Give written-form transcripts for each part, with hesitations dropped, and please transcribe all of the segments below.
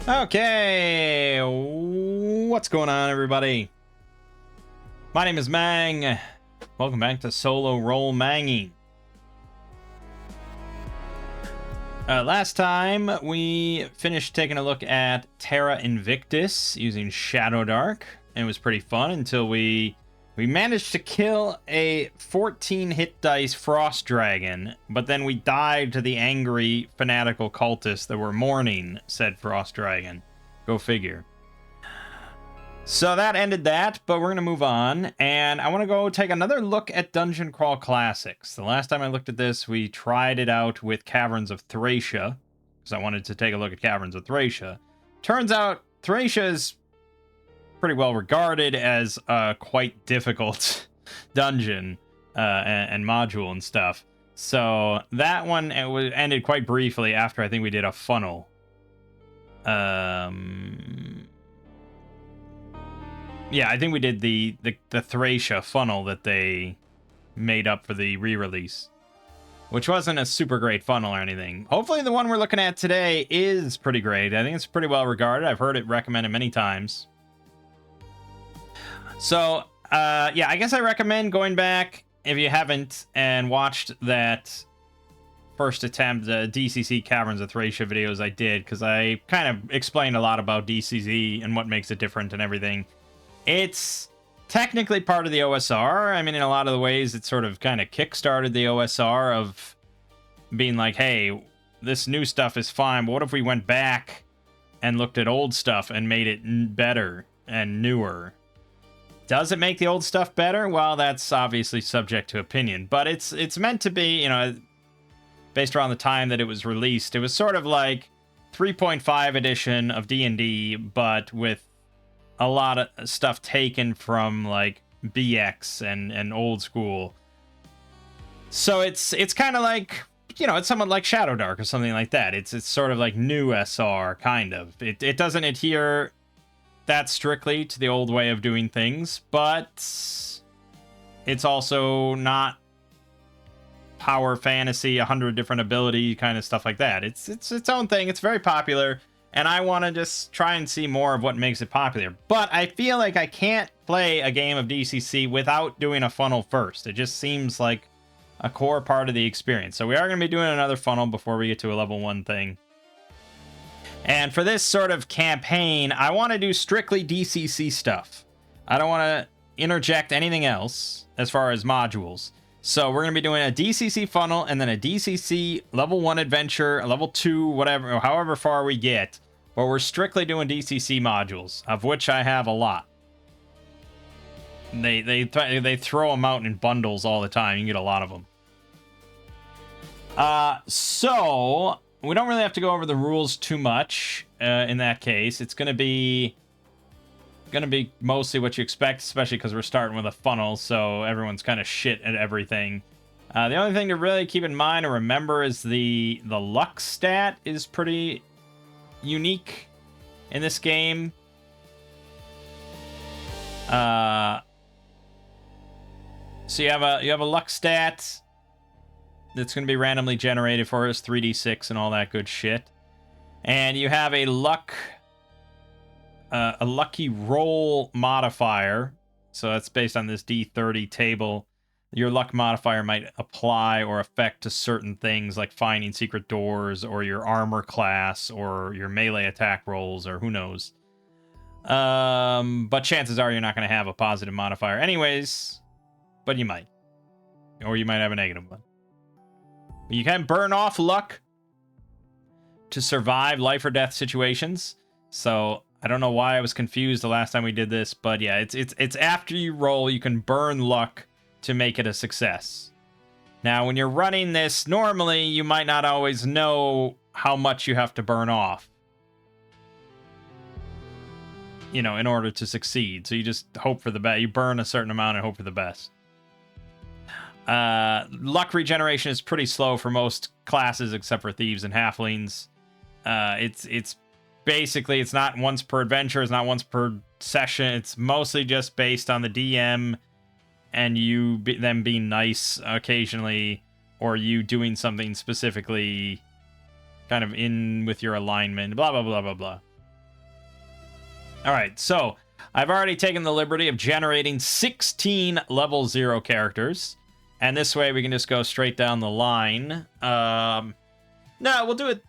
Okay, what's going on, everybody? My name is Mang. Welcome back to Solo Roll Mangging. Last time, we finished taking a look at Terra Invictus using Shadow Dark. It was pretty fun until we managed to kill a 14-hit dice Frost Dragon, but then we died to the angry, fanatical cultists that were mourning said Frost Dragon. Go figure. So that ended that, but we're going to move on, and I want to go take another look at Dungeon Crawl Classics. The last time I looked at this, we tried it out with Caverns of Thracia, because I wanted to take a look at Caverns of Thracia. Turns out, Thracia is pretty well regarded as a quite difficult dungeon and module and stuff. So that one ended quite briefly after I think we did a funnel. Yeah, I think we did the Thracia funnel that they made up for the re-release, which wasn't a super great funnel or anything. Hopefully the one we're looking at today is pretty great. I think it's pretty well regarded. I've heard it recommended many times. So, yeah, I guess I recommend going back, if you haven't, and watched that first attempt, the DCC Caverns of Thracia videos I did, because I kind of explained a lot about DCC and what makes it different and everything. It's technically part of the OSR. I mean, in a lot of the ways, it sort of kind of kickstarted the OSR of being like, hey, this new stuff is fine, but what if we went back and looked at old stuff and made it better and newer? Does it make the old stuff better? Well, that's obviously subject to opinion, but it's meant to be, you know, based around the time that it was released. It was sort of like 3.5 edition of D&D, but with a lot of stuff taken from like BX and old school. So it's kind of like, you know, it's somewhat like Shadow Dark or something like that. It's sort of like new SR, kind of. It doesn't adhere that strictly to the old way of doing things, but it's also not power fantasy, 100 different ability kind of stuff like that. It's its own thing. It's very popular, and I want to just try and see more of what makes it popular. But I feel like I can't play a game of DCC without doing a funnel first. It just seems like a core part of the experience. So we are going to be doing another funnel before we get to a level 1 thing. And for this sort of campaign, I want to do strictly DCC stuff. I don't want to interject anything else as far as modules. So we're going to be doing a DCC funnel and then a DCC level 1 adventure, a level 2, whatever, however far we get. But we're strictly doing DCC modules, of which I have a lot. They throw them out in bundles all the time. You can get a lot of them. So we don't really have to go over the rules too much in that case. It's going to be mostly what you expect, especially because we're starting with a funnel, so everyone's kind of shit at everything. The only thing to really keep in mind and remember is the luck stat is pretty unique in this game. So you have a luck stat that's going to be randomly generated for us, 3d6 and all that good shit. And you have a lucky roll modifier. So that's based on this D30 table. Your luck modifier might apply or affect to certain things like finding secret doors or your armor class or your melee attack rolls or who knows. But chances are you're not going to have a positive modifier anyways, but you might. Or you might have a negative one. You can burn off luck to survive life or death situations. So I don't know why I was confused the last time we did this, but yeah, it's after you roll, you can burn luck to make it a success. Now, when you're running this, normally you might not always know how much you have to burn off, you know, in order to succeed. So you just hope for the best. You burn a certain amount and hope for the best. Luck regeneration is pretty slow for most classes except for thieves and halflings. It's basically, it's not once per adventure, it's not once per session. It's mostly just based on the DM and them being nice occasionally, or you doing something specifically kind of in with your alignment, blah, blah, blah, blah, blah. All right, so I've already taken the liberty of generating 16 level 0 characters. And this way we can just go straight down the line. No, we'll do it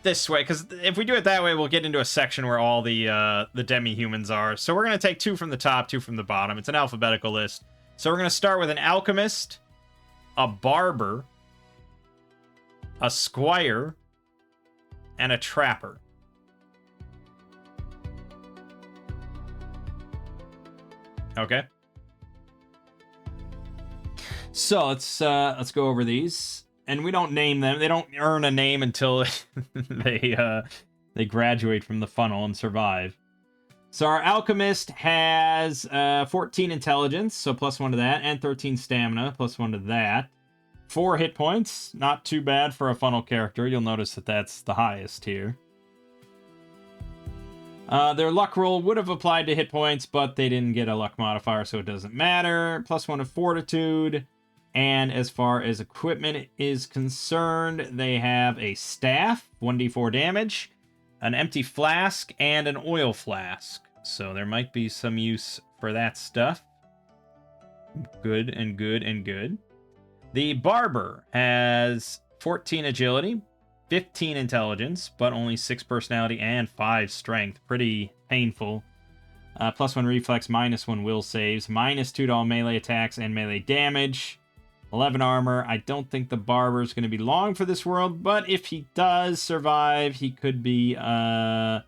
this way, because if we do it that way, we'll get into a section where all the demi-humans are. So we're going to take 2 from the top, 2 from the bottom. It's an alphabetical list. So we're going to start with an alchemist, a barber, a squire, and a trapper. Okay. So let's go over these, and we don't name them. They don't earn a name until they graduate from the funnel and survive. So our alchemist has 14 intelligence, so +1 to that, and 13 stamina, +1 to that. 4 hit points, not too bad for a funnel character. You'll notice that that's the highest here. Their luck roll would have applied to hit points, but they didn't get a luck modifier, so it doesn't matter. +1 to fortitude. And as far as equipment is concerned, they have a staff, 1d4 damage, an empty flask, and an oil flask. So there might be some use for that stuff. Good and good and good. The barber has 14 agility, 15 intelligence, but only 6 personality and 5 strength. Pretty painful. +1 reflex, -1 will saves, -2 to all melee attacks and melee damage. 11 armor. I don't think the barber is going to be long for this world, but if he does survive, he could be a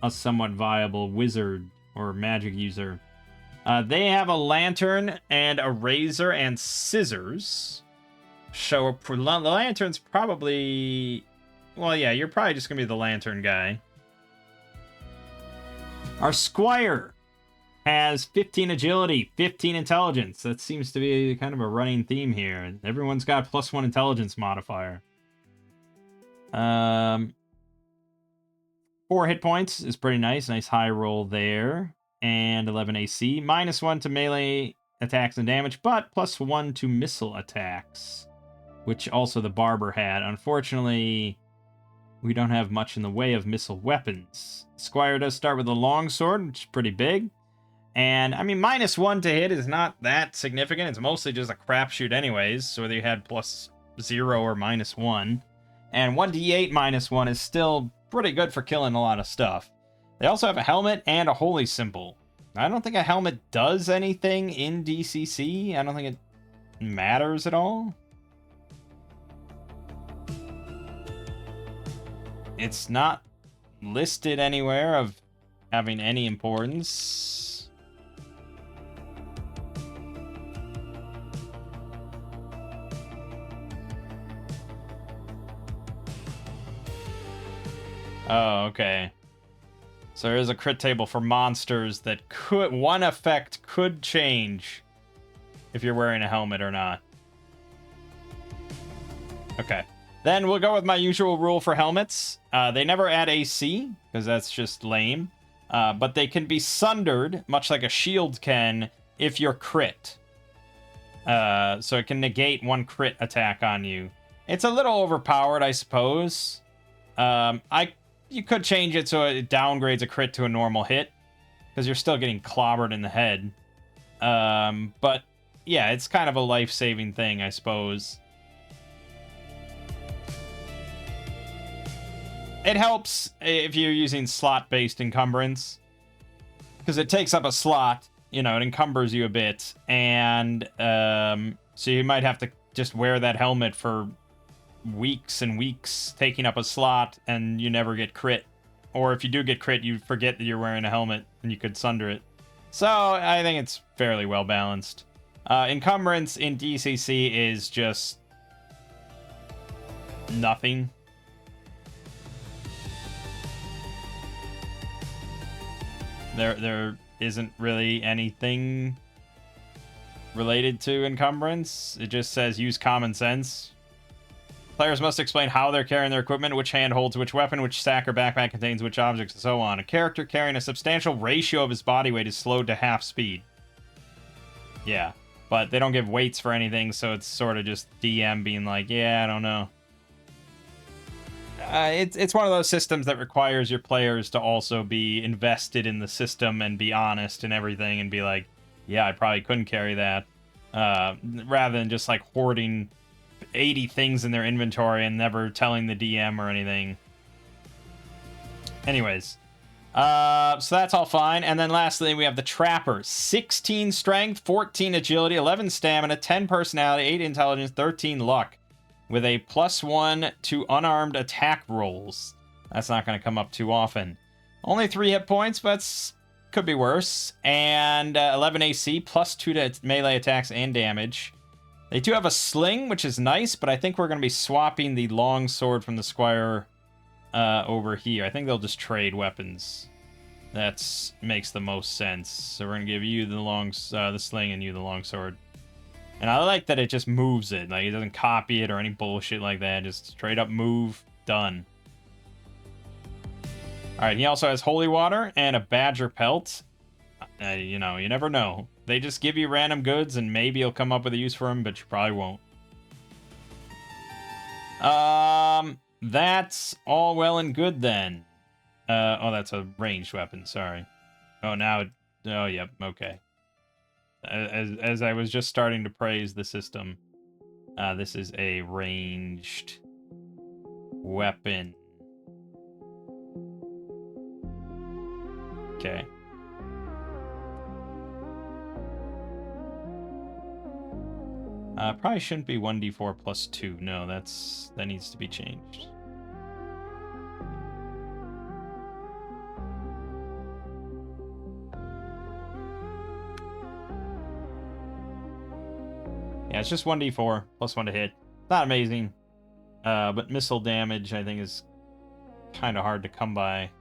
somewhat viable wizard or magic user. They have a lantern and a razor and scissors. So the lantern's probably... Well, yeah, you're probably just going to be the lantern guy. Our squire has 15 agility, 15 intelligence. That seems to be kind of a running theme here. Everyone's got +1 intelligence modifier. 4 hit points is pretty nice. Nice high roll there. And 11 AC. -1 to melee attacks and damage, but +1 to missile attacks, which also the barber had. Unfortunately, we don't have much in the way of missile weapons. Squire does start with a longsword, which is pretty big. And, I mean, -1 to hit is not that significant. It's mostly just a crapshoot anyways, so whether you had +0 or -1. And 1d8 -1 is still pretty good for killing a lot of stuff. They also have a helmet and a holy symbol. I don't think a helmet does anything in DCC. I don't think it matters at all. It's not listed anywhere of having any importance. Oh, okay. So there is a crit table for monsters that could... One effect could change if you're wearing a helmet or not. Okay. Then we'll go with my usual rule for helmets. They never add AC, because that's just lame. But they can be sundered, much like a shield can, if you're crit. So it can negate 1 crit attack on you. It's a little overpowered, I suppose. You could change it so it downgrades a crit to a normal hit, because you're still getting clobbered in the head. But yeah, it's kind of a life-saving thing, I suppose. It helps if you're using slot-based encumbrance, because it takes up a slot, you know, it encumbers you a bit, and so you might have to just wear that helmet for weeks and weeks, taking up a slot, and you never get crit. Or if you do get crit, you forget that you're wearing a helmet, and you could sunder it. So I think it's fairly well balanced. Encumbrance in DCC is just nothing. There isn't really anything related to encumbrance. It just says use common sense. Players must explain how they're carrying their equipment, which hand holds which weapon, which sack or backpack contains which objects, and so on. A character carrying a substantial ratio of his body weight is slowed to half speed. Yeah, but they don't give weights for anything, so it's sort of just DM being like, yeah, I don't know. it's one of those systems that requires your players to also be invested in the system and be honest and everything and be like, yeah, I probably couldn't carry that, rather than just like hoarding 80 things in their inventory and never telling the DM or anything. Anyways, so that's all fine. And then lastly, we have the Trapper. 16 strength, 14 agility, 11 stamina, 10 personality, 8 intelligence, 13 luck, with a +1 to unarmed attack rolls. That's not going to come up too often. Only 3 hit points, but could be worse. And 11 AC, +2 to melee attacks and damage. They do have a sling, which is nice, but I think we're going to be swapping the long sword from the squire over here. I think they'll just trade weapons. That makes the most sense. So we're going to give you the sling and you the long sword. And I like that it just moves it. Like, it doesn't copy it or any bullshit like that. Just straight up move. Done. Alright, he also has holy water and a badger pelt. You know, you never know. They just give you random goods and maybe you'll come up with a use for them, but you probably won't. That's all well and good then. Oh, that's a ranged weapon, sorry. Oh, oh, yep, okay. As I was just starting to praise the system, this is a ranged weapon. Okay. Probably shouldn't be 1d4 + 2. No, that needs to be changed. Yeah, it's just 1d4 +1 to hit. Not amazing, but missile damage I think is kind of hard to come by.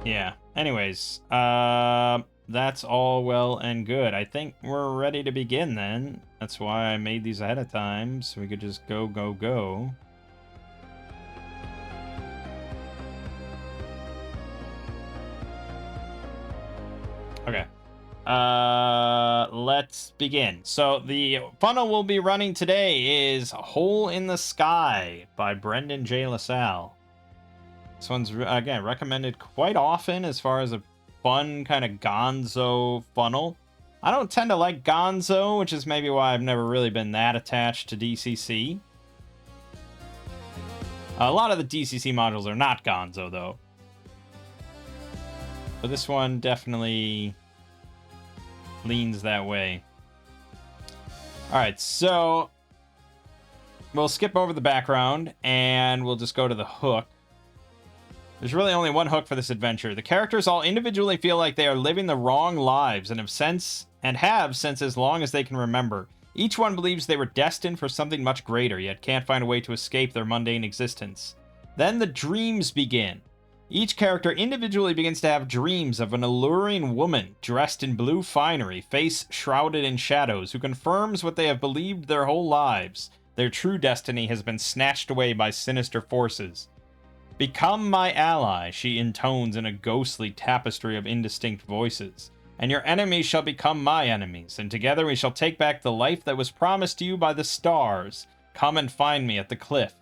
Yeah, anyways, that's all well and good. I think we're ready to begin then. That's why I made these ahead of time, so we could just go. Okay. Let's begin. So the funnel we'll be running today is Hole in the Sky by Brendan J. LaSalle. This one's, again, recommended quite often as far as a fun kind of gonzo funnel. I don't tend to like gonzo, which is maybe why I've never really been that attached to DCC. A lot of the DCC modules are not gonzo, though. But this one definitely leans that way. Alright, so we'll skip over the background, and we'll just go to the hook. There's really only one hook for this adventure. The characters all individually feel like they are living the wrong lives and have since as long as they can remember. Each one believes they were destined for something much greater, yet can't find a way to escape their mundane existence. Then the dreams begin. Each character individually begins to have dreams of an alluring woman dressed in blue finery, face shrouded in shadows, who confirms what they have believed their whole lives. Their true destiny has been snatched away by sinister forces. Become my ally, she intones in a ghostly tapestry of indistinct voices. And your enemies shall become my enemies, and together we shall take back the life that was promised to you by the stars. Come and find me at the cliff.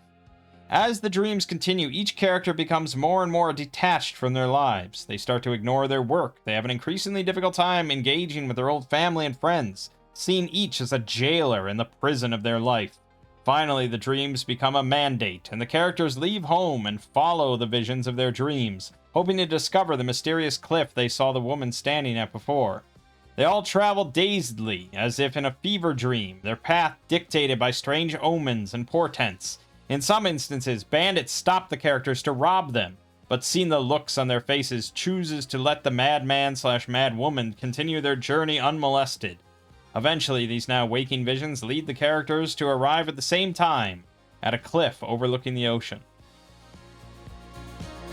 As the dreams continue, each character becomes more and more detached from their lives. They start to ignore their work. They have an increasingly difficult time engaging with their old family and friends, seeing each as a jailer in the prison of their life. Finally, the dreams become a mandate, and the characters leave home and follow the visions of their dreams, hoping to discover the mysterious cliff they saw the woman standing at before. They all travel dazedly, as if in a fever dream, their path dictated by strange omens and portents. In some instances, bandits stop the characters to rob them, but seeing the looks on their faces, chooses to let the madman/madwoman continue their journey unmolested. Eventually, these now waking visions lead the characters to arrive at the same time, at a cliff overlooking the ocean.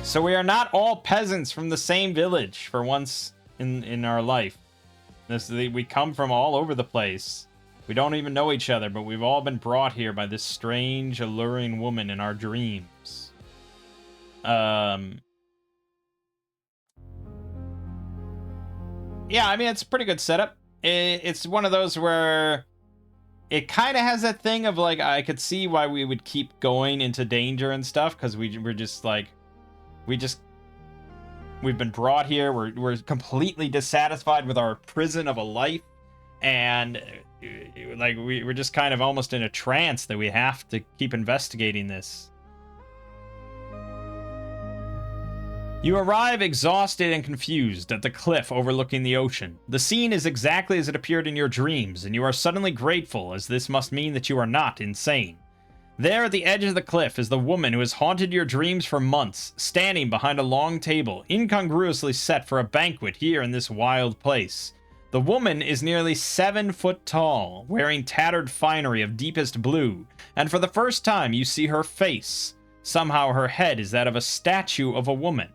So we are not all peasants from the same village for once in our life. We come from all over the place. We don't even know each other, but we've all been brought here by this strange, alluring woman in our dreams. Yeah, I mean, it's a pretty good setup. It's one of those where it kind of has that thing of like, I could see why we would keep going into danger and stuff, because we're just like, we've been brought here. We're completely dissatisfied with our prison of a life, and like we're just kind of almost in a trance that we have to keep investigating this. You arrive exhausted and confused at the cliff overlooking the ocean. The scene is exactly as it appeared in your dreams, and you are suddenly grateful, as this must mean that you are not insane. There at the edge of the cliff is the woman who has haunted your dreams for months, standing behind a long table, incongruously set for a banquet here in this wild place. The woman is nearly 7 foot tall, wearing tattered finery of deepest blue, and for the first time you see her face. Somehow her head is that of a statue of a woman.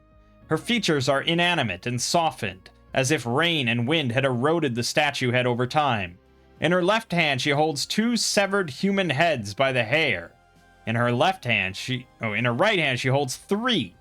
Her features are inanimate and softened, as if rain and wind had eroded the statue head over time. In her left hand she holds 2 severed human heads by the hair. In her right hand she holds 3.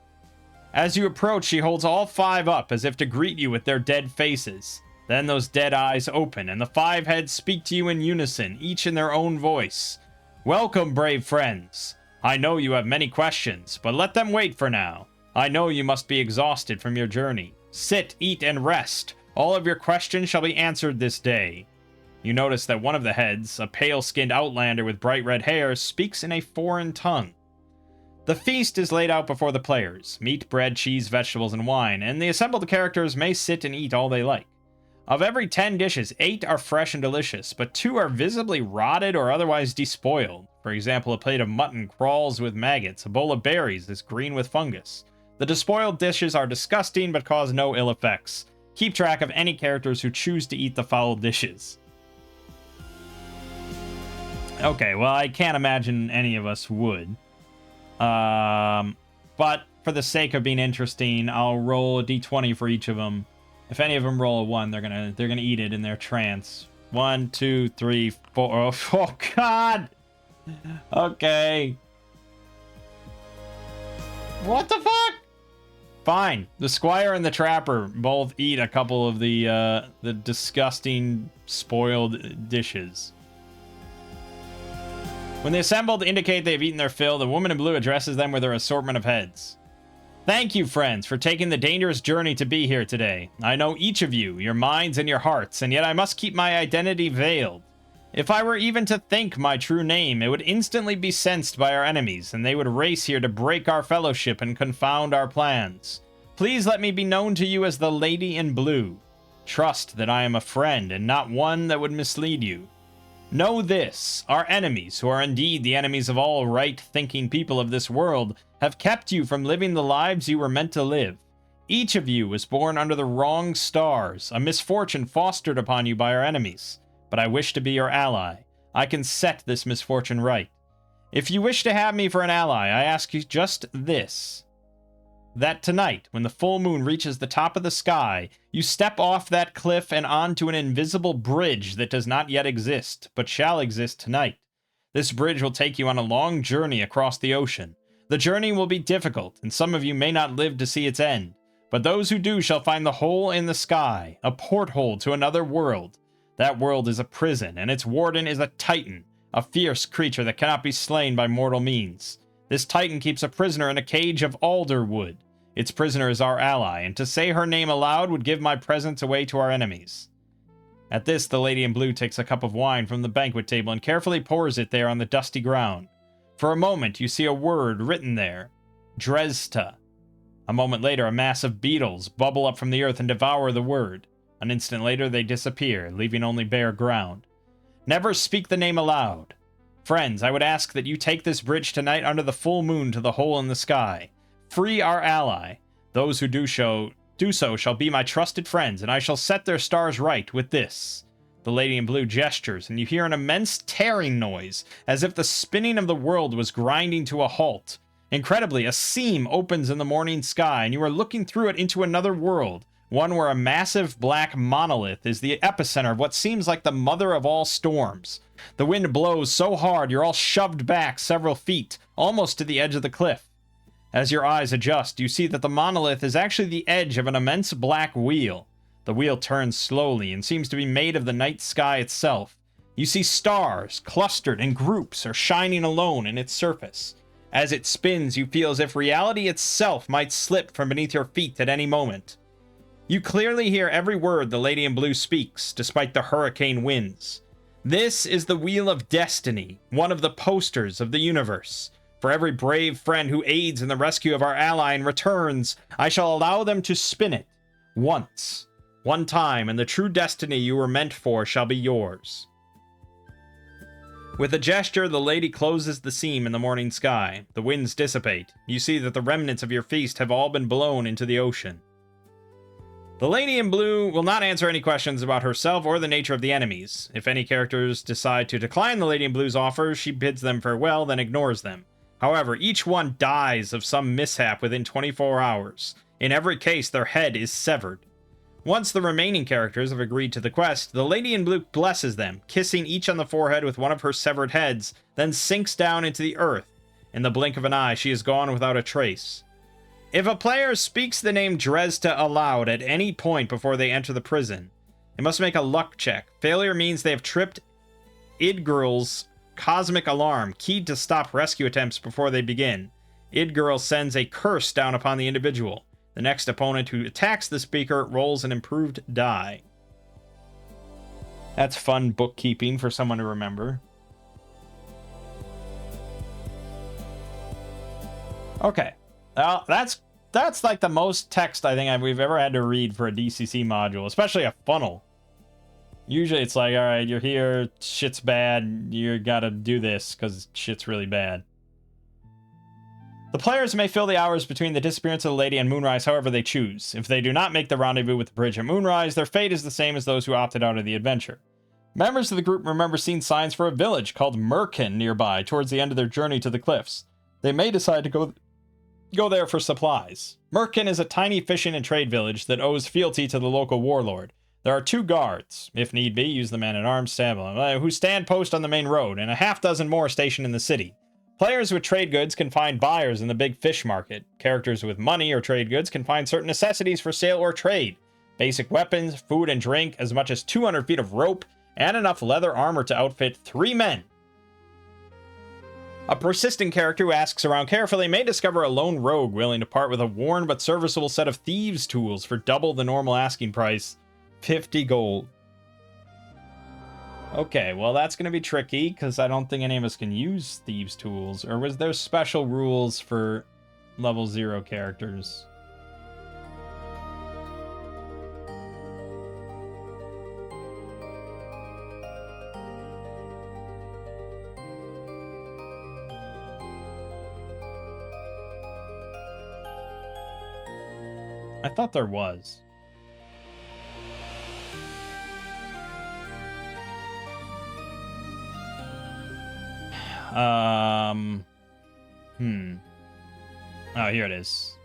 As you approach, she holds all 5 up as if to greet you with their dead faces. Then those dead eyes open, and the 5 heads speak to you in unison, each in their own voice. Welcome, brave friends. I know you have many questions, but let them wait for now. I know you must be exhausted from your journey. Sit, eat, and rest. All of your questions shall be answered this day. You notice that one of the heads, a pale-skinned outlander with bright red hair, speaks in a foreign tongue. The feast is laid out before the players: meat, bread, cheese, vegetables, and wine, and the assembled characters may sit and eat all they like. Of every 10 dishes, 8 are fresh and delicious, but 2 are visibly rotted or otherwise despoiled. For example, a plate of mutton crawls with maggots, a bowl of berries is green with fungus. The despoiled dishes are disgusting, but cause no ill effects. Keep track of any characters who choose to eat the foul dishes. Okay, well, I can't imagine any of us would. But for the sake of being interesting, I'll roll a d20 for each of them. If any of them roll a 1, they're gonna eat it in their trance. 1, 2, 3, 4. Oh God. Okay. What the fuck? Fine. The squire and the trapper both eat a couple of the disgusting spoiled dishes. When the assembled indicate they have eaten their fill, the woman in blue addresses them with her assortment of heads. Thank you, friends, for taking the dangerous journey to be here today. I know each of you, your minds and your hearts, and yet I must keep my identity veiled. If I were even to think my true name, it would instantly be sensed by our enemies, and they would race here to break our fellowship and confound our plans. Please let me be known to you as the Lady in Blue. Trust that I am a friend, and not one that would mislead you. Know this, our enemies, who are indeed the enemies of all right-thinking people of this world, have kept you from living the lives you were meant to live. Each of you was born under the wrong stars, a misfortune fostered upon you by our enemies. But I wish to be your ally. I can set this misfortune right. If you wish to have me for an ally, I ask you just this. That tonight, when the full moon reaches the top of the sky, you step off that cliff and onto an invisible bridge that does not yet exist, but shall exist tonight. This bridge will take you on a long journey across the ocean. The journey will be difficult, and some of you may not live to see its end. But those who do shall find the hole in the sky, a porthole to another world. That world is a prison, and its warden is a titan, a fierce creature that cannot be slain by mortal means. This titan keeps a prisoner in a cage of alder wood. Its prisoner is our ally, and to say her name aloud would give my presence away to our enemies. At this, the lady in blue takes a cup of wine from the banquet table and carefully pours it there on the dusty ground. For a moment, you see a word written there, Dresta. A moment later, a mass of beetles bubble up from the earth and devour the word. An instant later, they disappear, leaving only bare ground. Never speak the name aloud. Friends, I would ask that you take this bridge tonight under the full moon to the hole in the sky. Free our ally. Those who do so shall be my trusted friends, and I shall set their stars right with this. The lady in blue gestures, and you hear an immense tearing noise, as if the spinning of the world was grinding to a halt. Incredibly, a seam opens in the morning sky, and you are looking through it into another world, one where a massive black monolith is the epicenter of what seems like the mother of all storms. The wind blows so hard you're all shoved back several feet, almost to the edge of the cliff. As your eyes adjust, you see that the monolith is actually the edge of an immense black wheel. The wheel turns slowly and seems to be made of the night sky itself. You see stars, clustered in groups or shining alone in its surface. As it spins, you feel as if reality itself might slip from beneath your feet at any moment. You clearly hear every word the Lady in Blue speaks, despite the hurricane winds. This is the Wheel of Destiny, one of the posters of the universe. For every brave friend who aids in the rescue of our ally and returns, I shall allow them to spin it. Once. One time, and the true destiny you were meant for shall be yours. With a gesture, the lady closes the seam in the morning sky. The winds dissipate. You see that the remnants of your feast have all been blown into the ocean. The Lady in Blue will not answer any questions about herself or the nature of the enemies. If any characters decide to decline the Lady in Blue's offers, she bids them farewell, then ignores them. However, each one dies of some mishap within 24 hours. In every case, their head is severed. Once the remaining characters have agreed to the quest, the Lady in Blue blesses them, kissing each on the forehead with one of her severed heads, then sinks down into the earth. In the blink of an eye, she is gone without a trace. If a player speaks the name Dresda aloud at any point before they enter the prison, they must make a luck check. Failure means they have tripped Idgirl's cosmic alarm, keyed to stop rescue attempts before they begin. Idgirl sends a curse down upon the individual. The next opponent who attacks the speaker rolls an improved die. That's fun bookkeeping for someone to remember. Okay. That's like the most text I think we've ever had to read for a DCC module, especially a funnel. Usually it's like, all right, you're here, shit's bad, you gotta do this because shit's really bad. The players may fill the hours between the disappearance of the lady and moonrise however they choose. If they do not make the rendezvous with the bridge at moonrise, their fate is the same as those who opted out of the adventure. Members of the group remember seeing signs for a village called Merkin nearby towards the end of their journey to the cliffs. They may decide to go there for supplies. Merkin is a tiny fishing and trade village that owes fealty to the local warlord. There are 2 guards, if need be, use the man-at-arms stamina, who stand post on the main road, and a half-dozen more stationed in the city. Players with trade goods can find buyers in the big fish market. Characters with money or trade goods can find certain necessities for sale or trade. Basic weapons, food and drink, as much as 200 feet of rope, and enough leather armor to outfit 3 men. A persistent character who asks around carefully may discover a lone rogue willing to part with a worn but serviceable set of thieves' tools for double the normal asking price, 50 gold. Okay, well that's going to be tricky, because I don't think any of us can use thieves' tools. Or was there special rules for level 0 characters? I thought there was. Oh, here it is.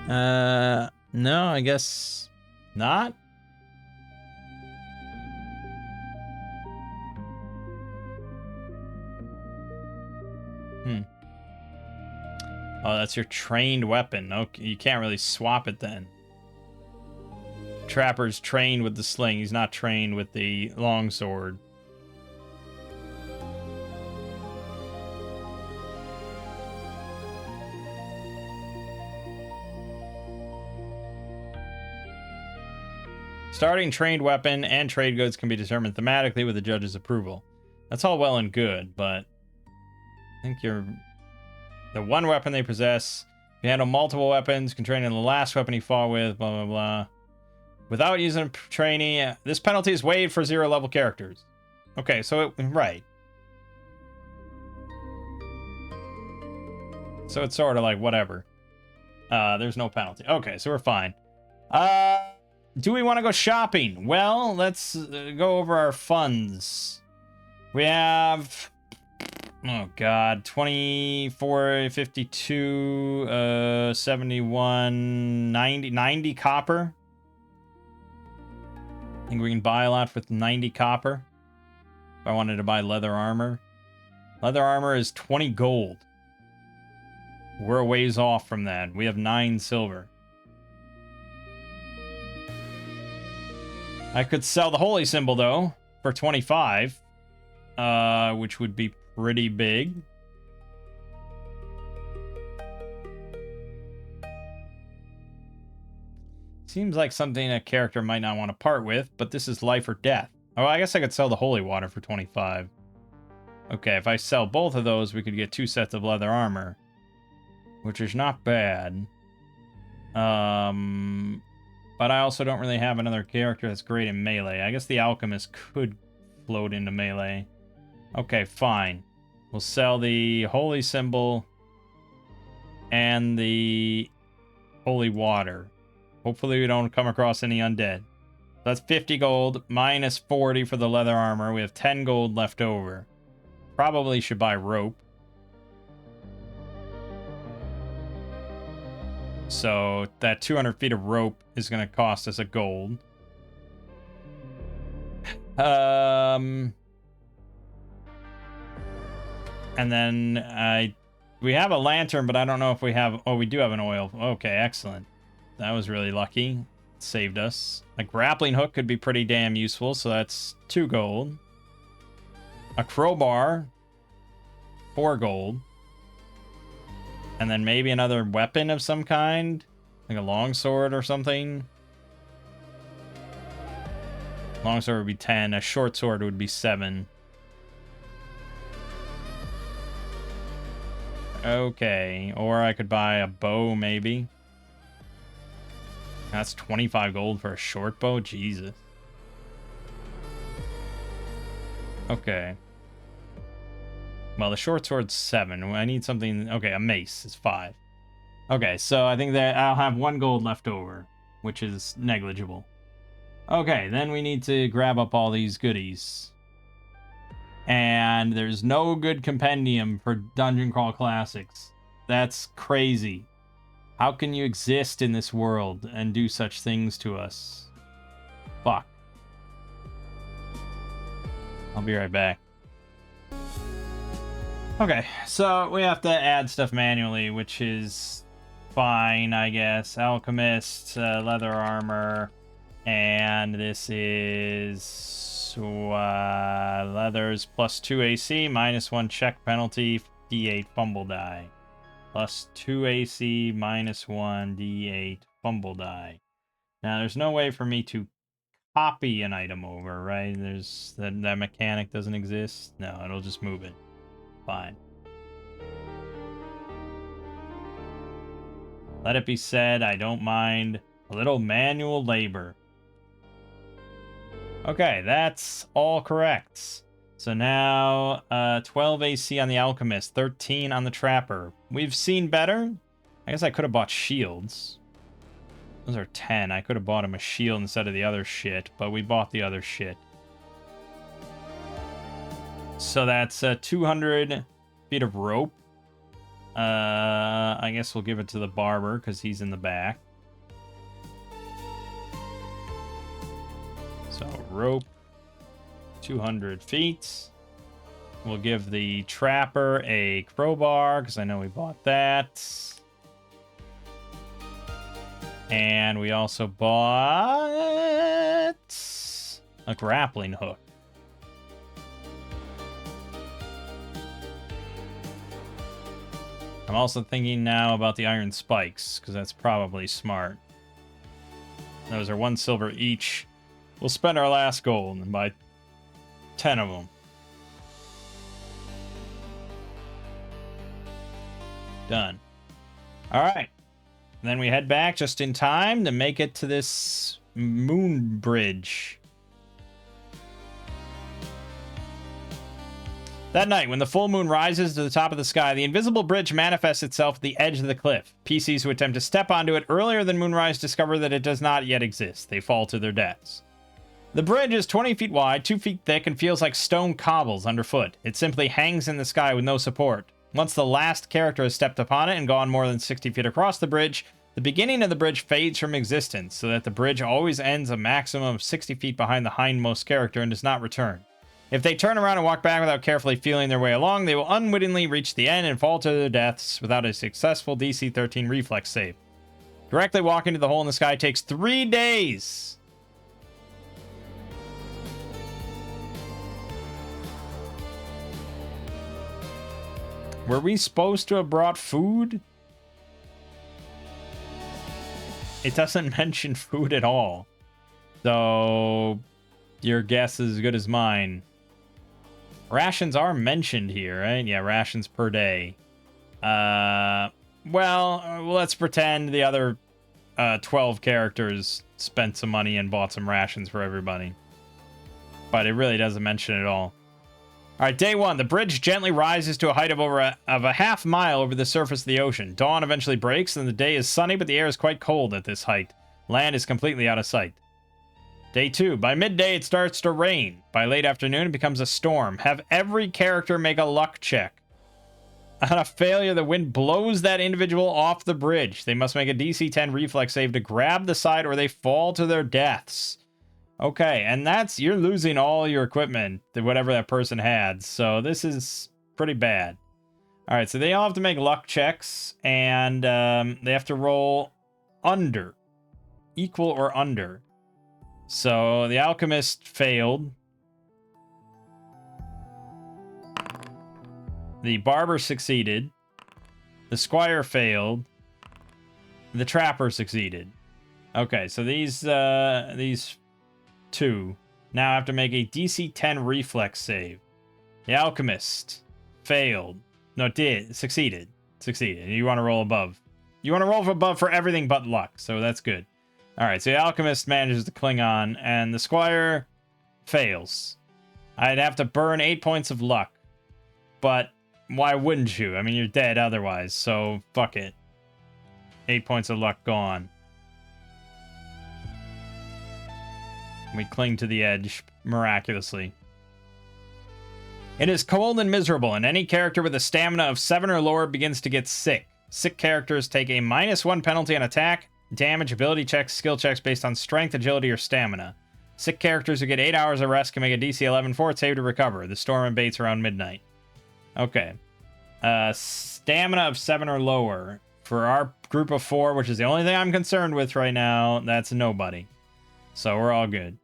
No, I guess not. Oh, that's your trained weapon. Okay, you can't really swap it then. Trapper's trained with the sling. He's not trained with the longsword. Starting trained weapon and trade goods can be determined thematically with the judge's approval. That's all well and good, but I think the one weapon they possess. You handle multiple weapons, can train in the last weapon you fought with, blah, blah, blah. Without using training, this penalty is waived for 0 level characters. Okay, so right. So it's sort of like whatever. There's no penalty. Okay, so we're fine. Do we want to go shopping? Well, let's go over our funds. We have... Oh, God. 24, 52, 71, 90 copper. I think we can buy a lot with 90 copper. If I wanted to buy leather armor. Leather armor is 20 gold. We're a ways off from that. We have 9 silver. I could sell the holy symbol, though, for 25. Which would be pretty big. Seems like something a character might not want to part with, but this is life or death. Oh, I guess I could sell the holy water for 25. Okay, if I sell both of those, we could get 2 sets of leather armor, which is not bad. But I also don't really have another character that's great in melee. I guess the alchemist could float into melee. Okay, fine. We'll sell the holy symbol and the holy water. Hopefully we don't come across any undead. That's 50 gold, minus 40 for the leather armor. We have 10 gold left over. Probably should buy rope. So that 200 feet of rope is going to cost us a gold. And then we have a lantern, but I don't know if we have... Oh, we do have an oil. Okay, excellent. That was really lucky. It saved us. A grappling hook could be pretty damn useful, so that's 2 gold. A crowbar, 4 gold. And then maybe another weapon of some kind, like a longsword or something. Longsword would be 10. A short sword would be 7. Okay, or I could buy a bow, maybe. That's 25 gold for a short bow? Jesus. Okay. Well, the short sword's 7. I need something... Okay, a mace is 5. Okay, so I think that I'll have 1 gold left over, which is negligible. Okay, then we need to grab up all these goodies. And there's no good compendium for Dungeon Crawl Classics. That's crazy. How can you exist in this world and do such things to us? Fuck. I'll be right back. Okay, so we have to add stuff manually, which is fine, I guess. Alchemist, leather armor, and this is leathers plus 2 AC, minus 1 check penalty, D8 fumble die. Plus 2 AC, minus 1 D8 fumble die. Now, there's no way for me to copy an item over, right? There's that mechanic doesn't exist. No, it'll just move it. Fine. Let it be said, I don't mind a little manual labor. Okay, that's all correct. So now, 12 AC on the Alchemist, 13 on the Trapper. We've seen better. I guess I could have bought shields. Those are 10. I could have bought him a shield instead of the other shit, but we bought the other shit. So that's 200 feet of rope. I guess we'll give it to the barber because he's in the back. So rope, 200 feet. We'll give the trapper a crowbar because I know we bought that. And we also bought a grappling hook. I'm also thinking now about the iron spikes, because that's probably smart. Those are 1 silver each. We'll spend our last gold and buy 10 of them. Done. Alright. Then we head back just in time to make it to this moon bridge. That night, when the full moon rises to the top of the sky, the invisible bridge manifests itself at the edge of the cliff. PCs who attempt to step onto it earlier than moonrise discover that it does not yet exist. They fall to their deaths. The bridge is 20 feet wide, 2 feet thick, and feels like stone cobbles underfoot. It simply hangs in the sky with no support. Once the last character has stepped upon it and gone more than 60 feet across the bridge, the beginning of the bridge fades from existence, so that the bridge always ends a maximum of 60 feet behind the hindmost character and does not return. If they turn around and walk back without carefully feeling their way along, they will unwittingly reach the end and fall to their deaths without a successful DC 13 reflex save. Directly walking to the hole in the sky takes 3 days. Were we supposed to have brought food? It doesn't mention food at all. So, your guess is as good as mine. Rations are mentioned here, right? Yeah, rations per day. Well, let's pretend the other 12 characters spent some money and bought some rations for everybody. But it really doesn't mention it at all. All right, day 1. The bridge gently rises to a height of a half mile over the surface of the ocean. Dawn eventually breaks, and the day is sunny, but the air is quite cold at this height. Land is completely out of sight. Day 2. By midday, it starts to rain. By late afternoon, it becomes a storm. Have every character make a luck check. On a failure, the wind blows that individual off the bridge. They must make a DC 10 reflex save to grab the side, or they fall to their deaths. Okay, and you're losing all your equipment, whatever that person had. So this is pretty bad. All right, so they all have to make luck checks, and they have to roll under, equal or under. So the alchemist failed. The barber succeeded. The squire failed. The trapper succeeded. Okay, so these two now have to make a DC 10 reflex save. The alchemist failed. No, succeeded. You want to roll above. You want to roll above for everything but luck, so that's good. All right, so the alchemist manages to cling on, and the squire fails. I'd have to burn 8 points of luck, but why wouldn't you? I mean, you're dead otherwise, so fuck it. 8 points of luck gone. We cling to the edge miraculously. It is cold and miserable, and any character with a stamina of 7 or lower begins to get sick. Sick characters take a -1 penalty on attack, damage, ability checks, skill checks based on strength, agility, or stamina. Sick characters who get 8 hours of rest can make a DC 11 fort save to recover. The storm abates around midnight. Okay. Stamina of 7 or lower. For our group of 4, which is the only thing I'm concerned with right now, that's nobody. So we're all good.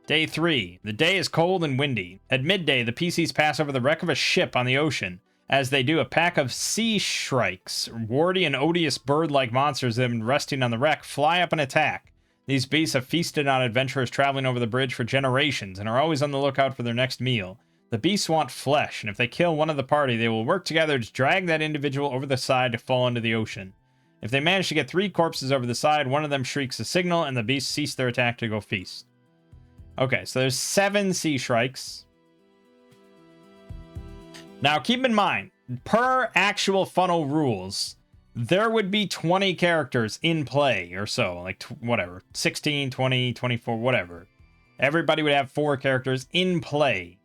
Day 3. The day is cold and windy. At midday, the PCs pass over the wreck of a ship on the ocean. As they do, a pack of sea shrikes, warty and odious bird-like monsters that have been resting on the wreck, fly up and attack. These beasts have feasted on adventurers traveling over the bridge for generations and are always on the lookout for their next meal. The beasts want flesh, and if they kill one of the party, they will work together to drag that individual over the side to fall into the ocean. If they manage to get 3 corpses over the side, one of them shrieks a signal, and the beasts cease their attack to go feast. Okay, so there's 7 sea shrikes. Now, keep in mind, per actual funnel rules, there would be 20 characters in play or so, like whatever, 16, 20, 24, whatever. Everybody would have 4 characters in play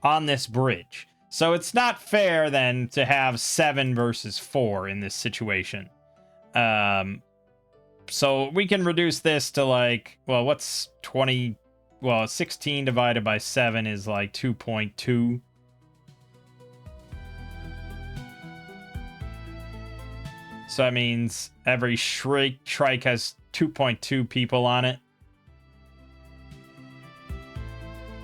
on this bridge. So it's not fair then to have 7 versus 4 in this situation. So we can reduce this to like, well, what's 20? Well, 16 divided by 7 is like 2.2. So that means every shrike has 2.2 people on it.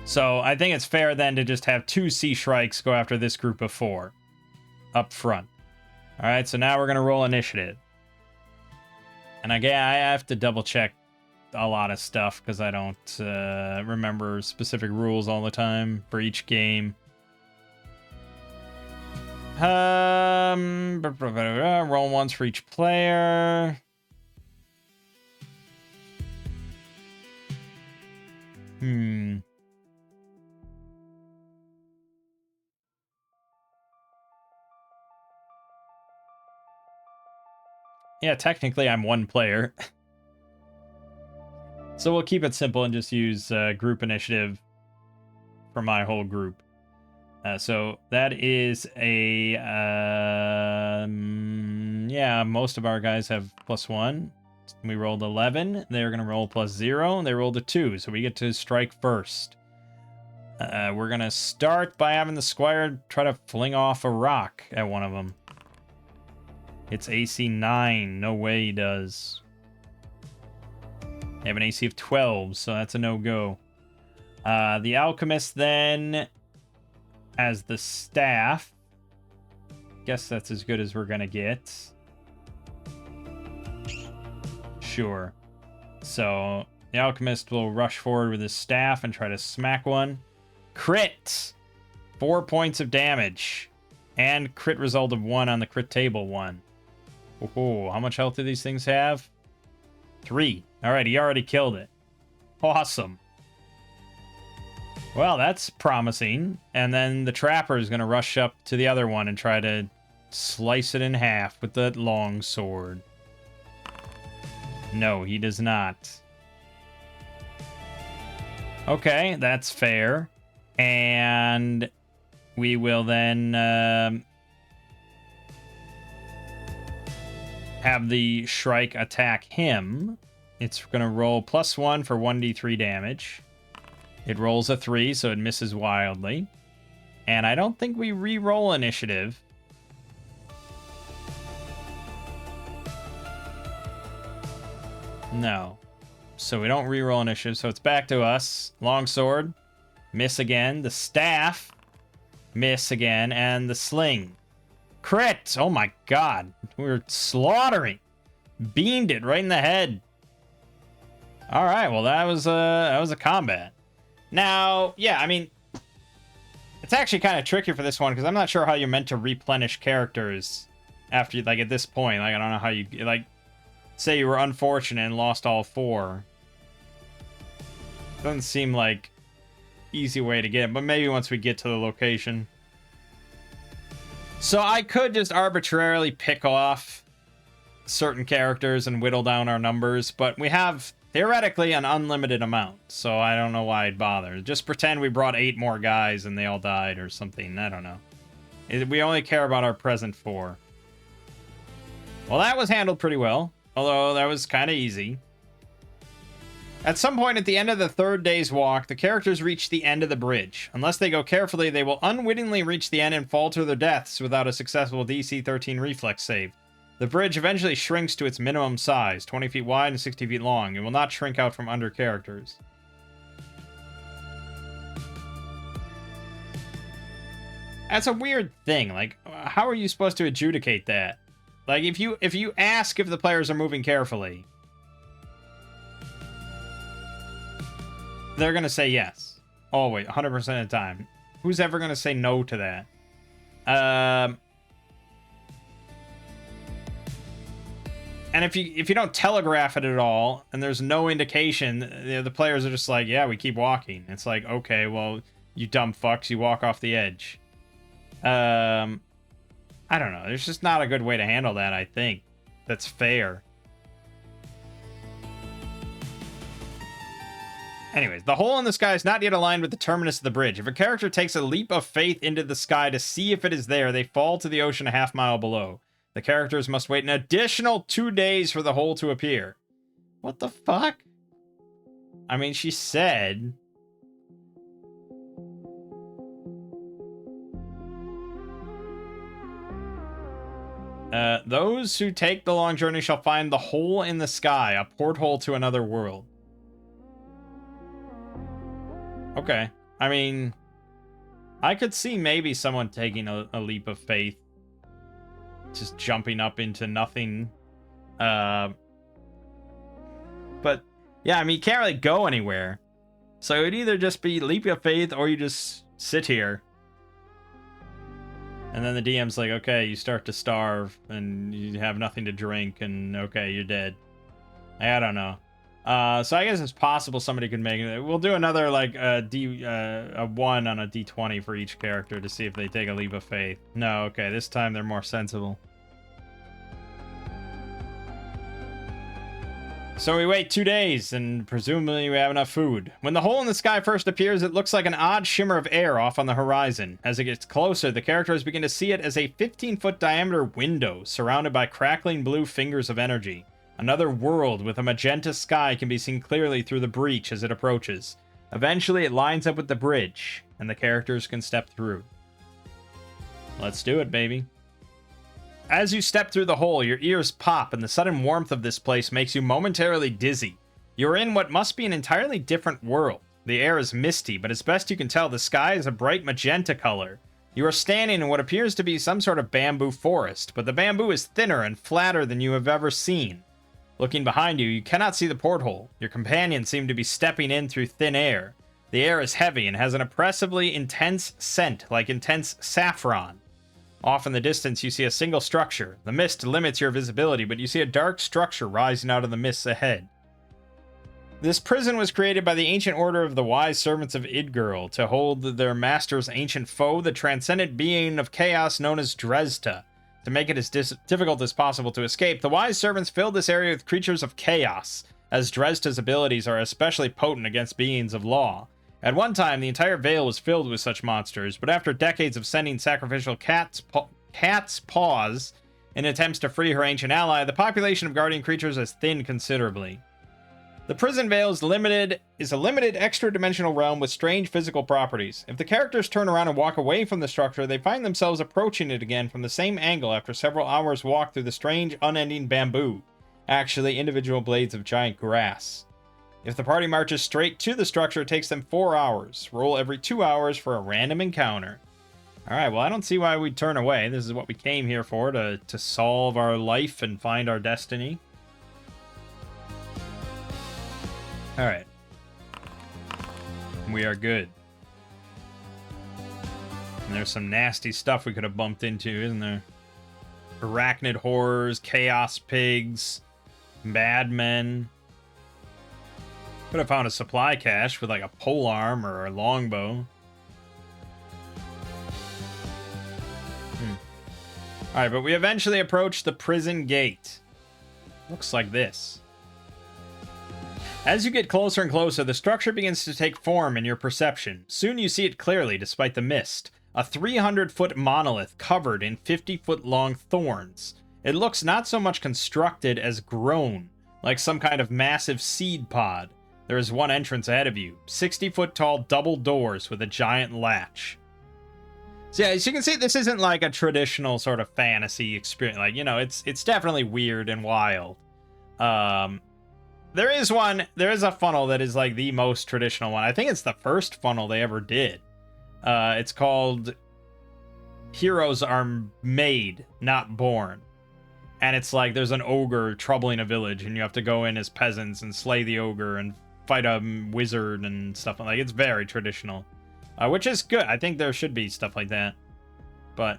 So I think it's fair then to just have 2 sea shrikes go after this group of 4 up front. All right, so now we're going to roll initiative. And again, I have to double check a lot of stuff because I don't remember specific rules all the time for each game. Roll once for each player. Yeah, technically I'm 1 player. So we'll keep it simple and just use group initiative for my whole group. So that is a... yeah, most of our guys have +1. We rolled 11. They're going to roll +0. And they rolled a 2, so we get to strike first. We're gonna start by having the Squire try to fling off a rock at one of them. It's AC 9. No way he does. They have an AC of 12, so that's a no-go. The Alchemist then has the staff. Guess that's as good as we're gonna get. Sure. So the Alchemist will rush forward with his staff and try to smack one. Crit! 4 points of damage. And crit result of 1 on the crit table 1. Oh, how much health do these things have? 3. Alright, he already killed it. Awesome. Well, that's promising. And then the Trapper is going to rush up to the other one and try to slice it in half with the long sword. No, he does not. Okay, that's fair. And we will then have the Shrike attack him. It's going to roll +1 for 1d3 damage. It rolls a 3, so it misses wildly. And I don't think we re-roll initiative. No. So we don't re-roll initiative, so it's back to us. Longsword, miss again. The staff, miss again. And the sling. Crit! Oh my god. We're slaughtering. Beamed it right in the head. Alright, well that was a combat. Now, yeah, I mean, it's actually kind of tricky for this one, because I'm not sure how you're meant to replenish characters after, like, at this point. Like, I don't know how you, like, say you were unfortunate and lost all 4. Doesn't seem like easy way to get it, but maybe once we get to the location. So I could just arbitrarily pick off certain characters and whittle down our numbers, but we have theoretically an unlimited amount, so I don't know why I'd bother. Just pretend we brought 8 more guys and they all died or something. I don't know. We only care about our present 4. Well, that was handled pretty well, although that was kind of easy. At some point at the end of the 3rd day's walk, the characters reach the end of the bridge. Unless they go carefully, they will unwittingly reach the end and fall to their deaths without a successful DC 13 reflex save. The bridge eventually shrinks to its minimum size, 20 feet wide and 60 feet long. It will not shrink out from under characters. That's a weird thing. Like, how are you supposed to adjudicate that? Like, if you ask if the players are moving carefully, they're gonna say yes. Always, 100% of the time. Who's ever gonna say no to that? And if you don't telegraph it at all, and there's no indication, the players are just like, yeah, we keep walking. It's like, okay, well, you dumb fucks, you walk off the edge. I don't know. There's just not a good way to handle that, I think. That's fair. Anyways, the hole in the sky is not yet aligned with the terminus of the bridge. If a character takes a leap of faith into the sky to see if it is there, they fall to the ocean a half-mile below. The characters must wait an additional 2 days for the hole to appear. What the fuck? I mean, she said... those who take the long journey shall find the hole in the sky, a porthole to another world. Okay. I mean, I could see maybe someone taking a leap of faith. Just jumping up into nothing. But, yeah, I mean, you can't really go anywhere. So it would either just be leap of faith or you just sit here. And then the DM's like, okay, you start to starve and you have nothing to drink and okay, you're dead. I don't know. So I guess it's possible somebody could make it. We'll do another, like, a 1 on a D20 for each character to see if they take a leap of faith. No, okay, this time they're more sensible. So we wait 2 days, and presumably we have enough food. When the hole in the sky first appears, it looks like an odd shimmer of air off on the horizon. As it gets closer, the characters begin to see it as a 15-foot diameter window, surrounded by crackling blue fingers of energy. Another world with a magenta sky can be seen clearly through the breach as it approaches. Eventually, it lines up with the bridge. and the characters can step through. Let's do it, baby. As you step through the hole, your ears pop, and the sudden warmth of this place makes you momentarily dizzy. You're in what must be an entirely different world. The air is misty, but as best you can tell, the sky is a bright magenta color. You are standing in what appears to be some sort of bamboo forest, but the bamboo is thinner and flatter than you have ever seen. Looking behind you, you cannot see the porthole. Your companions seem to be stepping in through thin air. The air is heavy and has an oppressively intense scent, like intense saffron. Off in the distance, you see a single structure. The mist limits your visibility, but you see a dark structure rising out of the mists ahead. This prison was created by the ancient order of the wise servants of Idgirl to hold their master's ancient foe, the transcendent being of chaos known as Dresda. To make it as difficult as possible to escape, the wise servants filled this area with creatures of chaos, as Dresda's abilities are especially potent against beings of law. At one time, the entire Vale was filled with such monsters, but after decades of sending sacrificial cat's paws in attempts to free her ancient ally, the population of guardian creatures has thinned considerably. The prison Vale is a limited extra-dimensional realm with strange physical properties. If the characters turn around and walk away from the structure, they find themselves approaching it again from the same angle after several hours' walk through the strange, unending bamboo. Actually, individual blades of giant grass. If the party marches straight to the structure, it takes them 4 hours. Roll every 2 hours for a random encounter. Alright, well, I don't see why we'd turn away. This is what we came here for, to solve our life and find our destiny. Alright. We are good. And there's some nasty stuff we could have bumped into, isn't there? Arachnid horrors, chaos pigs, madmen. Could have found a supply cache with like a polearm or a longbow. Alright, but we eventually approach the prison gate. Looks like this. As you get closer and closer, the structure begins to take form in your perception. Soon you see it clearly, despite the mist. A 300-foot monolith covered in 50-foot-long thorns. It looks not so much constructed as grown, like some kind of massive seed pod. There is one entrance ahead of you, 60-foot-tall double doors with a giant latch. So yeah, as you can see, this isn't like a traditional sort of fantasy experience. Like, you know, it's definitely weird and wild. There is a funnel that is like the most traditional one. I think it's the first funnel they ever did. It's called Heroes Are Made, Not Born. And it's like there's an ogre troubling a village, and you have to go in as peasants and slay the ogre and fight a wizard and stuff. Like, it's very traditional. Which is good. I think there should be stuff like that. But,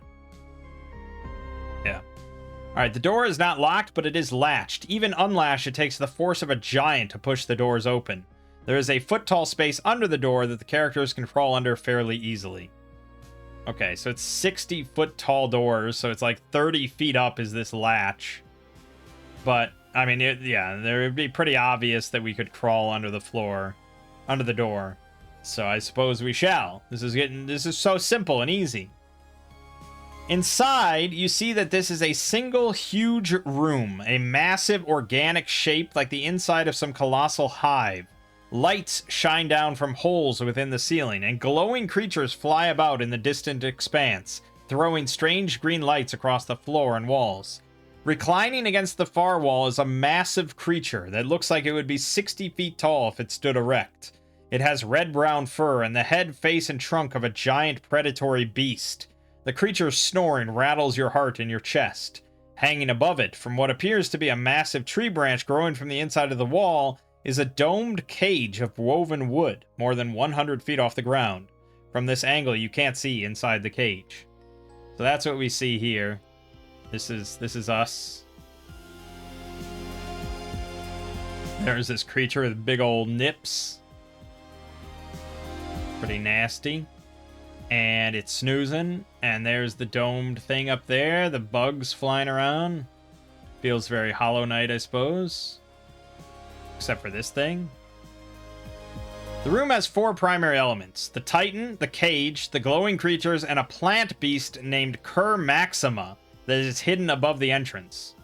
yeah. Alright, the door is not locked, but it is latched. Even unlatched, it takes the force of a giant to push the doors open. There is a foot-tall space under the door that the characters can crawl under fairly easily. Okay, so it's 60-foot-tall doors, so it's like 30 feet up is this latch. But, I mean, yeah, there would be pretty obvious that we could crawl under the floor, under the door. So I suppose we shall. This is so simple and easy. Inside, you see that this is a single huge room, a massive organic shape like the inside of some colossal hive. Lights shine down from holes within the ceiling, and glowing creatures fly about in the distant expanse, throwing strange green lights across the floor and walls. Reclining against the far wall is a massive creature that looks like it would be 60 feet tall if it stood erect. It has red-brown fur and the head, face, and trunk of a giant predatory beast. The creature's snoring rattles your heart in your chest. Hanging above it, from what appears to be a massive tree branch growing from the inside of the wall, is a domed cage of woven wood, more than 100 feet off the ground. From this angle, you can't see inside the cage. So that's what we see here. This is us. There's this creature with big old nips. Pretty nasty. And it's snoozing. And there's the domed thing up there. The bugs flying around. Feels very Hollow Knight, I suppose. Except for this thing. The room has 4 primary elements. The Titan, the cage, the glowing creatures, and a plant beast named Cur Maxima that is hidden above the entrance.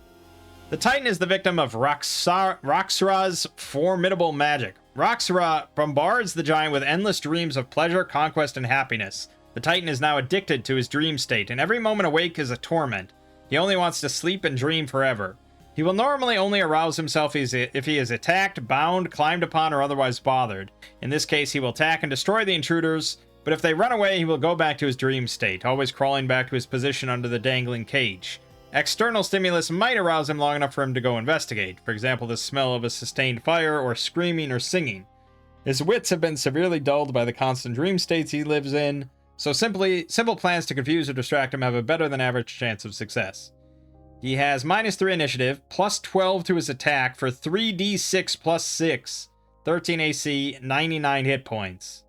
The Titan is the victim of Roxra's formidable magic. Roxra bombards the giant with endless dreams of pleasure, conquest, and happiness. The Titan is now addicted to his dream state, and every moment awake is a torment. He only wants to sleep and dream forever. He will normally only arouse himself if he is attacked, bound, climbed upon, or otherwise bothered. In this case, he will attack and destroy the intruders, but if they run away, he will go back to his dream state, always crawling back to his position under the dangling cage. External stimulus might arouse him long enough for him to go investigate, for example, the smell of a sustained fire, or screaming or singing. His wits have been severely dulled by the constant dream states he lives in, so simple plans to confuse or distract him have a better than average chance of success. He has -3 initiative, plus 12 to his attack for 3d6 plus 6, 13 AC, 99 hit points.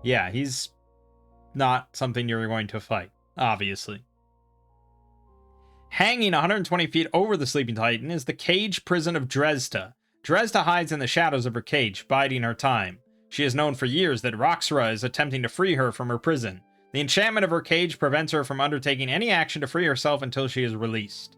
Yeah, he's not something you're going to fight, obviously. Hanging 120 feet over the sleeping Titan is the cage prison of Dresda. Dresda hides in the shadows of her cage, biding her time. She has known for years that Roxra is attempting to free her from her prison. The enchantment of her cage prevents her from undertaking any action to free herself until she is released.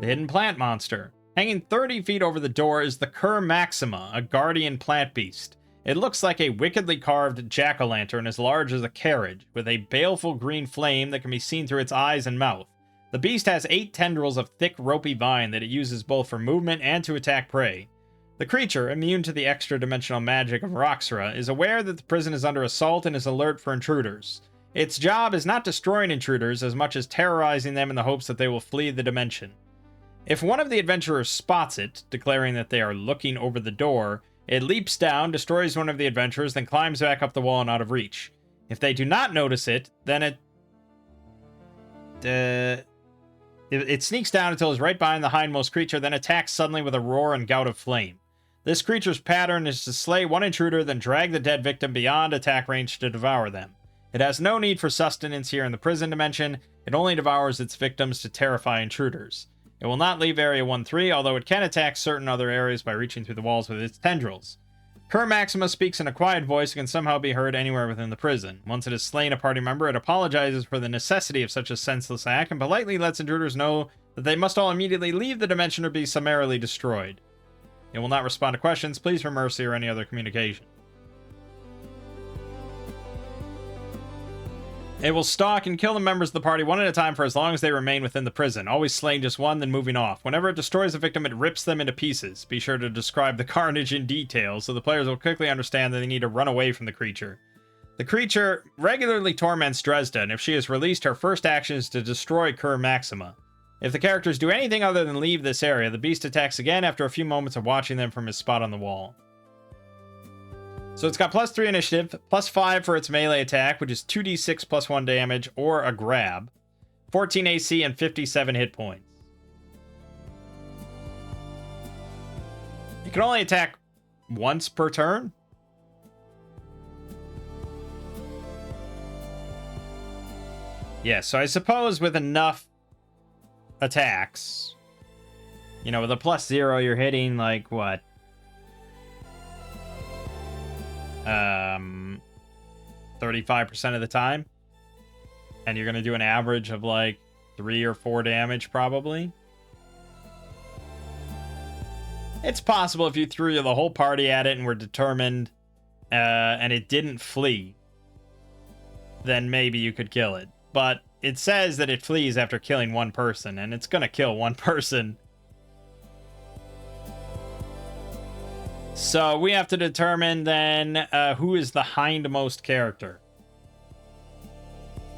The hidden plant monster. Hanging 30 feet over the door is the Cur Maxima, a guardian plant beast. It looks like a wickedly carved jack-o'-lantern as large as a carriage, with a baleful green flame that can be seen through its eyes and mouth. The beast has 8 tendrils of thick, ropey vine that it uses both for movement and to attack prey. The creature, immune to the extra-dimensional magic of Roxra, is aware that the prison is under assault and is alert for intruders. Its job is not destroying intruders as much as terrorizing them in the hopes that they will flee the dimension. If one of the adventurers spots it, declaring that they are looking over the door, it leaps down, destroys one of the adventurers, then climbs back up the wall and out of reach. If they do not notice it, then it sneaks down until it's right behind the hindmost creature, then attacks suddenly with a roar and gout of flame. This creature's pattern is to slay one intruder, then drag the dead victim beyond attack range to devour them. It has no need for sustenance here in the prison dimension, it only devours its victims to terrify intruders. It will not leave Area 1-3, although it can attack certain other areas by reaching through the walls with its tendrils. Cur Maxima speaks in a quiet voice and can somehow be heard anywhere within the prison. Once it has slain a party member, it apologizes for the necessity of such a senseless act and politely lets intruders know that they must all immediately leave the dimension or be summarily destroyed. It will not respond to questions, pleas for mercy, or any other communication. It will stalk and kill the members of the party one at a time for as long as they remain within the prison, always slaying just one, then moving off. Whenever it destroys a victim, it rips them into pieces. Be sure to describe the carnage in detail, so the players will quickly understand that they need to run away from the creature. The creature regularly torments Dresda, and if she is released, her first action is to destroy Cur Maxima. If the characters do anything other than leave this area, the beast attacks again after a few moments of watching them from his spot on the wall. So it's got +3 initiative, +5 for its melee attack, which is 2d6 +1 damage, or a grab, 14 AC, and 57 hit points. You can only attack once per turn? Yeah, so I suppose with enough attacks, you know, with a +0, you're hitting, like, what? 35% of the time, and you're gonna do an average of like 3 or 4 damage probably. It's possible if you threw the whole party at it and were determined and it didn't flee, then maybe you could kill it, but it says that it flees after killing one person, and it's gonna kill one person. So we have to determine then who is the hindmost character.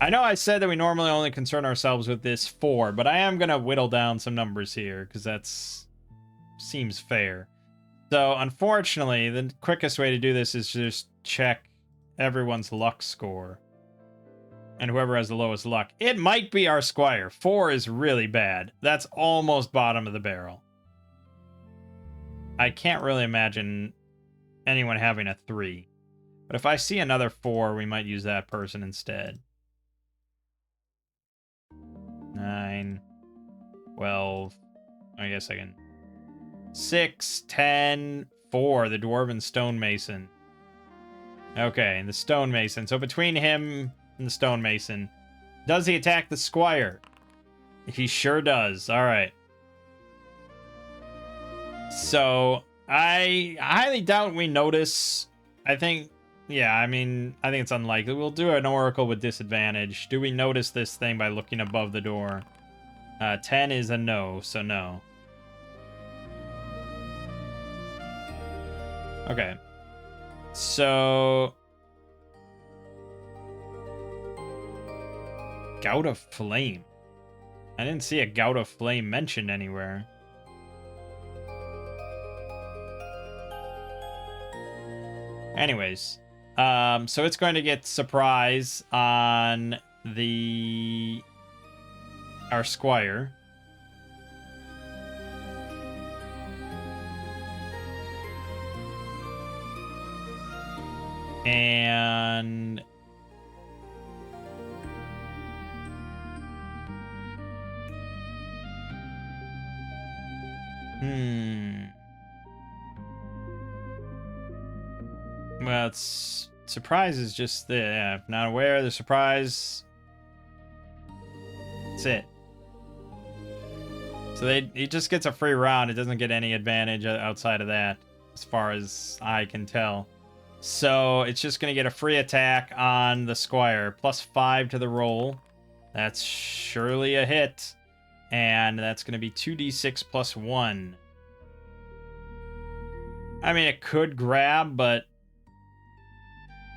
I know I said that we normally only concern ourselves with this 4, but I am going to whittle down some numbers here because that's seems fair. So unfortunately, the quickest way to do this is to just check everyone's luck score. And whoever has the lowest luck. It might be our squire. 4 is really bad. That's almost bottom of the barrel. I can't really imagine anyone having a 3. But if I see another 4, we might use that person instead. 9, 12, I guess I can... 6, 10, 4, the Dwarven Stonemason. Okay, and the Stonemason. So between him and the Stonemason, Does he attack the squire? He sure does. All right. So I highly doubt we notice. I think, yeah, I mean, I think it's unlikely. We'll do an oracle with disadvantage. Do we notice this thing by looking above the door? 10 is a no, so no. Okay. So Gout of Flame. I didn't see a Gout of Flame mentioned anywhere. Anyways, so it's going to get surprise on our squire. And well, it's surprise is just not aware. The surprise. That's it. So he just gets a free round. It doesn't get any advantage outside of that, as far as I can tell. So it's just going to get a free attack on the squire. +5 to the roll. That's surely a hit. And that's going to be 2d6 plus 1. I mean, it could grab, but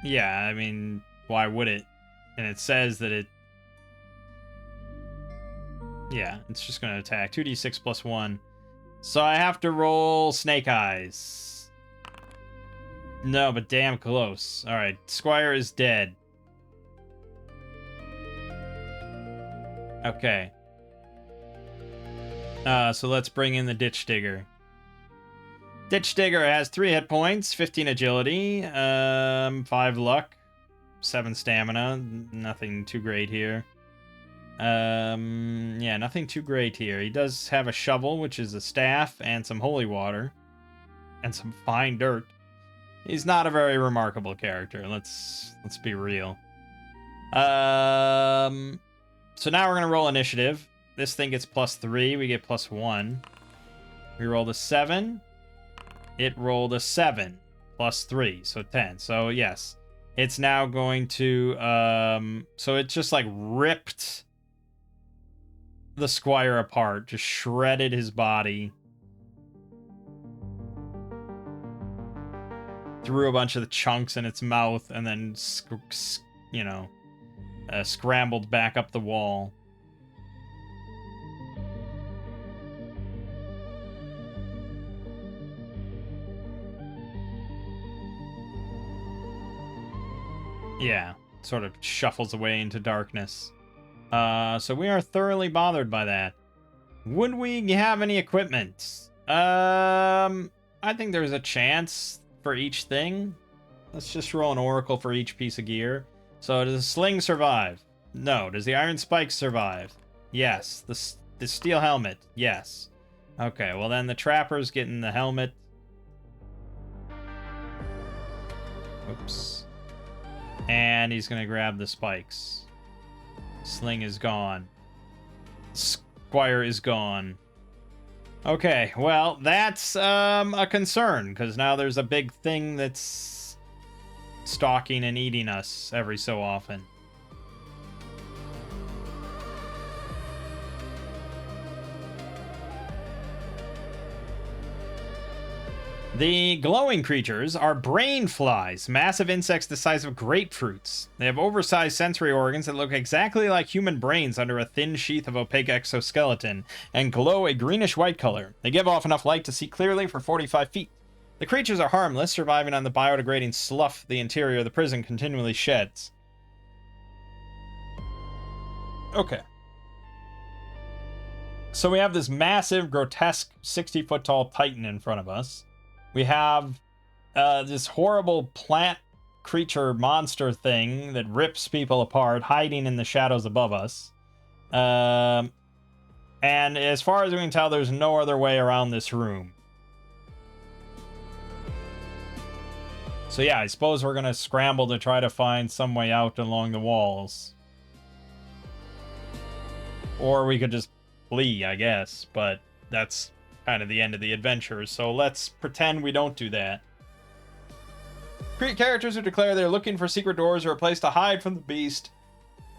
yeah, I mean, why would it? And it says that it... Yeah, it's just going to attack. 2d6 plus 1. So I have to roll Snake Eyes. No, but damn close. Alright, Squire is dead. Okay. So let's bring in the Ditch Digger. Ditch Digger has 3 hit points, 15 agility, 5 luck, 7 stamina. Nothing too great here. Yeah, nothing too great here. He does have a shovel, which is a staff, and some holy water, and some fine dirt. He's not a very remarkable character. Let's be real. So now we're gonna roll initiative. This thing gets +3. We get +1. We rolled a 7. It rolled a 7 +3, so 10. So yes, it's now going to. So it just like ripped the squire apart, just shredded his body. Threw a bunch of the chunks in its mouth, and then, scrambled back up the wall. Yeah, sort of shuffles away into darkness. So we are thoroughly bothered by that. Would we have any equipment? I think there's a chance for each thing. Let's just roll an oracle for each piece of gear. So does the sling survive? No. Does the iron spike survive? Yes. The steel helmet? Yes. Okay, well then the trapper's getting the helmet. Oops. And he's gonna grab the spikes. Sling is gone. Squire is gone. Okay, well, that's a concern, because now there's a big thing that's stalking and eating us every so often. The glowing creatures are brain flies, massive insects the size of grapefruits. They have oversized sensory organs that look exactly like human brains under a thin sheath of opaque exoskeleton, and glow a greenish-white color. They give off enough light to see clearly for 45 feet. The creatures are harmless, surviving on the biodegrading slough the interior of the prison continually sheds. Okay. So we have this massive, grotesque, 60-foot-tall titan in front of us. We have this horrible plant creature monster thing that rips people apart, hiding in the shadows above us. And as far as we can tell, there's no other way around this room. So yeah, I suppose we're going to scramble to try to find some way out along the walls. Or we could just flee, I guess. But that's kind of the end of the adventure. So let's pretend we don't do that. Create characters who declare they're looking for secret doors or a place to hide from the beast.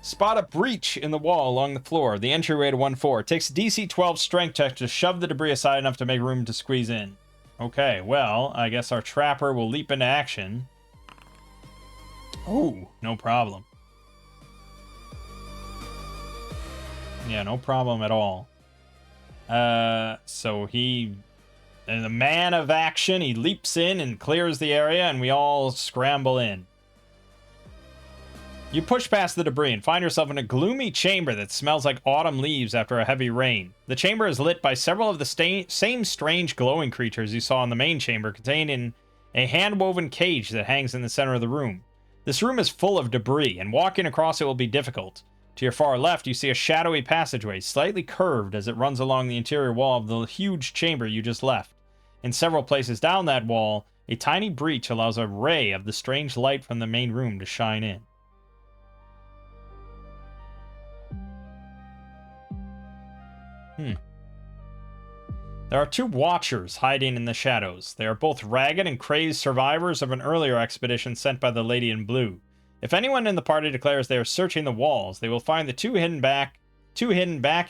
Spot a breach in the wall along the floor. The entryway to 1-4. It takes DC 12 strength check to shove the debris aside enough to make room to squeeze in. Okay, well, I guess our trapper will leap into action. Oh, no problem. Yeah, no problem at all. So he... And the man of action, he leaps in and clears the area, and we all scramble in. You push past the debris and find yourself in a gloomy chamber that smells like autumn leaves after a heavy rain. The chamber is lit by several of the same strange glowing creatures you saw in the main chamber, contained in a hand-woven cage that hangs in the center of the room. This room is full of debris, and walking across it will be difficult. To your far left, you see a shadowy passageway, slightly curved as it runs along the interior wall of the huge chamber you just left. In several places down that wall, a tiny breach allows a ray of the strange light from the main room to shine in. There are two watchers hiding in the shadows. They are both ragged and crazed survivors of an earlier expedition sent by the Lady in Blue. If anyone in the party declares they are searching the walls, they will find the two hidden back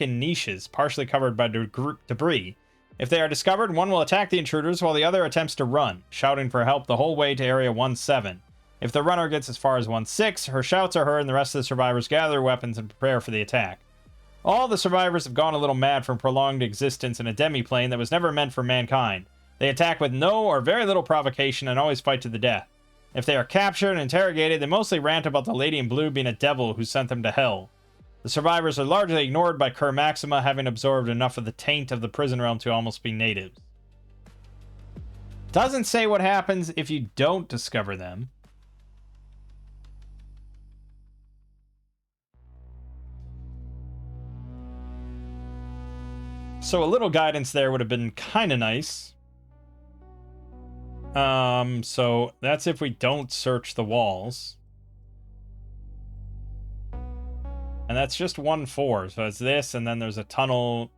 in niches, partially covered by debris. If they are discovered, one will attack the intruders while the other attempts to run, shouting for help the whole way to Area 1-7. If the runner gets as far as 1-6, her shouts are heard and the rest of the survivors gather their weapons and prepare for the attack. All the survivors have gone a little mad from prolonged existence in a demiplane that was never meant for mankind. They attack with no or very little provocation and always fight to the death. If they are captured and interrogated, they mostly rant about the Lady in Blue being a devil who sent them to hell. The survivors are largely ignored by Cur Maxima, having absorbed enough of the taint of the prison realm to almost be natives. Doesn't say what happens if you don't discover them. So a little guidance there would have been kind of nice. So that's if we don't search the walls. And that's just 1-4. So it's this, and then there's a tunnel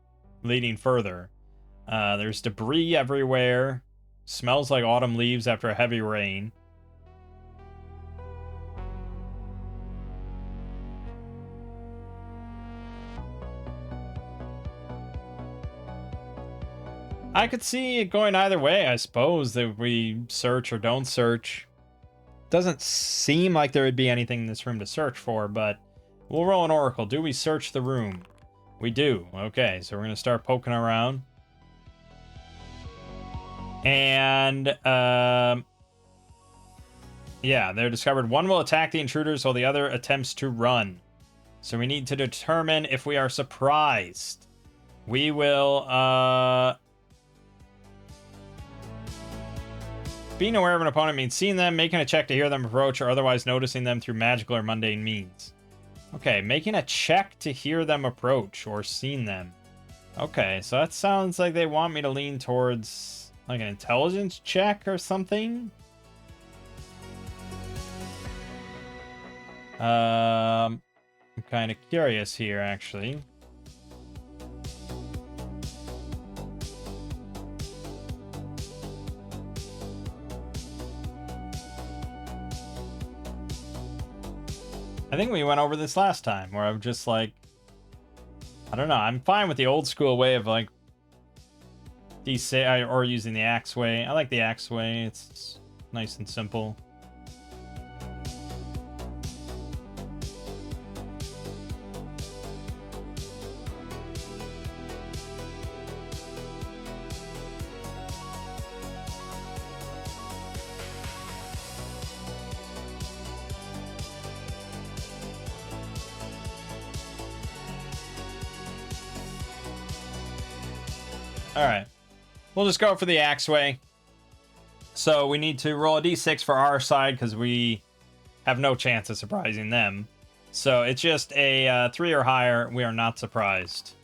leading further. There's debris everywhere. Smells like autumn leaves after a heavy rain. I could see it going either way, I suppose, that we search or don't search. Doesn't seem like there would be anything in this room to search for, but we'll roll an oracle. Do we search the room? We do. Okay, so we're going to start poking around. And, yeah, they're discovered. One will attack the intruders while the other attempts to run. So we need to determine if we are surprised. We will, being aware of an opponent means seeing them, making a check to hear them approach, or otherwise noticing them through magical or mundane means. Okay, making a check to hear them approach, or seeing them. Okay, so that sounds like they want me to lean towards, like, an intelligence check or something? I'm kind of curious here, actually. I think we went over this last time, where I'm just like, I don't know, I'm fine with the old school way of, like, DC, or using the axe way. I like the axe way, it's nice and simple. Alright. We'll just go for the axe way. So we need to roll a d6 for our side because we have no chance of surprising them. So it's just a 3 or higher. We are not surprised.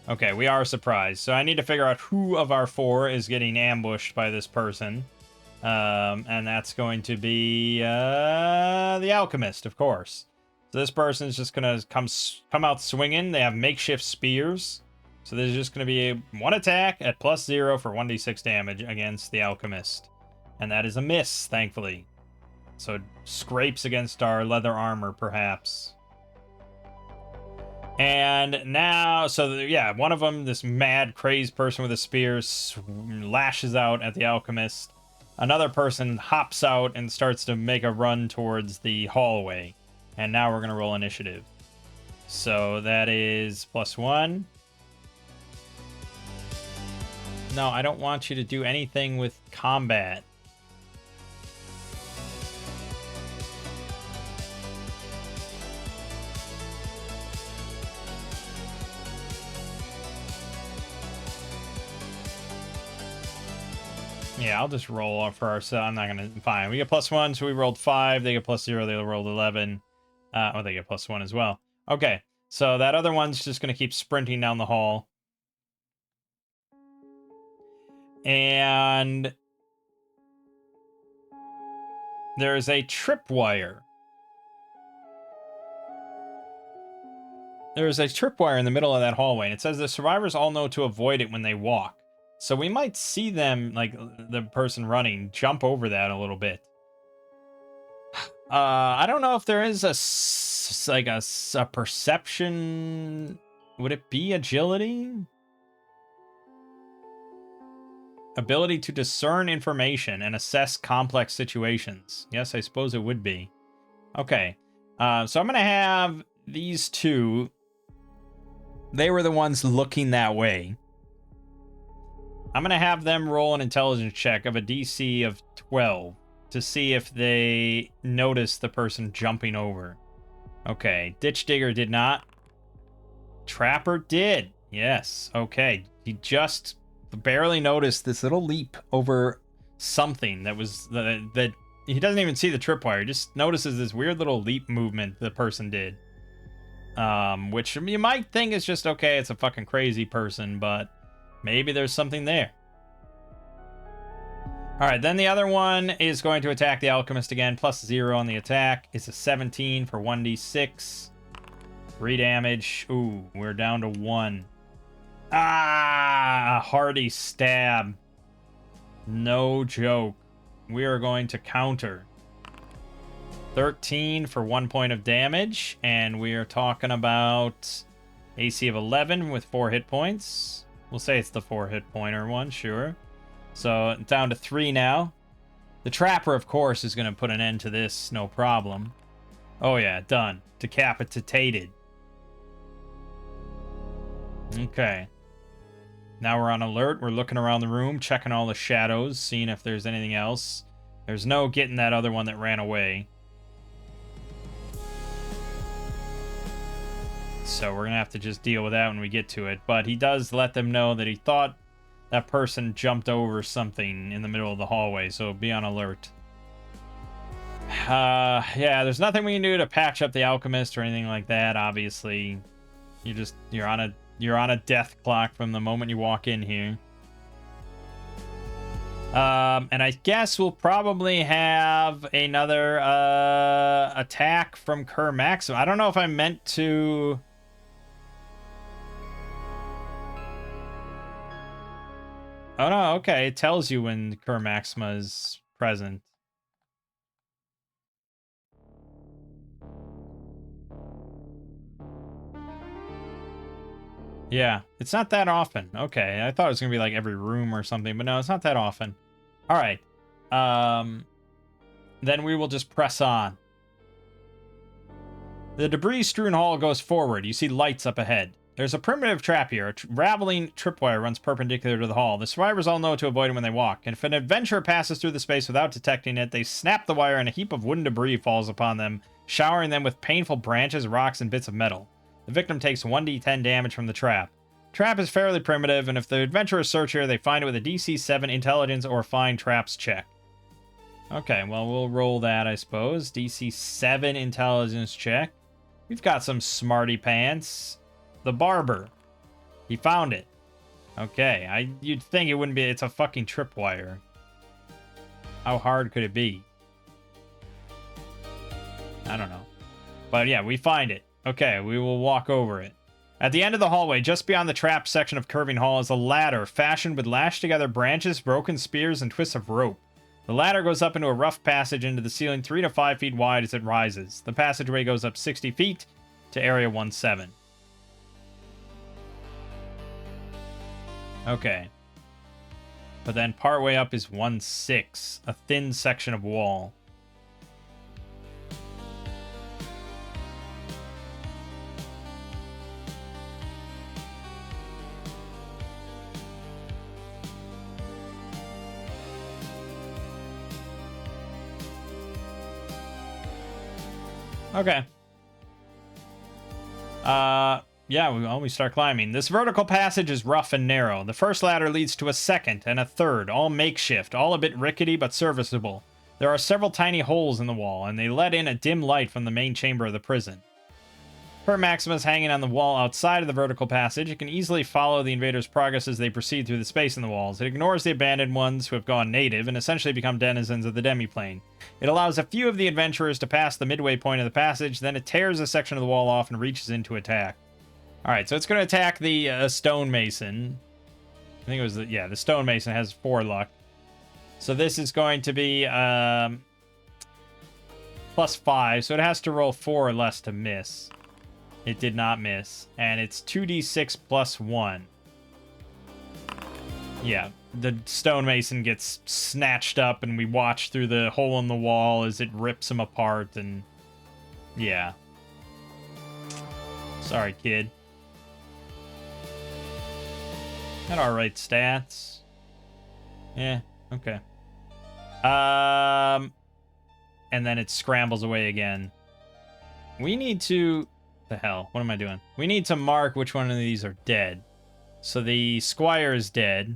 Okay, we are surprised. So I need to figure out who of our 4 is getting ambushed by this person. And that's going to be the alchemist, of course. So this person is just gonna come out swinging. They have makeshift spears. So there's just gonna be one attack at +0 for 1d6 damage against the alchemist. And that is a miss, thankfully. So it scrapes against our leather armor, perhaps. And now, so yeah, one of them, this mad, crazed person with a spear, lashes out at the alchemist. Another person hops out and starts to make a run towards the hallway. And now we're going to roll initiative. So that is +1. No, I don't want you to do anything with combat. Yeah, I'll just roll off for ourselves. I'm not gonna. Fine. We get +1, so we rolled 5. They get +0. They rolled 11. Oh, they get +1 as well. Okay, so that other one's just gonna keep sprinting down the hall, and there's a tripwire. There's a tripwire in the middle of that hallway, and it says the survivors all know to avoid it when they walk. So we might see them, like the person running, jump over that a little bit. I don't know if there is a perception. Would it be agility? Ability to discern information and assess complex situations. Yes, I suppose it would be. Okay. So I'm going to have these two. They were the ones looking that way. I'm going to have them roll an intelligence check of a DC of 12 to see if they notice the person jumping over. Okay, Ditch Digger did not. Trapper did. Yes, okay. He just barely noticed this little leap over something that was... that he doesn't even see the tripwire. He just notices this weird little leap movement the person did. Which you might think is just, okay, it's a fucking crazy person, but... maybe there's something there. Alright, then the other one is going to attack the alchemist again. +0 on the attack. It's a 17 for 1d6. 3 damage. Ooh, we're down to 1. Ah! A hearty stab. No joke. We are going to counter. 13 for 1 point of damage. And we are talking about AC of 11 with 4 hit points. We'll say it's the 4 hit pointer one, sure. So down to 3 now. The trapper, of course, is going to put an end to this, no problem. Oh yeah, done. Decapitated. Okay. Now we're on alert. We're looking around the room, checking all the shadows, seeing if there's anything else. There's no getting that other one that ran away. So we're going to have to just deal with that when we get to it. But he does let them know that he thought that person jumped over something in the middle of the hallway, so be on alert. Yeah, there's nothing we can do to patch up the alchemist or anything like that, obviously. You're on a death clock from the moment you walk in here. And I guess we'll probably have another attack from Kerr Maxim. I don't know if I meant to... oh, no, okay. It tells you when Kerr Maxima is present. Yeah, it's not that often. Okay, I thought it was going to be like every room or something, but no, it's not that often. All right. Then we will just press on. The debris-strewn hall goes forward. You see lights up ahead. There's a primitive trap here. A raveling tripwire runs perpendicular to the hall. The survivors all know to avoid it when they walk. And if an adventurer passes through the space without detecting it, they snap the wire and a heap of wooden debris falls upon them, showering them with painful branches, rocks, and bits of metal. The victim takes 1d10 damage from the trap. Trap is fairly primitive, and if the adventurers search here, they find it with a DC 7 intelligence or find traps check. Okay, well, we'll roll that, I suppose. DC 7 intelligence check. We've got some smarty pants. The barber. He found it. Okay, you'd think it wouldn't be... it's a fucking tripwire. How hard could it be? I don't know. But yeah, we find it. Okay, we will walk over it. At the end of the hallway, just beyond the trapped section of curving hall, is a ladder fashioned with lashed together branches, broken spears, and twists of rope. The ladder goes up into a rough passage into the ceiling 3 to 5 feet wide as it rises. The passageway goes up 60 feet to Area 17. Okay. But then partway up is 16, a thin section of wall. Okay. Yeah, we start climbing. This vertical passage is rough and narrow. The first ladder leads to a second and a third, all makeshift, all a bit rickety but serviceable. There are several tiny holes in the wall, and they let in a dim light from the main chamber of the prison. Per Maximus hanging on the wall outside of the vertical passage, it can easily follow the invaders' progress as they proceed through the space in the walls. It ignores the abandoned ones who have gone native and essentially become denizens of the demiplane. It allows a few of the adventurers to pass the midway point of the passage, then it tears a section of the wall off and reaches in to attack. Alright, so it's going to attack the stonemason. I think it was the stonemason has 4 luck. So this is going to be plus 5, so it has to roll 4 or less to miss. It did not miss. And it's 2d6 plus 1. Yeah, the stonemason gets snatched up and we watch through the hole in the wall as it rips him apart and... yeah. Sorry, kid. Had alright stats. Yeah, okay. And then it scrambles away again. We need to... the hell? What am I doing? We need to mark which one of these are dead. So the squire is dead.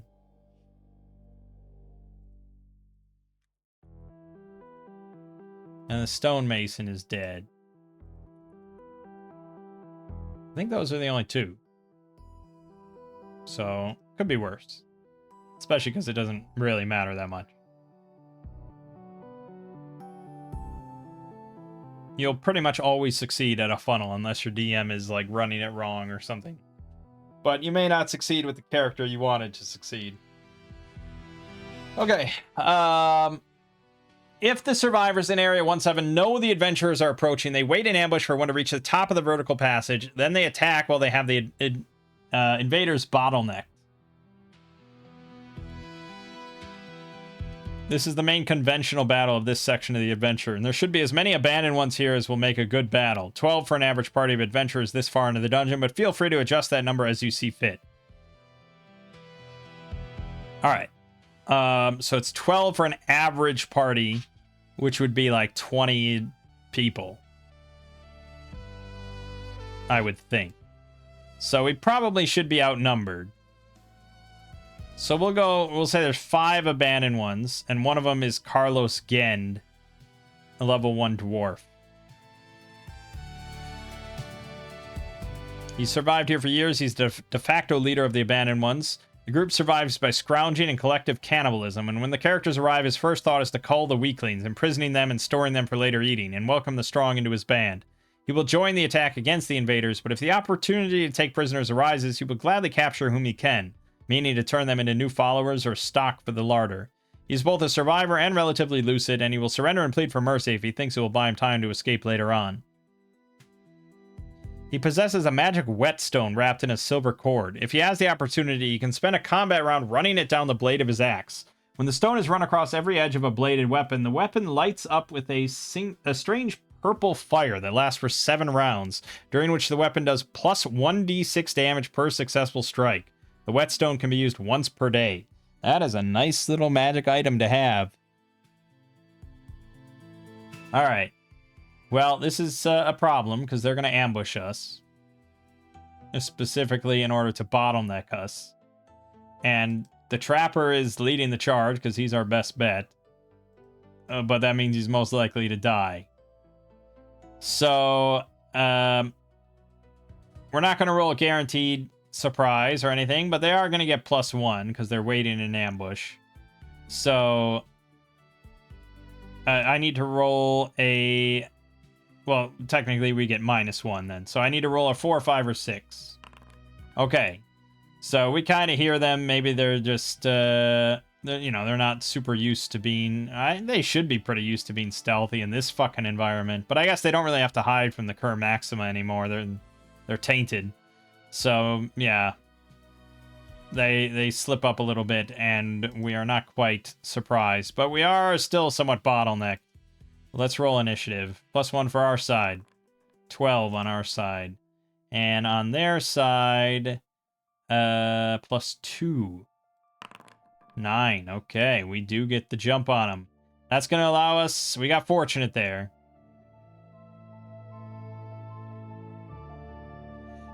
And the stonemason is dead. I think those are the only 2. So, could be worse. Especially because it doesn't really matter that much. You'll pretty much always succeed at a funnel unless your DM is like running it wrong or something. But you may not succeed with the character you wanted to succeed. Okay. If the survivors in Area 17 know the adventurers are approaching, they wait in ambush for one to reach the top of the vertical passage. Then they attack while they have the invaders bottlenecked. This is the main conventional battle of this section of the adventure, and there should be as many abandoned ones here as will make a good battle. 12 for an average party of adventurers this far into the dungeon, but feel free to adjust that number as you see fit. Alright. So it's 12 for an average party, which would be like 20 people. I would think. So we probably should be outnumbered. So we'll say there's 5 abandoned ones, and one of them is Carlos Gend, a level 1 dwarf. He's survived here for years. He's de facto leader of the abandoned ones. The group survives by scrounging and collective cannibalism, and when the characters arrive, his first thought is to cull the weaklings, imprisoning them and storing them for later eating, and welcome the strong into his band. He will join the attack against the invaders, but if the opportunity to take prisoners arises, he will gladly capture whom he can, meaning to turn them into new followers or stock for the larder. He's both a survivor and relatively lucid, and he will surrender and plead for mercy if he thinks it will buy him time to escape later on. He possesses a magic whetstone wrapped in a silver cord. If he has the opportunity, he can spend a combat round running it down the blade of his axe. When the stone is run across every edge of a bladed weapon, the weapon lights up with a strange purple fire that lasts for 7 rounds, during which the weapon does plus 1d6 damage per successful strike. The whetstone can be used once per day. That is a nice little magic item to have. Alright. Well, this is a problem, because they're going to ambush us. Specifically in order to bottleneck us. And the Trapper is leading the charge, because he's our best bet. But that means he's most likely to die. So, we're not going to roll a guaranteed surprise or anything, but they are going to get +1, because they're waiting in ambush. So, I need to roll a Well, technically we get -1 then. So I need to roll a 4, 5, or 6. Okay. So we kind of hear them. Maybe they're just, they're not super used to being... they should be pretty used to being stealthy in this fucking environment. But I guess they don't really have to hide from the Cur Maxima anymore. They're tainted. So, yeah. They slip up a little bit, and we are not quite surprised. But we are still somewhat bottlenecked. Let's roll initiative. +1 for our side. 12 on our side. And on their side, +2. 9. Okay, we do get the jump on them. That's going to allow us... We got fortunate there.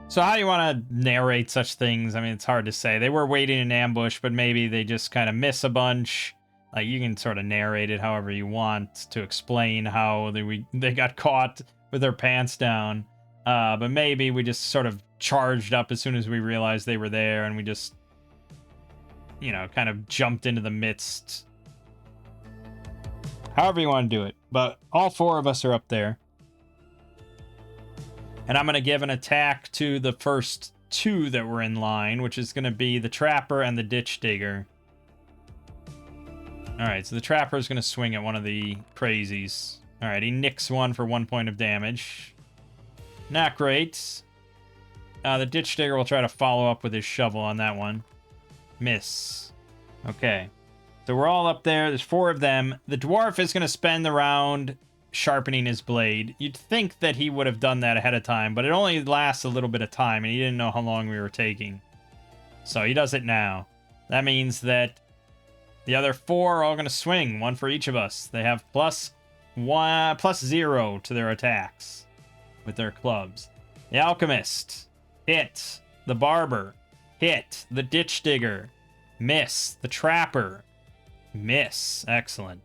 So how do you want to narrate such things? I mean, it's hard to say. They were waiting in ambush, but maybe they just kind of miss a bunch. Like, you can sort of narrate it however you want to explain how they got caught with their pants down. But maybe we just sort of charged up as soon as we realized they were there, and we just, kind of jumped into the midst. However you want to do it. But all 4 of us are up there. And I'm going to give an attack to the first 2 that were in line, which is going to be the Trapper and the Ditch Digger. Alright, so the Trapper is going to swing at one of the crazies. Alright, he nicks one for 1 point of damage. Not great. The Ditch Digger will try to follow up with his shovel on that one. Miss. Okay. So we're all up there. There's 4 of them. The Dwarf is going to spend the round sharpening his blade. You'd think that he would have done that ahead of time, but it only lasts a little bit of time, and he didn't know how long we were taking. So he does it now. That means that the other 4 are all going to swing, 1 for each of us. They have +0 to their attacks with their clubs. The Alchemist, hit. The Barber, hit. The Ditch Digger, miss. The Trapper, miss. Excellent.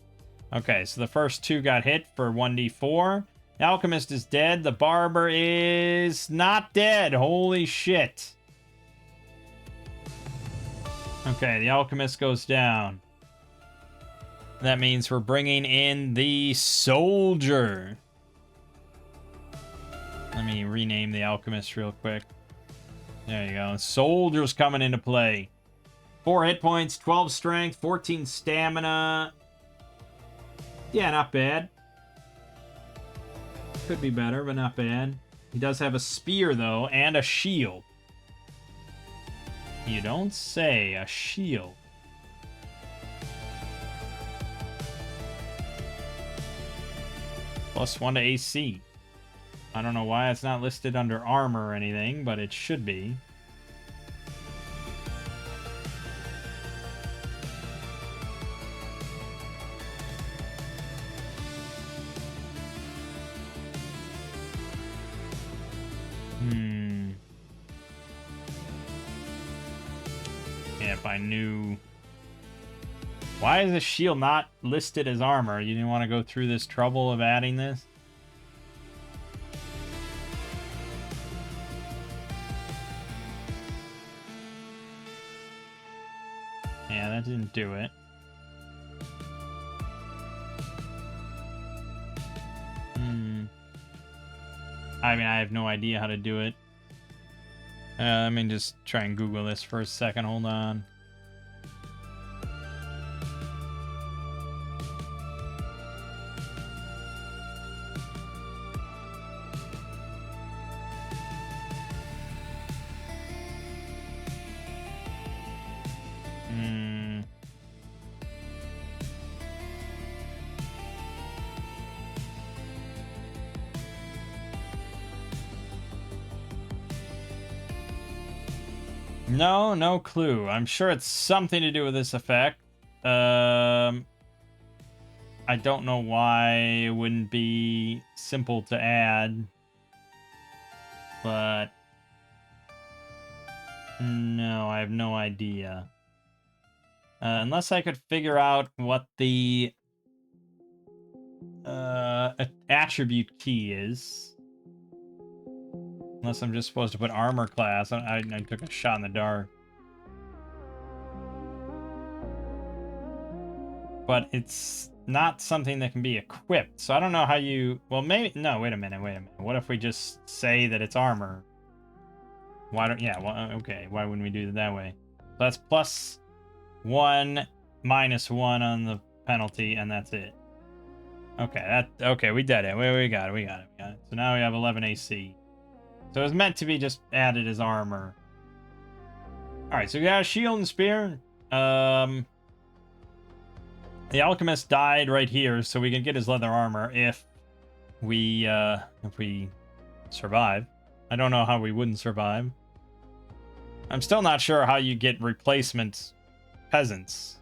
Okay, so the first 2 got hit for 1d4. The Alchemist is dead. The Barber is not dead. Holy shit. Okay, the Alchemist goes down. That means we're bringing in the Soldier. Let me rename the Alchemist real quick. There you go. Soldier's coming into play. 4 hit points, 12 strength, 14 stamina. Yeah, not bad. Could be better, but not bad. He does have a spear, though, and a shield. You don't say. A shield. +1 to AC. I don't know why it's not listed under armor or anything, but it should be. Yeah, if I knew... Why is the shield not listed as armor? You didn't want to go through this trouble of adding this? Yeah, that didn't do it. I mean, I have no idea how to do it. Let me just try and Google this for a second. Hold on. No clue. I'm sure it's something to do with this effect. I don't know why it wouldn't be simple to add. But... no, I have no idea. Unless I could figure out what the attribute key is. Unless I'm just supposed to put armor class. I took a shot in the dark. But it's not something that can be equipped. So I don't know how you... Well, maybe... No, wait a minute. What if we just say that it's armor? Why don't... Yeah, well, okay. Why wouldn't we do it that way? So that's +1, -1 on the penalty, and that's it. Okay, okay, we did it. We got it. So now we have 11 AC. So it was meant to be just added as armor. Alright, so we got a shield and spear. The alchemist died right here, so we can get his leather armor if we survive. I don't know how we wouldn't survive. I'm still not sure how you get replacement peasants.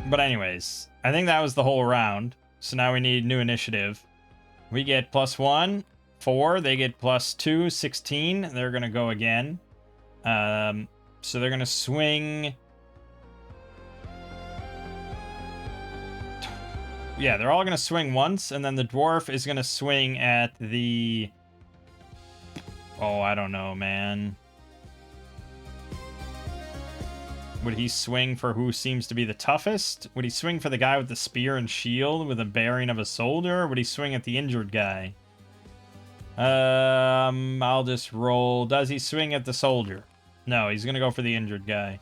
But anyways, I think that was the whole round. So now we need new initiative. We get +1, 4. They get +2, 16. They're going to go again. So they're going to swing... Yeah, they're all going to swing once, and then the dwarf is going to swing at the... Oh, I don't know, man. Would he swing for who seems to be the toughest? Would he swing for the guy with the spear and shield with a bearing of a soldier? Or would he swing at the injured guy? I'll just roll. Does he swing at the soldier? No, he's going to go for the injured guy.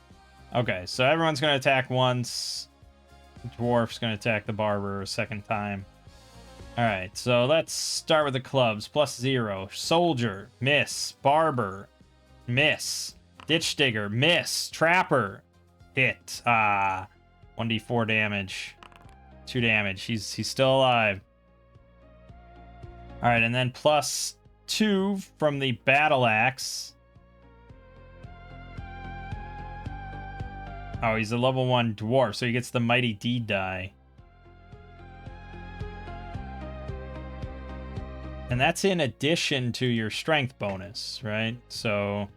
Okay, so everyone's going to attack once. The dwarf's going to attack the barber a second time. Alright, so let's start with the clubs. +0. Soldier, miss. Barber, miss. Ditch digger, miss. Trapper, hit. 1d4 damage. 2 damage. He's still alive. Alright, and then +2 from the battle axe. Oh, he's a level 1 dwarf, so he gets the mighty deed die. And that's in addition to your strength bonus, right? So...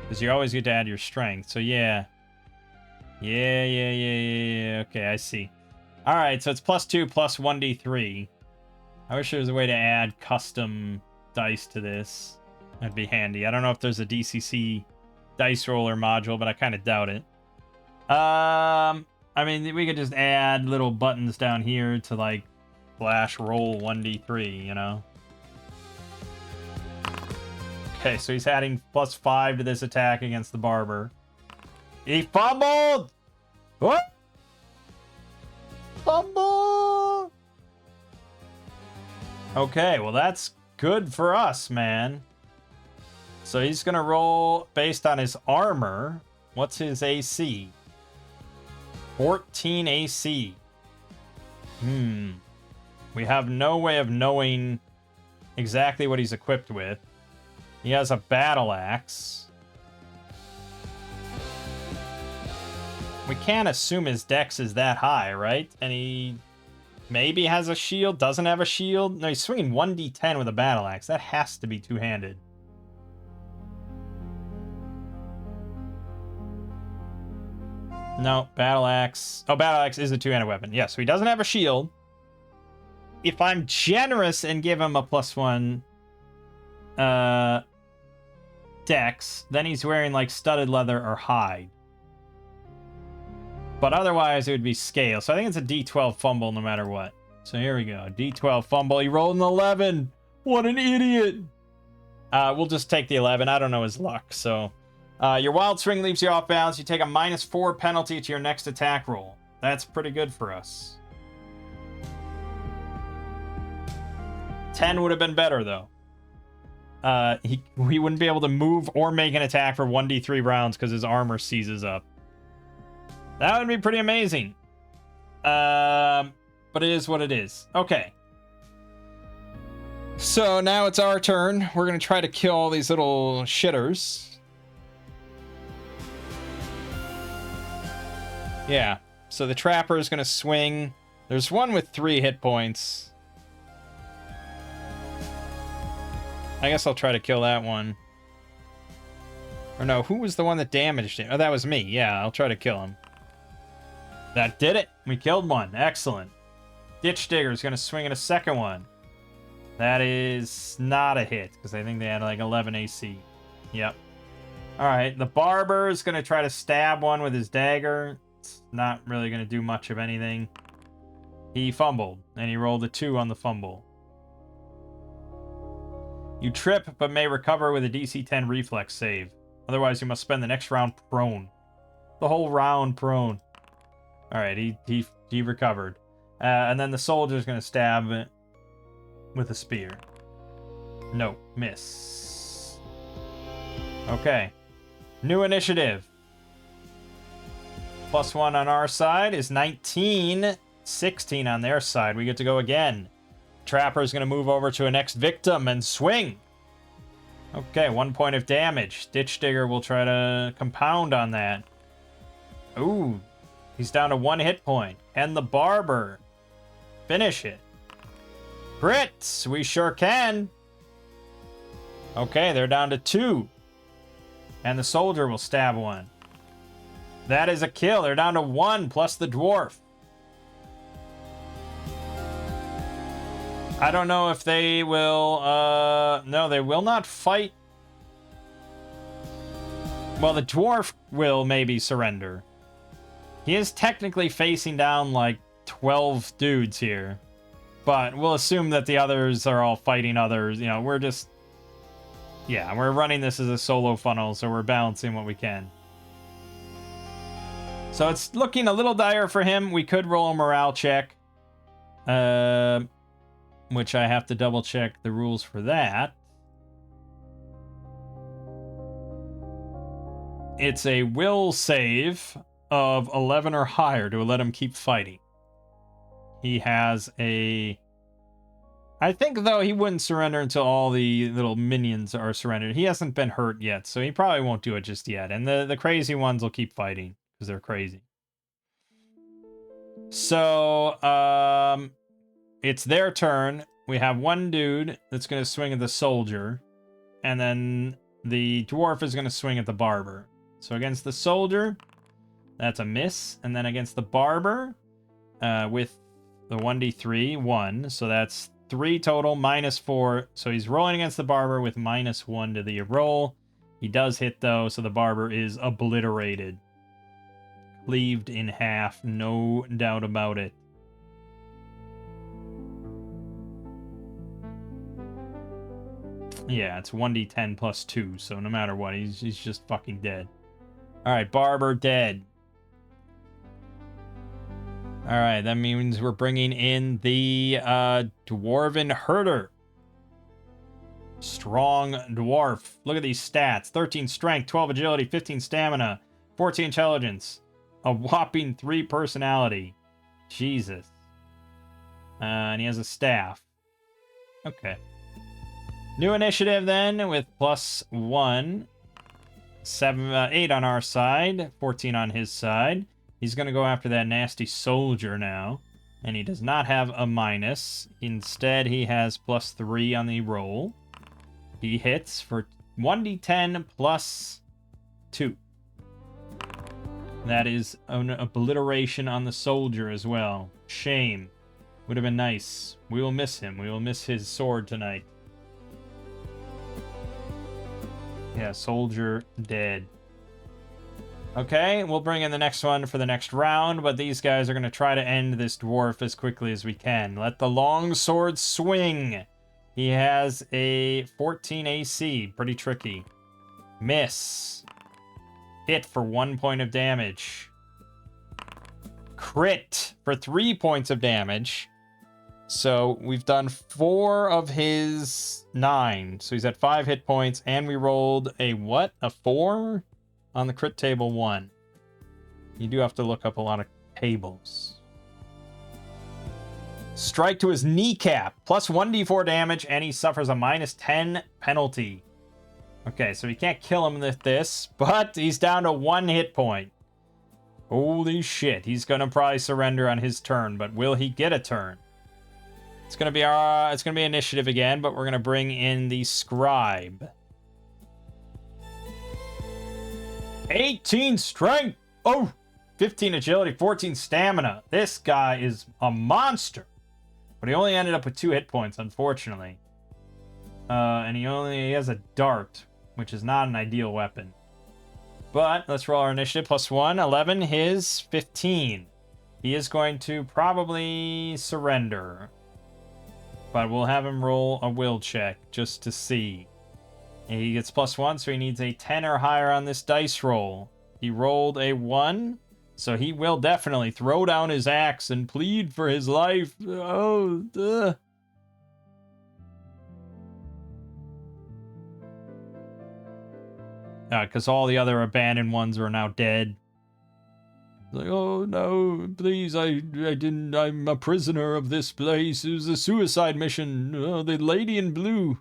Because you always get to add your strength, so yeah. Yeah. Okay, I see. Alright, so it's +2 plus 1d3. I wish there was a way to add custom dice to this. That'd be handy. I don't know if there's a DCC dice roller module, but I kind of doubt it. I mean, we could just add little buttons down here to, like, flash roll 1d3, you know? Okay, so he's adding +5 to this attack against the barber. He fumbled! What? Fumble! Okay, well that's good for us, man. So he's gonna roll based on his armor. What's his AC? 14 AC. We have no way of knowing exactly what he's equipped with. He has a battle axe. We can't assume his dex is that high, right? And he maybe has a shield, doesn't have a shield. No, he's swinging 1d10 with a battle axe. That has to be two-handed. No, battle axe. Oh, battle axe is a two-handed weapon. Yeah, so he doesn't have a shield. If I'm generous and give him a +1 dex, then he's wearing like studded leather or hide. But otherwise it would be scale. So I think it's a D12 fumble no matter what. So here we go. D12 fumble. He rolled an 11. What an idiot. We'll just take the 11. I don't know his luck. So your wild swing leaves you off balance. You take a -4 penalty to your next attack roll. That's pretty good for us. 10 would have been better though. He wouldn't be able to move or make an attack for 1d3 rounds because his armor seizes up. That would be pretty amazing. But it is what it is. Okay. So now it's our turn. We're going to try to kill all these little shitters. Yeah. So the trapper is going to swing. There's one with 3 hit points. I guess I'll try to kill that one. Or no, who was the one that damaged him? Oh, that was me. Yeah, I'll try to kill him. That did it. We killed one. Excellent. Ditch Digger's going to swing at a second one. That is not a hit, because I think they had like 11 AC. Yep. Alright, the Barber is going to try to stab one with his dagger. not really going to do much of anything. He fumbled, and he rolled a 2 on the fumble. You trip, but may recover with a DC 10 reflex save. Otherwise, you must spend the next round prone. The whole round prone. Alright, he recovered. And then the soldier's going to stab it with a spear. No, miss. Okay. New initiative. +1 on our side is 19. 16 on their side. We get to go again. Trapper's going to move over to a next victim and swing. Okay, 1 point of damage. Ditch Digger will try to compound on that. Ooh, he's down to 1 hit point. And the Barber finish it. Crits, we sure can. Okay, they're down to 2. And the Soldier will stab 1. That is a kill. They're down to 1 plus the Dwarf. I don't know if they will, no, they will not fight. Well, the Dwarf will maybe surrender. He is technically facing down like 12 dudes here. But we'll assume that the others are all fighting others. You know, we're just... Yeah, we're running this as a solo funnel, so we're balancing what we can. So it's looking a little dire for him. We could roll a morale check. Which I have to double check the rules for that. It's a will save of 11 or higher to let him keep fighting. He has a... I think, though, he wouldn't surrender until all the little minions are surrendered. He hasn't been hurt yet, so he probably won't do it just yet. And the crazy ones will keep fighting, because they're crazy. So, it's their turn. We have one dude that's going to swing at the Soldier. And then the Dwarf is going to swing at the Barber. So against the Soldier, that's a miss. And then against the Barber, with the 1d3, 1. So that's 3 total, -4. So he's rolling against the Barber with -1 to the roll. He does hit, though, so the Barber is obliterated. Cleaved in half, no doubt about it. Yeah, it's 1d10 plus 2, so no matter what, he's just fucking dead. Alright, Barber dead. Alright, that means we're bringing in the Dwarven Herder. Strong Dwarf. Look at these stats. 13 Strength, 12 Agility, 15 Stamina, 14 Intelligence. A whopping 3 Personality. Jesus. And he has a staff. Okay. New initiative then with +1. 8 on our side, 14 on his side. He's going to go after that nasty Soldier now. And he does not have a minus. Instead, he has +3 on the roll. He hits for 1d10 plus 2. That is an obliteration on the Soldier as well. Shame. Would have been nice. We will miss him. We will miss his sword tonight. Yeah, Soldier dead. Okay, we'll bring in the next one for the next round, but these guys are going to try to end this Dwarf as quickly as we can. Let the long sword swing. He has a 14 AC. Pretty tricky. Miss. Hit for 1 point of damage. Crit for 3 points of damage. So we've done 4 of his 9. So he's at 5 hit points, and we rolled a what? A 4 on the crit table 1. You do have to look up a lot of tables. Strike to his kneecap. Plus 1d4 damage, and he suffers a -10 penalty. Okay, so we can't kill him with this, but he's down to 1 hit point. Holy shit, he's gonna probably surrender on his turn, but will he get a turn? It's gonna be initiative again, but we're gonna bring in the Scribe. 18 strength. Oh, 15 agility, 14 stamina. This guy is a monster. But he only ended up with 2 hit points, unfortunately. And he has a dart, which is not an ideal weapon. But let's roll our initiative. +1, 11, his 15. He is going to probably surrender. But we'll have him roll a will check just to see. And he gets +1, so he needs a 10 or higher on this dice roll. He rolled a 1, so he will definitely throw down his axe and plead for his life. Oh, duh. Because all the other abandoned ones are now dead. Like, oh no, please, I didn't, I'm a prisoner of this place. It was a suicide mission. Oh, the lady in blue.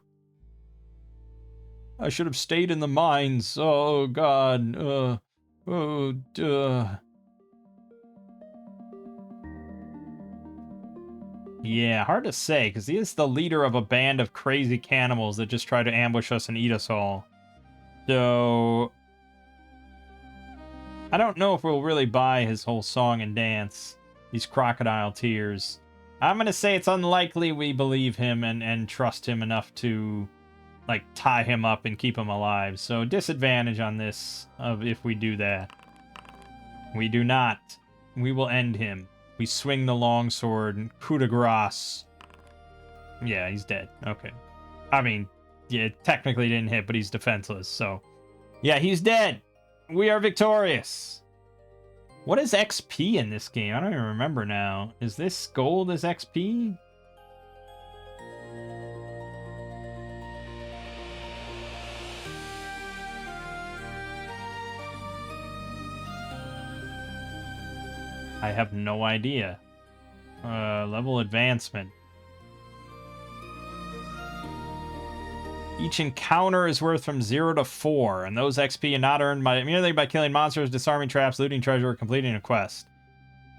I should have stayed in the mines. Oh, God. Oh, duh. Yeah, hard to say, because he is the leader of a band of crazy cannibals that just try to ambush us and eat us all. So I don't know if we'll really buy his whole song and dance. These crocodile tears. I'm going to say it's unlikely we believe him and trust him enough to, like, tie him up and keep him alive. So disadvantage on this of if we do that. We do not. We will end him. We swing the longsword. Coup de grace. Yeah, he's dead. Okay. I mean, yeah, technically didn't hit, but he's defenseless, so... Yeah, he's dead! We are victorious! What is XP in this game? I don't even remember now. Is this gold as XP? I have no idea. Level advancement. Each encounter is worth from 0 to 4, and those XP are not earned merely by killing monsters, disarming traps, looting treasure, or completing a quest.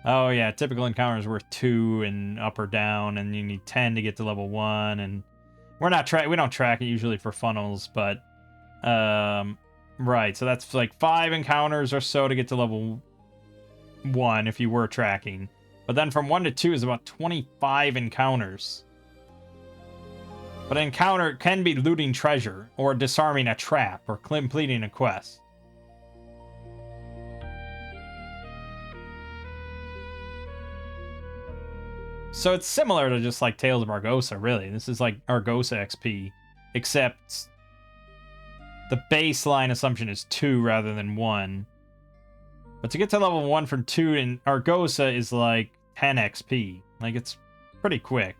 Oh yeah, typical encounter is worth 2 and up or down, and you need 10 to get to level 1, and we don't track it usually for funnels, but right, so that's like 5 encounters or so to get to level 1 if you were tracking. But then from 1 to 2 is about 25 encounters. But an encounter can be looting treasure, or disarming a trap, or completing a quest. So it's similar to just like Tales of Argosa, really. This is like Argosa XP, except the baseline assumption is 2 rather than 1. But to get to level 1 from 2 in Argosa is like 10 XP. Like, it's pretty quick.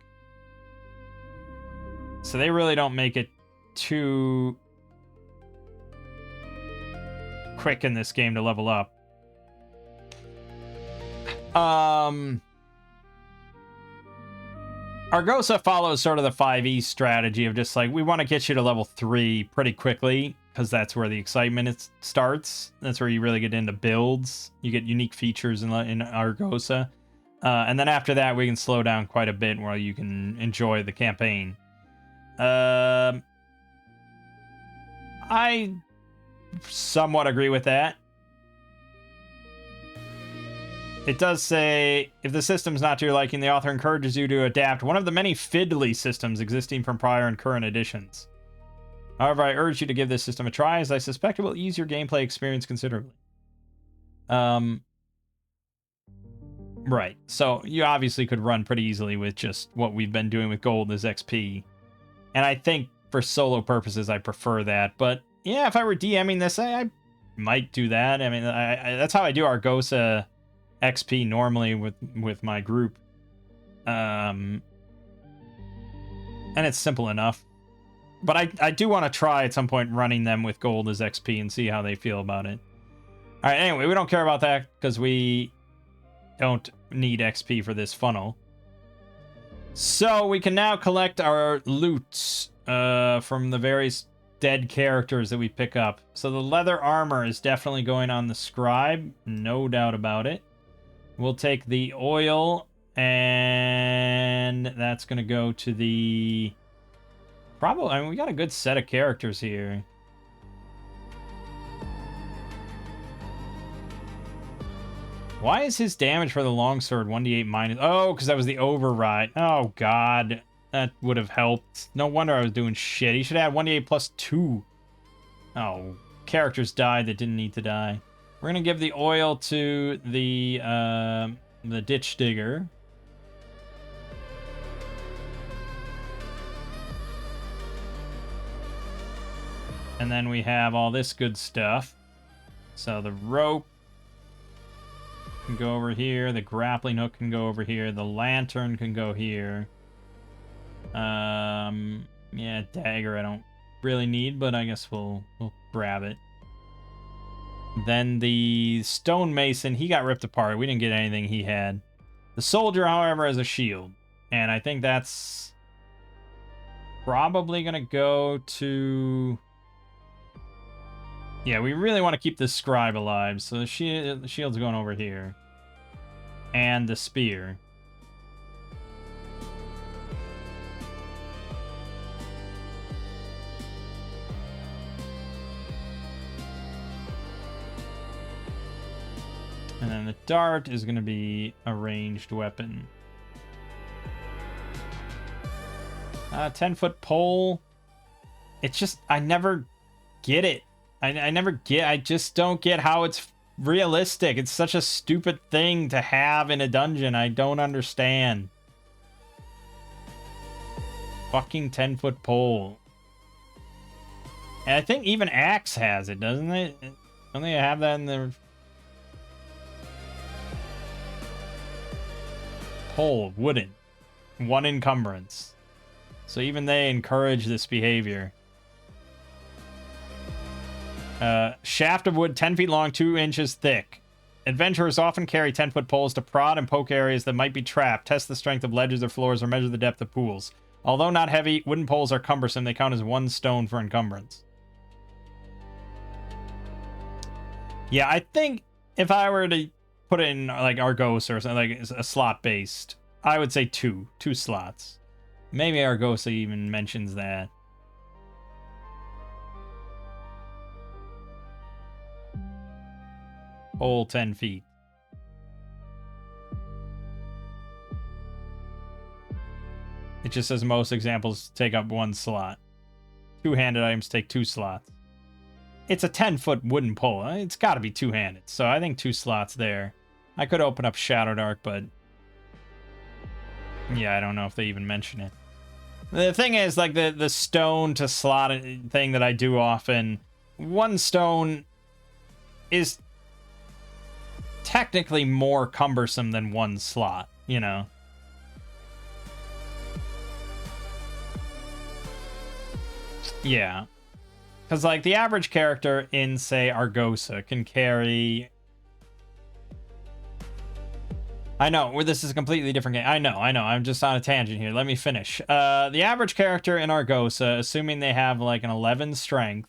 So they really don't make it too quick in this game to level up. Argosa follows sort of the 5e strategy of just like, we want to get you to level 3 pretty quickly, because that's where the excitement starts. That's where you really get into builds. You get unique features in Argosa. And then after that, we can slow down quite a bit while you can enjoy the campaign. I somewhat agree with that. It does say, if the system's not to your liking, the author encourages you to adapt one of the many fiddly systems existing from prior and current editions. However, I urge you to give this system a try, as I suspect it will ease your gameplay experience considerably. Right. So you obviously could run pretty easily with just what we've been doing with gold as XP. And I think for solo purposes, I prefer that. But yeah, if I were DMing this, I might do that. I mean, that's how I do Argosa XP normally with my group. And it's simple enough. But I do want to try at some point running them with gold as XP and see how they feel about it. All right, anyway, we don't care about that because we don't need XP for this funnel. So we can now collect our loot from the various dead characters that we pick up. So the leather armor is definitely going on the scribe, no doubt about it. We'll take the oil, and that's going to go to the... Probably, I mean, we got a good set of characters here. Why is his damage for the longsword 1d8 minus? Oh, because that was the override. Oh, God. That would have helped. No wonder I was doing shit. He should have 1d8 plus 2. Oh, characters died that didn't need to die. We're gonna give the oil to the ditch digger. And then we have all this good stuff. So the rope can go over here. The grappling hook can go over here. The lantern can go here. Yeah, dagger I don't really need, but I guess we'll grab it. Then the stonemason, he got ripped apart. We didn't get anything he had. The soldier, however, has a shield. And I think that's probably going to go to... Yeah, we really want to keep the scribe alive. So the shield's going over here. And the spear. And then the dart is going to be a ranged weapon. 10-foot pole. It's just, I never get it. I just don't get how it's realistic. It's such a stupid thing to have in a dungeon. I don't understand. Fucking 10-foot pole. And I think even Axe has it, doesn't it? Don't they have that in their... Pole, wooden. 1 encumbrance. So even they encourage this behavior. Shaft of wood 10 feet long, 2 inches thick. Adventurers often carry 10-foot poles to prod and poke areas that might be trapped, test the strength of ledges or floors, or measure the depth of pools. Although not heavy, wooden poles are cumbersome. They count as 1 stone for encumbrance. Yeah, I think if I were to put it in like Argosa or something, like a slot based, I would say 2 slots. Maybe Argosa even mentions that. Pole 10 feet. It just says most examples take up 1 slot. 2-handed items take 2 slots. It's a 10-foot wooden pole. It's got to be 2-handed, so I think 2 slots there. I could open up Shadow Dark, but yeah, I don't know if they even mention it. The thing is, like the stone to slot thing that I do often, 1 stone is technically more cumbersome than 1 slot, you know? Yeah. Because, like, the average character in, say, Argosa can carry... I know, this is a completely different game. I know. I'm just on a tangent here. Let me finish. The average character in Argosa, assuming they have, like, an 11 strength,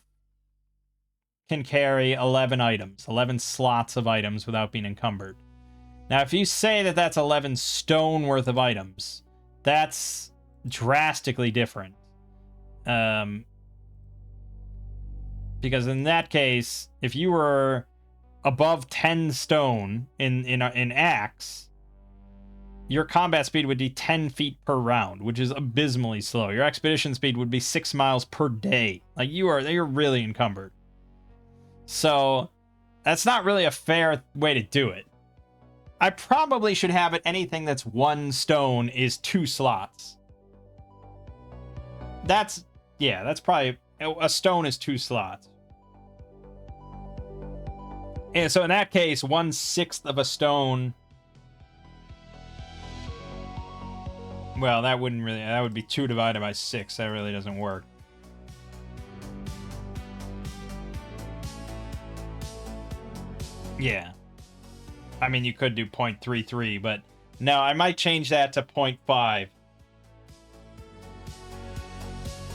can carry 11 items, 11 slots of items without being encumbered. Now, if you say that that's 11 stone worth of items, that's drastically different. Because in that case, if you were above 10 stone in Axe, your combat speed would be 10 feet per round, which is abysmally slow. Your expedition speed would be 6 miles per day. Like, you're really encumbered. So, that's not really a fair way to do it. I probably should have it anything that's 1 stone is 2 slots. That's probably... A stone is 2 slots. And so in that case, 1/6 of a stone... Well, that would be 2 divided by 6. That really doesn't work. Yeah. I mean, you could do 0.33, but no, I might change that to 0.5.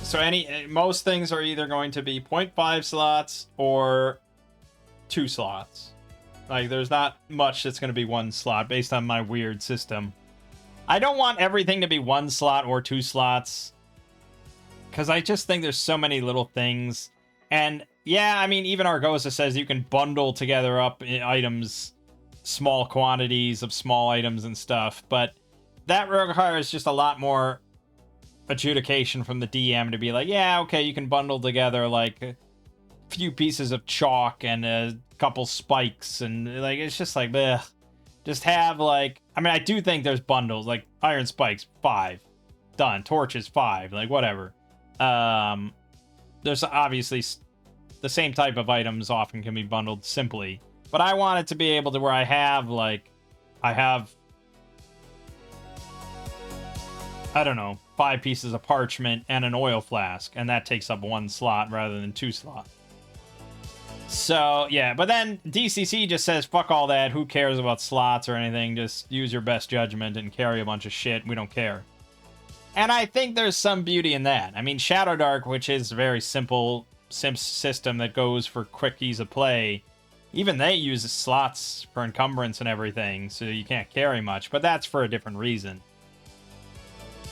So most things are either going to be 0.5 slots or 2 slots. Like, there's not much that's going to be 1 slot based on my weird system. I don't want everything to be 1 slot or 2 slots, because I just think there's so many little things. And yeah, I mean, even Argosa says you can bundle together up items, small quantities of small items and stuff, but that requires just a lot more adjudication from the DM to be like, yeah, okay, you can bundle together like few pieces of chalk and a couple spikes, and like it's just like, bleh. Just have like, I mean, I do think there's bundles like iron spikes 5, done. Torches 5, like whatever. There's obviously the same type of items often can be bundled simply, but I want it to be able to where I have I don't know, 5 pieces of parchment and an oil flask, and that takes up 1 slot rather than 2 slots. So, yeah, but then DCC just says, fuck all that, who cares about slots or anything, just use your best judgment and carry a bunch of shit, we don't care. And I think there's some beauty in that. I mean, Shadow Dark, which is a very simple system that goes for quick ease of play, even they use slots for encumbrance and everything, so you can't carry much, but that's for a different reason.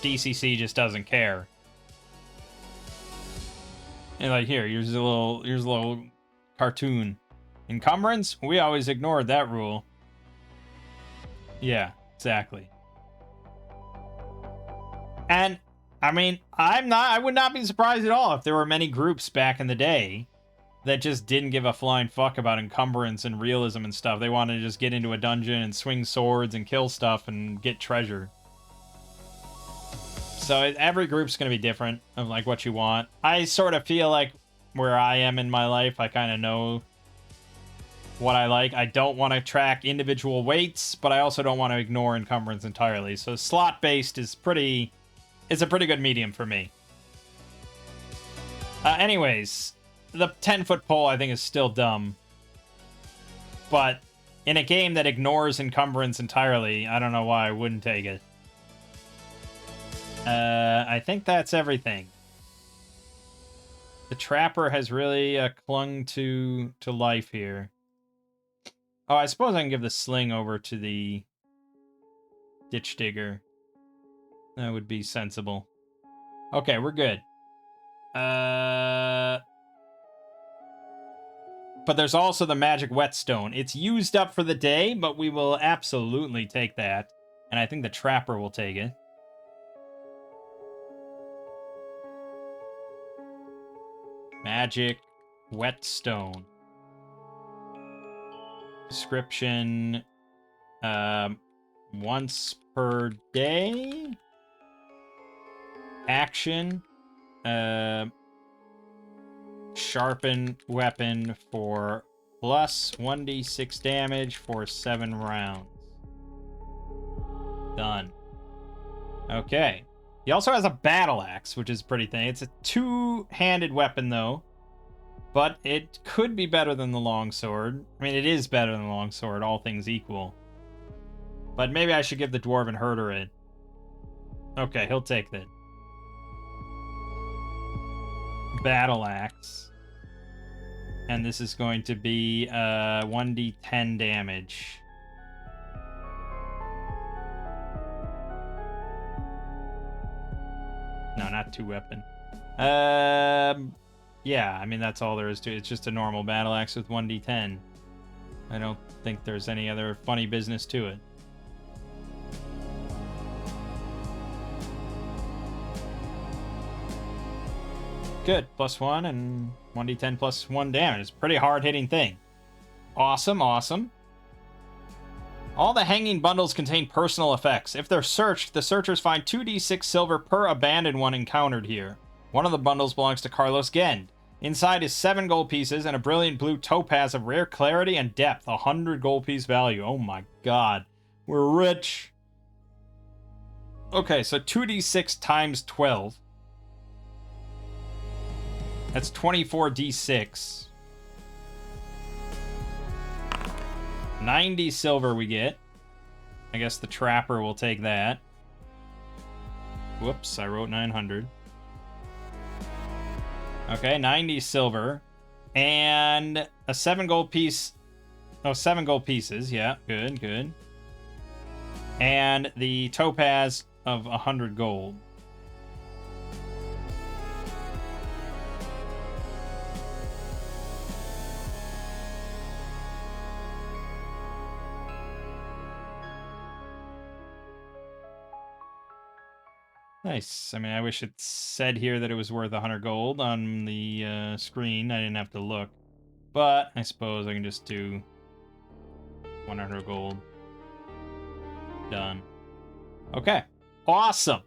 DCC just doesn't care. And like, here's a little cartoon. Encumbrance? We always ignored that rule. Yeah, exactly. And I mean, I would not be surprised at all if there were many groups back in the day that just didn't give a flying fuck about encumbrance and realism and stuff. They wanted to just get into a dungeon and swing swords and kill stuff and get treasure. So every group's going to be different of like what you want. I sort of feel like where I am in my life, I kind of know what I like. I don't want to track individual weights, but I also don't want to ignore encumbrance entirely. So slot-based is it's a pretty good medium for me. Anyways, the 10-foot pole I think is still dumb. But in a game that ignores encumbrance entirely, I don't know why I wouldn't take it. I think that's everything. The Trapper has really clung to life here. Oh, I suppose I can give the Sling over to the Ditch Digger. That would be sensible. Okay, we're good. But there's also the Magic Whetstone. It's used up for the day, but we will absolutely take that. And I think the Trapper will take it. Magic Whetstone. Description. Once per day. Action. Sharpen weapon for plus 1d6 damage for 7 rounds. Done. Okay. He also has a battle axe, which is a pretty thing. It's a 2-handed weapon, though. But it could be better than the longsword. I mean, it is better than the longsword, all things equal. But maybe I should give the Dwarven Herder it. Okay, he'll take that. Battle axe. And this is going to be 1d10 damage. No, not 2-weapon. Yeah, I mean, that's all there is to it. It's just a normal battle axe with 1d10. I don't think there's any other funny business to it. Good. +1 and 1d10 plus 1 damage. It's a pretty hard-hitting thing. Awesome, awesome. All the hanging bundles contain personal effects. If they're searched, the searchers find 2d6 silver per abandoned one encountered here. One of the bundles belongs to Carlos Gend. Inside is 7 gold pieces and a brilliant blue topaz of rare clarity and depth. 100 gold piece value. Oh my god. We're rich. Okay, so 2d6 times 12. That's 24d6. 90 silver we get. I guess the Trapper will take that. Whoops, I wrote 900. Okay, 90 silver. And a 7 gold piece. Oh, 7 gold pieces. Yeah, good, good. And the topaz of 100 gold. Nice. I mean, I wish it said here that it was worth 100 gold on the screen. I didn't have to look. But I suppose I can just do 100 gold. Done. Okay. Awesome.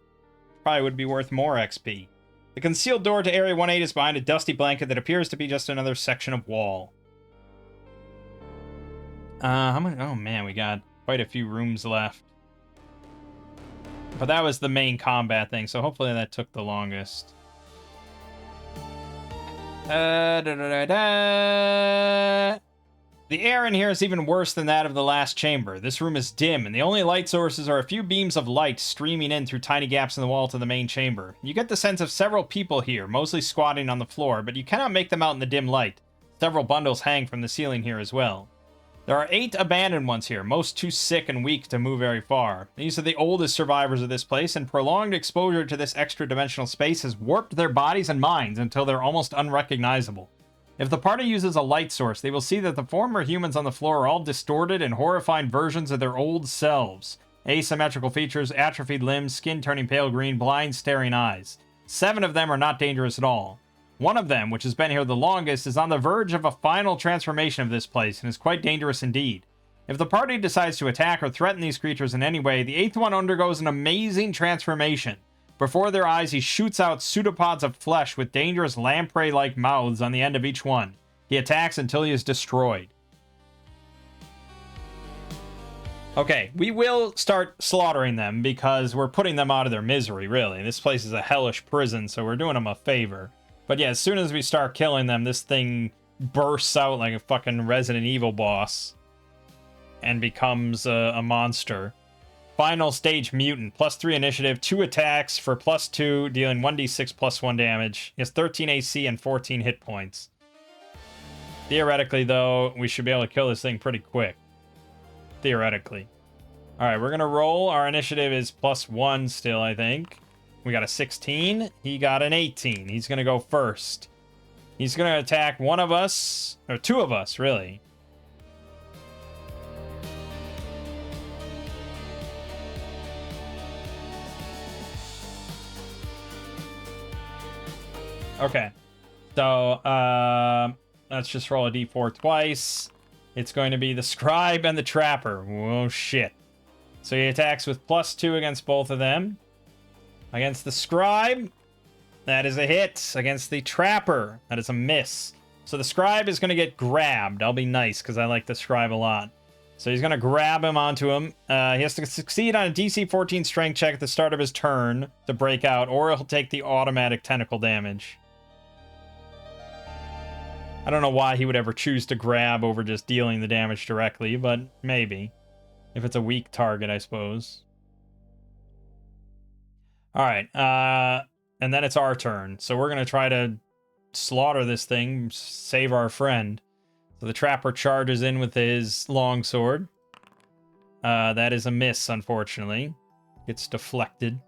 Probably would be worth more XP. The concealed door to Area 1-8 is behind a dusty blanket that appears to be just another section of wall. How many? Oh man, we got quite a few rooms left. But that was the main combat thing, so hopefully that took the longest. The air in here is even worse than that of the last chamber. This room is dim, and the only light sources are a few beams of light streaming in through tiny gaps in the wall to the main chamber. You get the sense of several people here, mostly squatting on the floor, but you cannot make them out in the dim light. Several bundles hang from the ceiling here as well. There are 8 abandoned ones here, most too sick and weak to move very far. These are the oldest survivors of this place, and prolonged exposure to this extra-dimensional space has warped their bodies and minds until they're almost unrecognizable. If the party uses a light source, they will see that the former humans on the floor are all distorted and horrifying versions of their old selves. Asymmetrical features, atrophied limbs, skin turning pale green, blind staring eyes. 7 of them are not dangerous at all. One of them, which has been here the longest, is on the verge of a final transformation of this place and is quite dangerous indeed. If the party decides to attack or threaten these creatures in any way, the 8th one undergoes an amazing transformation. Before their eyes, he shoots out pseudopods of flesh with dangerous lamprey-like mouths on the end of each one. He attacks until he is destroyed. Okay, we will start slaughtering them because we're putting them out of their misery, really. This place is a hellish prison, so we're doing them a favor. But yeah, as soon as we start killing them, this thing bursts out like a fucking Resident Evil boss and becomes a monster. Final stage mutant, +3 initiative, 2 attacks for +2, dealing 1d6 +1 damage. He has 13 AC and 14 hit points. Theoretically, though, we should be able to kill this thing pretty quick. Theoretically. Alright, we're going to roll. Our initiative is +1 still, I think. We got a 16. He got an 18. He's going to go first. He's going to attack one of us, or 2 of us, really. Okay, so let's just roll a d4 twice. It's going to be the Scribe and the Trapper. Whoa, shit. So he attacks with +2 against both of them. Against the Scribe, that is a hit. Against the Trapper, that is a miss. So the Scribe is going to get grabbed. I'll be nice, because I like the Scribe a lot. So he's going to grab him onto him. He has to succeed on a DC 14 strength check at the start of his turn to break out, or he'll take the automatic tentacle damage. I don't know why he would ever choose to grab over just dealing the damage directly, but maybe. If it's a weak target, I suppose. Alright, and then it's our turn. So we're going to try to slaughter this thing, save our friend. So the Trapper charges in with his longsword. That is a miss, unfortunately. Gets deflected.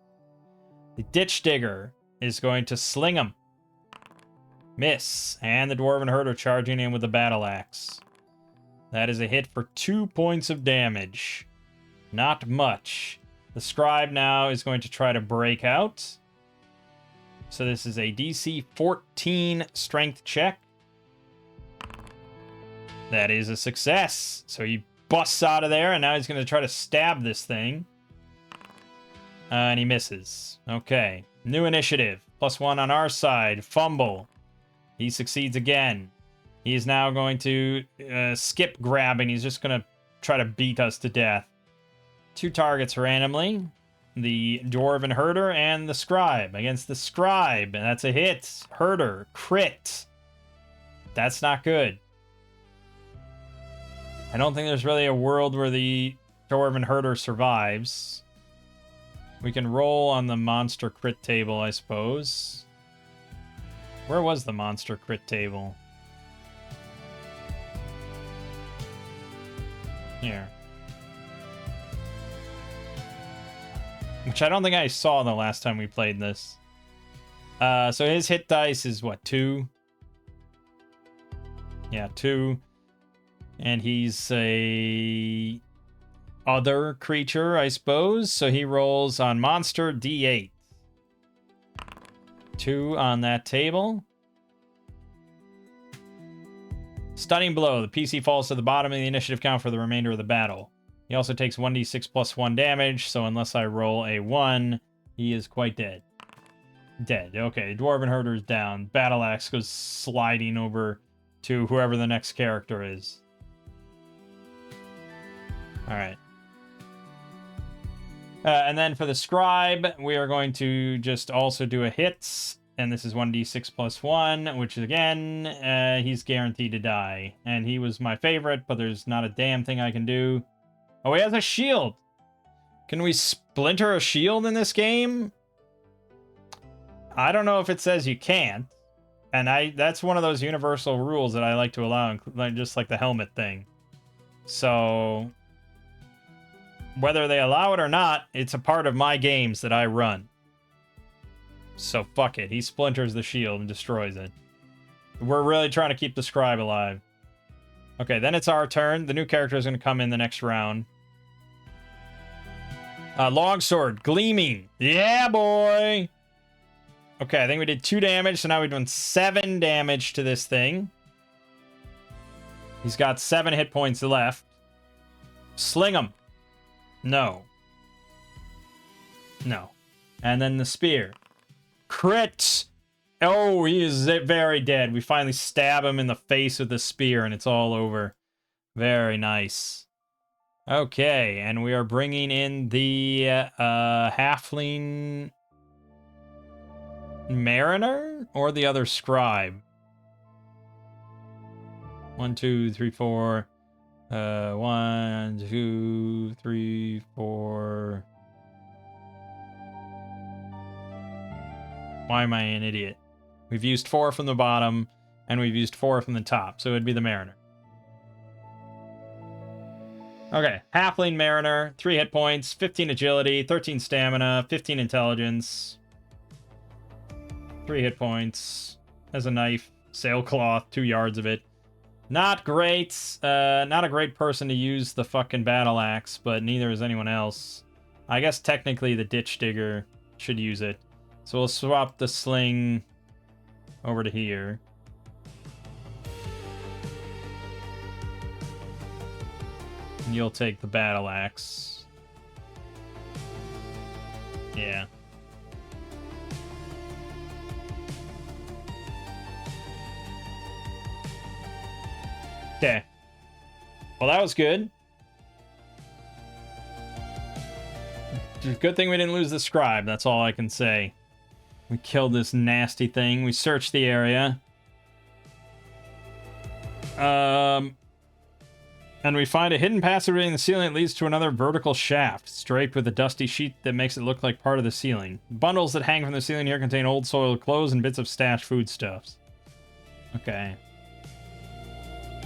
The Ditch Digger is going to sling him. Miss. And the Dwarven Herder charging in with the Battle Axe. That is a hit for 2 points of damage. Not much. The Scribe now is going to try to break out. So this is a DC 14 strength check. That is a success. So he busts out of there, and now he's going to try to stab this thing. And he misses. Okay. New initiative. +1 on our side. Fumble. He succeeds again. He is now going to skip grabbing. He's just going to try to beat us to death. 2 targets randomly. The Dwarven Herder and the Scribe. Against the Scribe. And that's a hit. Herder. Crit. That's not good. I don't think there's really a world where the Dwarven Herder survives. We can roll on the monster crit table, I suppose. Where was the monster crit table? Here. Which I don't think I saw the last time we played this. So his hit dice is what, 2? Yeah, 2. And he's a other creature, I suppose. So he rolls on monster D8. 2 on that table. Stunning blow. The PC falls to the bottom of the initiative count for the remainder of the battle. He also takes 1d6 plus 1 damage, so unless I roll a 1, he is quite dead. Dead. Okay, Dwarven Herder is down. Battle Axe goes sliding over to whoever the next character is. Alright. And then for the Scribe, we are going to just also do a hit. And this is 1d6 plus 1, which again, he's guaranteed to die. And he was my favorite, but there's not a damn thing I can do. Oh, he has a shield! Can we splinter a shield in this game? I don't know if it says you can't. And that's one of those universal rules that I like to allow, just like the helmet thing. So, whether they allow it or not, it's a part of my games that I run. So fuck it. He splinters the shield and destroys it. We're really trying to keep the Scribe alive. Okay, then it's our turn. The new character is going to come in the next round. Longsword, Gleaming. Yeah, boy! Okay, I think we did 2 damage, so now we're doing 7 damage to this thing. He's got 7 hit points left. Sling him. No. No. And then the spear. Crit! Oh, he is very dead. We finally stab him in the face with the spear, and it's all over. Very nice. Okay, and we are bringing in the halfling mariner or the other scribe. 1, 2, 3, 4. 1, 2, 3, 4. Why am I an idiot? We've used 4 from the bottom, and we've used 4 from the top, so it'd be the mariner. Okay, halfling mariner, 3 hit points, 15 agility, 13 stamina, 15 intelligence, 3 hit points, has a knife, sailcloth, 2 yards of it. Not great, not a great person to use the fucking battle axe, but neither is anyone else. I guess technically the ditch digger should use it. So we'll swap the sling over to here. And you'll take the battle axe. Yeah. Okay. Well, that was good. Good thing we didn't lose the scribe, that's all I can say. We killed this nasty thing. We searched the area. And we find a hidden passageway in the ceiling that leads to another vertical shaft. It's draped with a dusty sheet that makes it look like part of the ceiling. Bundles that hang from the ceiling here contain old soiled clothes and bits of stashed foodstuffs. Okay.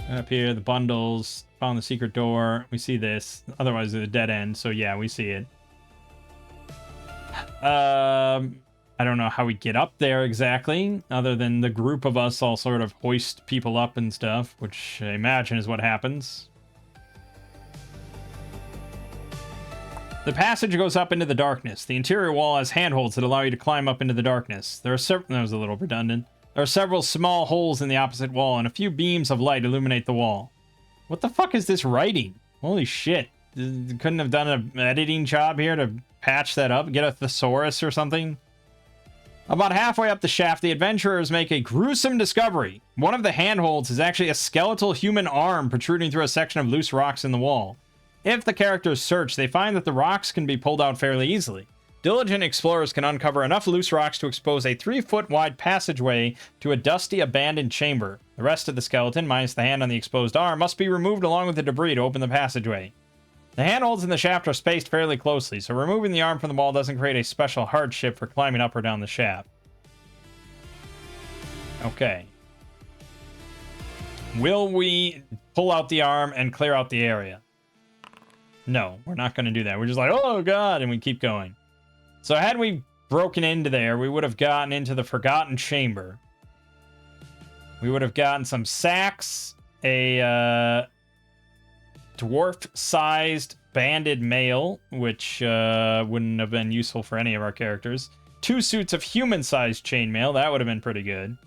Up here, the bundles. Found the secret door. We see this. Otherwise, it's a dead end. So yeah, we see it. I don't know how we get up there exactly, other than the group of us all sort of hoist people up and stuff, which I imagine is what happens. The passage goes up into the darkness. The interior wall has handholds that allow you to climb up into the darkness. There are several... That was a little redundant. There are several small holes in the opposite wall, and a few beams of light illuminate the wall. What the fuck is this writing? Holy shit. Couldn't have done an editing job here to patch that up? Get a thesaurus or something? About halfway up the shaft, the adventurers make a gruesome discovery. One of the handholds is actually a skeletal human arm protruding through a section of loose rocks in the wall. If the characters search, they find that the rocks can be pulled out fairly easily. Diligent explorers can uncover enough loose rocks to expose a 3-foot wide passageway to a dusty, abandoned chamber. The rest of the skeleton, minus the hand on the exposed arm, must be removed along with the debris to open the passageway. The handholds in the shaft are spaced fairly closely, so removing the arm from the wall doesn't create a special hardship for climbing up or down the shaft. Okay. Will we pull out the arm and clear out the area? No, we're not going to do that. We're just like, oh god, and we keep going. So had we broken into there, we would have gotten into the Forgotten Chamber. We would have gotten some sacks, a dwarf-sized banded mail, which wouldn't have been useful for any of our characters. 2 suits of human-sized chainmail. That would have been pretty good.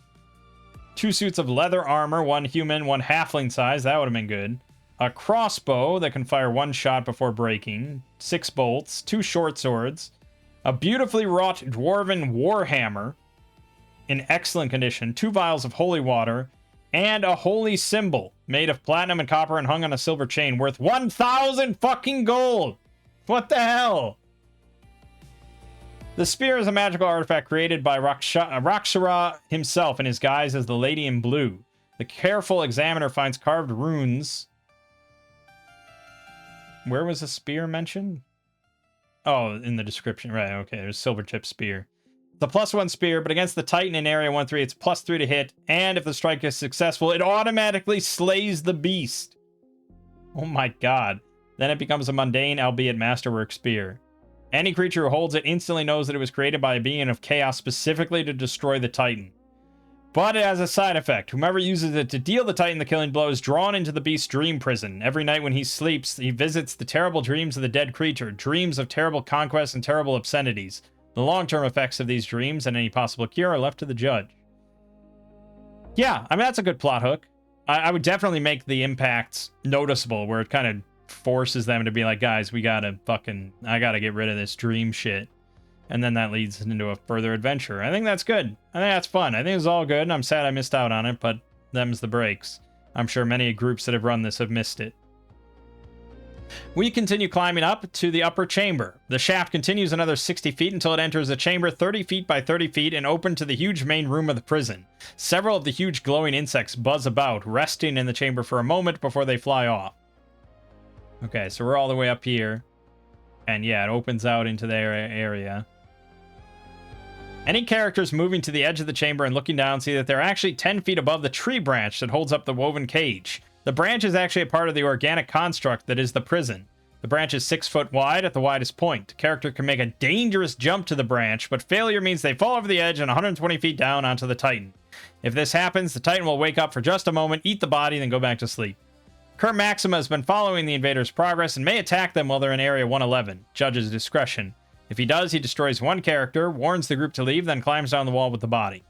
2 suits of leather armor, 1 human, 1 halfling size. That would have been good. A crossbow that can fire 1 shot before breaking. 6 bolts. 2 short swords. A beautifully wrought dwarven warhammer in excellent condition. 2 vials of holy water. And a holy symbol made of platinum and copper and hung on a silver chain worth 1,000 fucking gold. What the hell? The spear is a magical artifact created by Rakshara himself in his guise as the Lady in Blue. The careful examiner finds carved runes. Where was the spear mentioned? Oh, in the description. Right, okay. There's silver tip spear. The +1 spear, but against the Titan in Area 1-3, it's +3 to hit. And if the strike is successful, it automatically slays the beast. Oh my god. Then it becomes a mundane, albeit masterwork spear. Any creature who holds it instantly knows that it was created by a being of chaos specifically to destroy the Titan. But it has a side effect. Whomever uses it to deal the Titan the killing blow is drawn into the beast's dream prison. Every night when he sleeps, he visits the terrible dreams of the dead creature, dreams of terrible conquests and terrible obscenities. The long-term effects of these dreams and any possible cure are left to the judge. Yeah, I mean, that's a good plot hook. I would definitely make the impacts noticeable, where it kind of forces them to be like, guys, I gotta get rid of this dream shit. And then that leads into a further adventure. I think that's good. I think that's fun. I think it's all good, and I'm sad I missed out on it, but them's the breaks. I'm sure many groups that have run this have missed it. We continue climbing up to the upper chamber. The shaft continues another 60 feet until it enters a chamber 30 feet by 30 feet and open to the huge main room of the prison. Several of the huge glowing insects buzz about, resting in the chamber for a moment before they fly off. Okay, so we're all the way up here. And yeah, it opens out into their area. Any characters moving to the edge of the chamber and looking down see that they're actually 10 feet above the tree branch that holds up the woven cage. The branch is actually a part of the organic construct that is the prison. The branch is 6 foot wide at the widest point. A character can make a dangerous jump to the branch, but failure means they fall over the edge and 120 feet down onto the Titan. If this happens, the Titan will wake up for just a moment, eat the body, then go back to sleep. Kurt Maxima has been following the invaders' progress and may attack them while they're in Area 111. Judge's discretion. If he does, he destroys one character, warns the group to leave, then climbs down the wall with the body.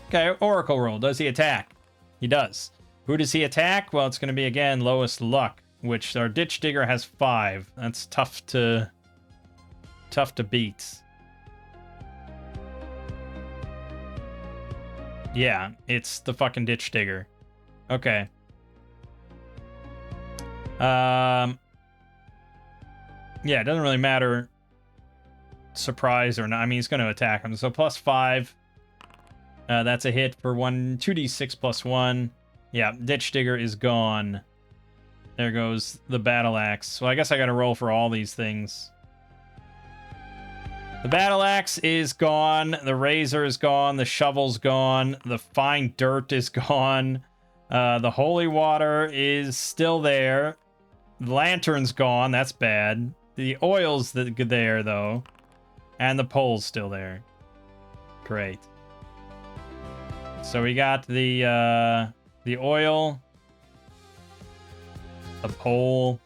Okay, Oracle roll. Does he attack? He does. Who does he attack? Well, it's going to be, again, lowest luck, which our Ditch Digger has 5. That's tough to beat. Yeah, it's the fucking Ditch Digger. Okay. Yeah, it doesn't really matter. Surprise or not. I mean, he's going to attack him. So +5. That's a hit for 2d6 plus 1. Yeah, Ditch Digger is gone. There goes the Battle Axe. So I guess I got to roll for all these things. The Battle Axe is gone. The Razor is gone. The Shovel's gone. The Fine Dirt is gone. The Holy Water is still there. The Lantern's gone. That's bad. The Oil's there, though. And the Pole's still there. Great. So we got the Oil. The Pole.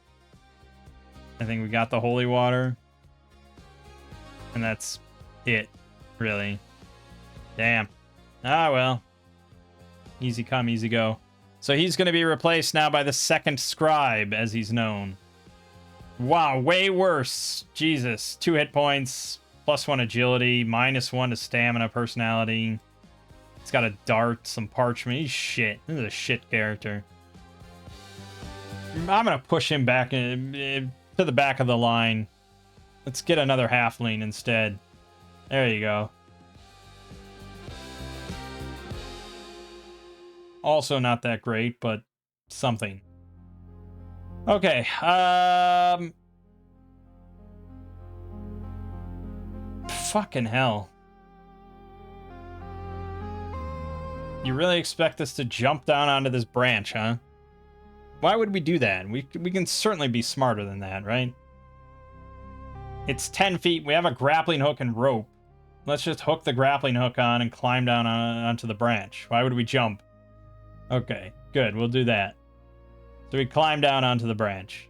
I think we got the Holy Water. And that's it, really. Damn. Ah, well. Easy come, easy go. So he's going to be replaced now by the second scribe, as he's known. Wow, way worse. Jesus. 2 hit points, +1 agility, -1 to stamina, personality. He's got a dart, some parchment. He's shit. This is a shit character. I'm going to push him back to the back of the line. Let's get another halfling instead. There you go. Also not that great, but something. Okay. Fucking hell. You really expect us to jump down onto this branch, huh? Why would we do that? We can certainly be smarter than that, right? It's 10 feet. We have a grappling hook and rope. Let's just hook the grappling hook on and climb down onto the branch. Why would we jump? Okay, good. We'll do that. So we climb down onto the branch.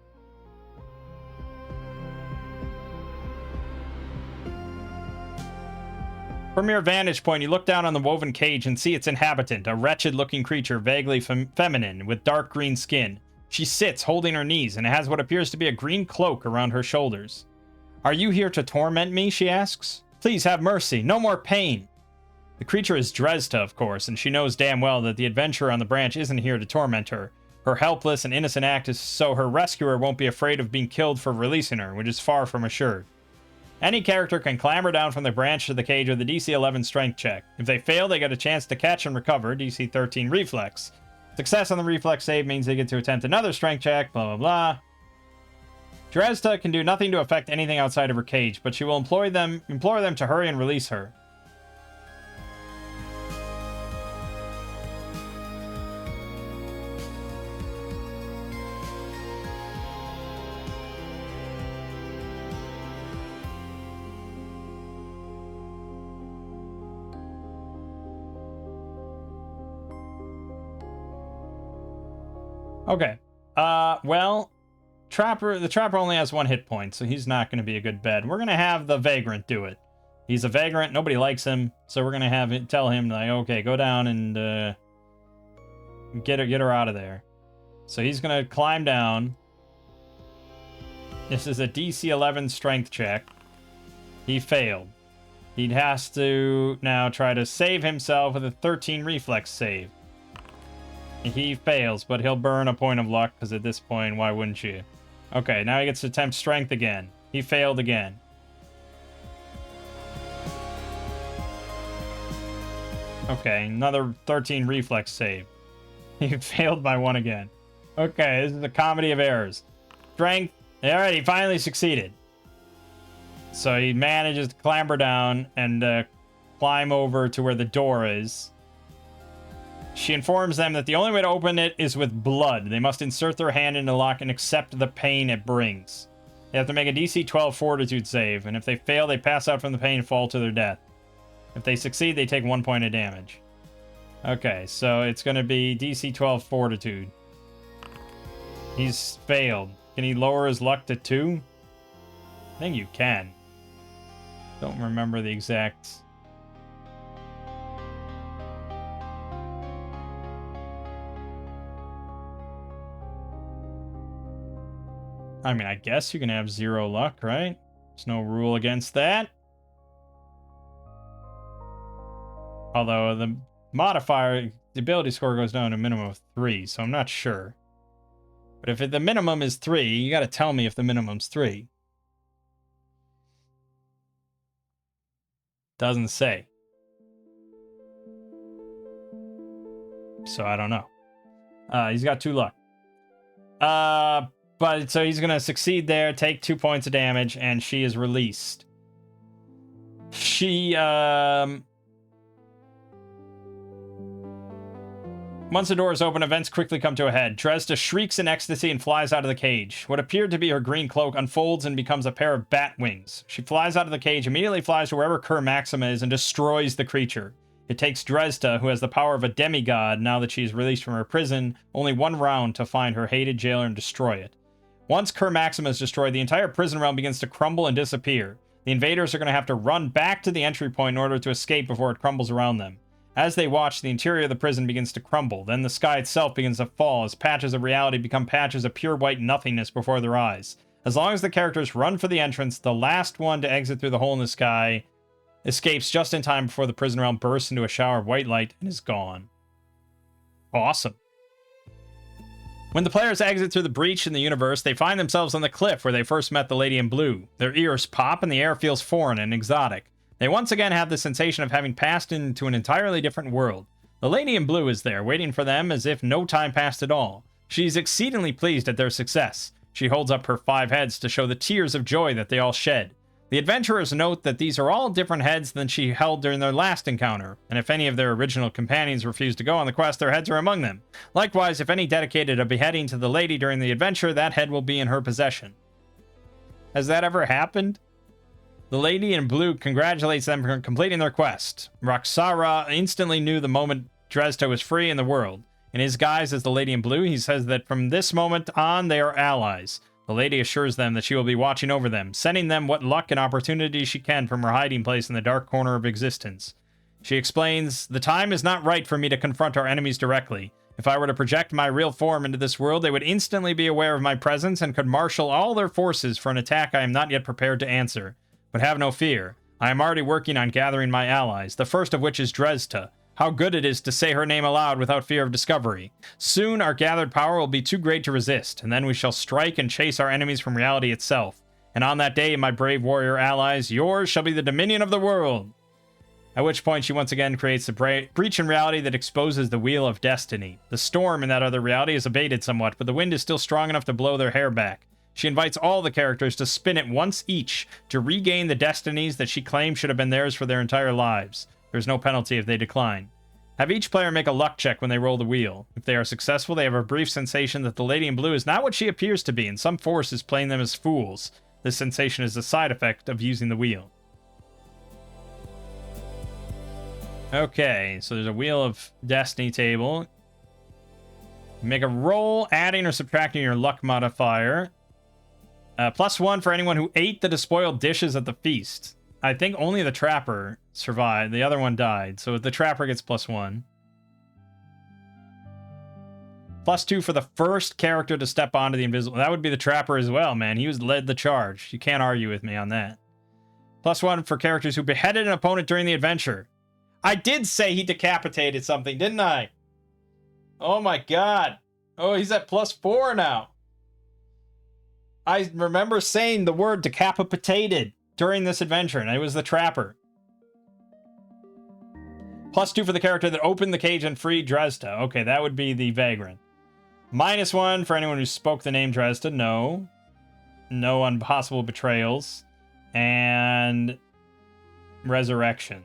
From your vantage point, you look down on the woven cage and see its inhabitant, a wretched-looking creature vaguely feminine with dark green skin. She sits holding her knees and has what appears to be a green cloak around her shoulders. "Are you here to torment me?" she asks. "Please have mercy. No more pain." The creature is Dresda, of course, and she knows damn well that the adventurer on the branch isn't here to torment her. Her helpless and innocent act is so her rescuer won't be afraid of being killed for releasing her, which is far from assured. Any character can clamber down from the branch to the cage with a DC 11 strength check. If they fail, they get a chance to catch and recover, DC 13 reflex. Success on the reflex save means they get to attempt another strength check, blah blah blah. Dresda can do nothing to affect anything outside of her cage, but she will implore them to hurry and release her. Okay. Well, the Trapper only has 1 hit point, so he's not going to be a good bet. We're going to have the Vagrant do it. He's a Vagrant, nobody likes him, so we're going to tell him, like, okay, go down and get her out of there. So he's going to climb down. This is a DC 11 strength check. He failed. He has to now try to save himself with a 13 reflex save. He fails, but he'll burn a point of luck, because at this point, why wouldn't you? Okay, now he gets to attempt strength again. He failed again. Okay, another 13 reflex save. He failed by 1 again. Okay, this is a comedy of errors. Strength. Alright, he finally succeeded. So he manages to clamber down and climb over to where the door is. She informs them that the only way to open it is with blood. They must insert their hand in the lock and accept the pain it brings. They have to make a DC 12 fortitude save, and if they fail, they pass out from the pain and fall to their death. If they succeed, they take 1 point of damage. Okay, so it's going to be DC 12 fortitude. He's failed. Can he lower his luck to 2? I think you can. Don't remember the exact... I mean, I guess you can have 0 luck, right? There's no rule against that. Although the modifier, the ability score goes down to a minimum of 3, so I'm not sure. But if the minimum is 3, you gotta tell me if the minimum's 3. Doesn't say. So I don't know. He's got 2 luck. But so he's gonna succeed there, take 2 points of damage, and she is released. She, once the door is open, events quickly come to a head. Dresda shrieks in ecstasy and flies out of the cage. What appeared to be her green cloak unfolds and becomes a pair of bat wings. She flies out of the cage, immediately flies to wherever Cur Maxima is, and destroys the creature. It takes Dresda, who has the power of a demigod now that she's released from her prison, only 1 round to find her hated jailer and destroy it. Once Cur Maxima is destroyed, the entire prison realm begins to crumble and disappear. The invaders are going to have to run back to the entry point in order to escape before it crumbles around them. As they watch, the interior of the prison begins to crumble. Then the sky itself begins to fall as patches of reality become patches of pure white nothingness before their eyes. As long as the characters run for the entrance, the last one to exit through the hole in the sky escapes just in time before the prison realm bursts into a shower of white light and is gone. Awesome. When the players exit through the breach in the universe, they find themselves on the cliff where they first met the Lady in Blue. Their ears pop and the air feels foreign and exotic. They once again have the sensation of having passed into an entirely different world. The Lady in Blue is there, waiting for them as if no time passed at all. She's exceedingly pleased at their success. She holds up her 5 heads to show the tears of joy that they all shed. The adventurers note that these are all different heads than she held during their last encounter, and if any of their original companions refuse to go on the quest, their heads are among them. Likewise, if any dedicated a beheading to the lady during the adventure, that head will be in her possession. Has that ever happened? The Lady in Blue congratulates them for completing their quest. Roxara instantly knew the moment Dresda was free in the world. In his guise as the Lady in Blue, he says that from this moment on, they are allies. The lady assures them that she will be watching over them, sending them what luck and opportunity she can from her hiding place in the dark corner of existence. She explains, "The time is not right for me to confront our enemies directly. If I were to project my real form into this world, they would instantly be aware of my presence and could marshal all their forces for an attack I am not yet prepared to answer. But have no fear. I am already working on gathering my allies, the first of which is Dresda. How good it is to say her name aloud without fear of discovery. Soon our gathered power will be too great to resist, and then we shall strike and chase our enemies from reality itself. And on that day, my brave warrior allies, yours shall be the dominion of the world." At which point she once again creates the breach in reality that exposes the wheel of destiny. The storm in that other reality is abated somewhat, but the wind is still strong enough to blow their hair back. She invites all the characters to spin it once each to regain the destinies that she claims should have been theirs for their entire lives. There's no penalty if they decline. Have each player make a luck check when they roll the wheel. If they are successful, they have a brief sensation that the lady in blue is not what she appears to be, and some force is playing them as fools. This sensation is a side effect of using the wheel. Okay, so there's a Wheel of Destiny table. Make a roll, adding or subtracting your luck modifier. +1 for anyone who ate the despoiled dishes at the feast. I think only the Trapper survived. The other one died, so the Trapper gets +1. +2 for the first character to step onto the invisible. That would be the Trapper as well, man. He led the charge. You can't argue with me on that. +1 for characters who beheaded an opponent during the adventure. I did say he decapitated something, didn't I? Oh my god. Oh, he's at +4 now. I remember saying the word decapitated during this adventure, and it was the Trapper. +2 for the character that opened the cage and freed Dresda. Okay, that would be the Vagrant. -1 for anyone who spoke the name Dresda. No. No impossible betrayals. And resurrection.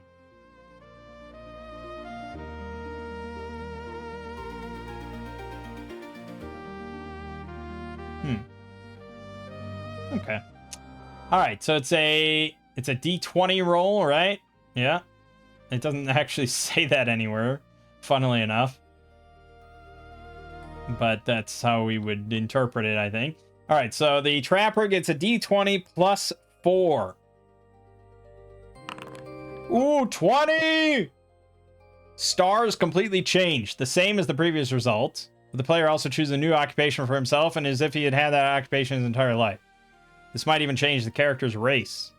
Okay. All right, so it's a D20 roll, right? Yeah. It doesn't actually say that anywhere, funnily enough. But that's how we would interpret it, I think. All right, so the Trapper gets a D20 +4. Ooh, 20! Stars completely changed, the same as the previous result. The player also chooses a new occupation for himself, and as if he had had that occupation his entire life. This might even change the character's race.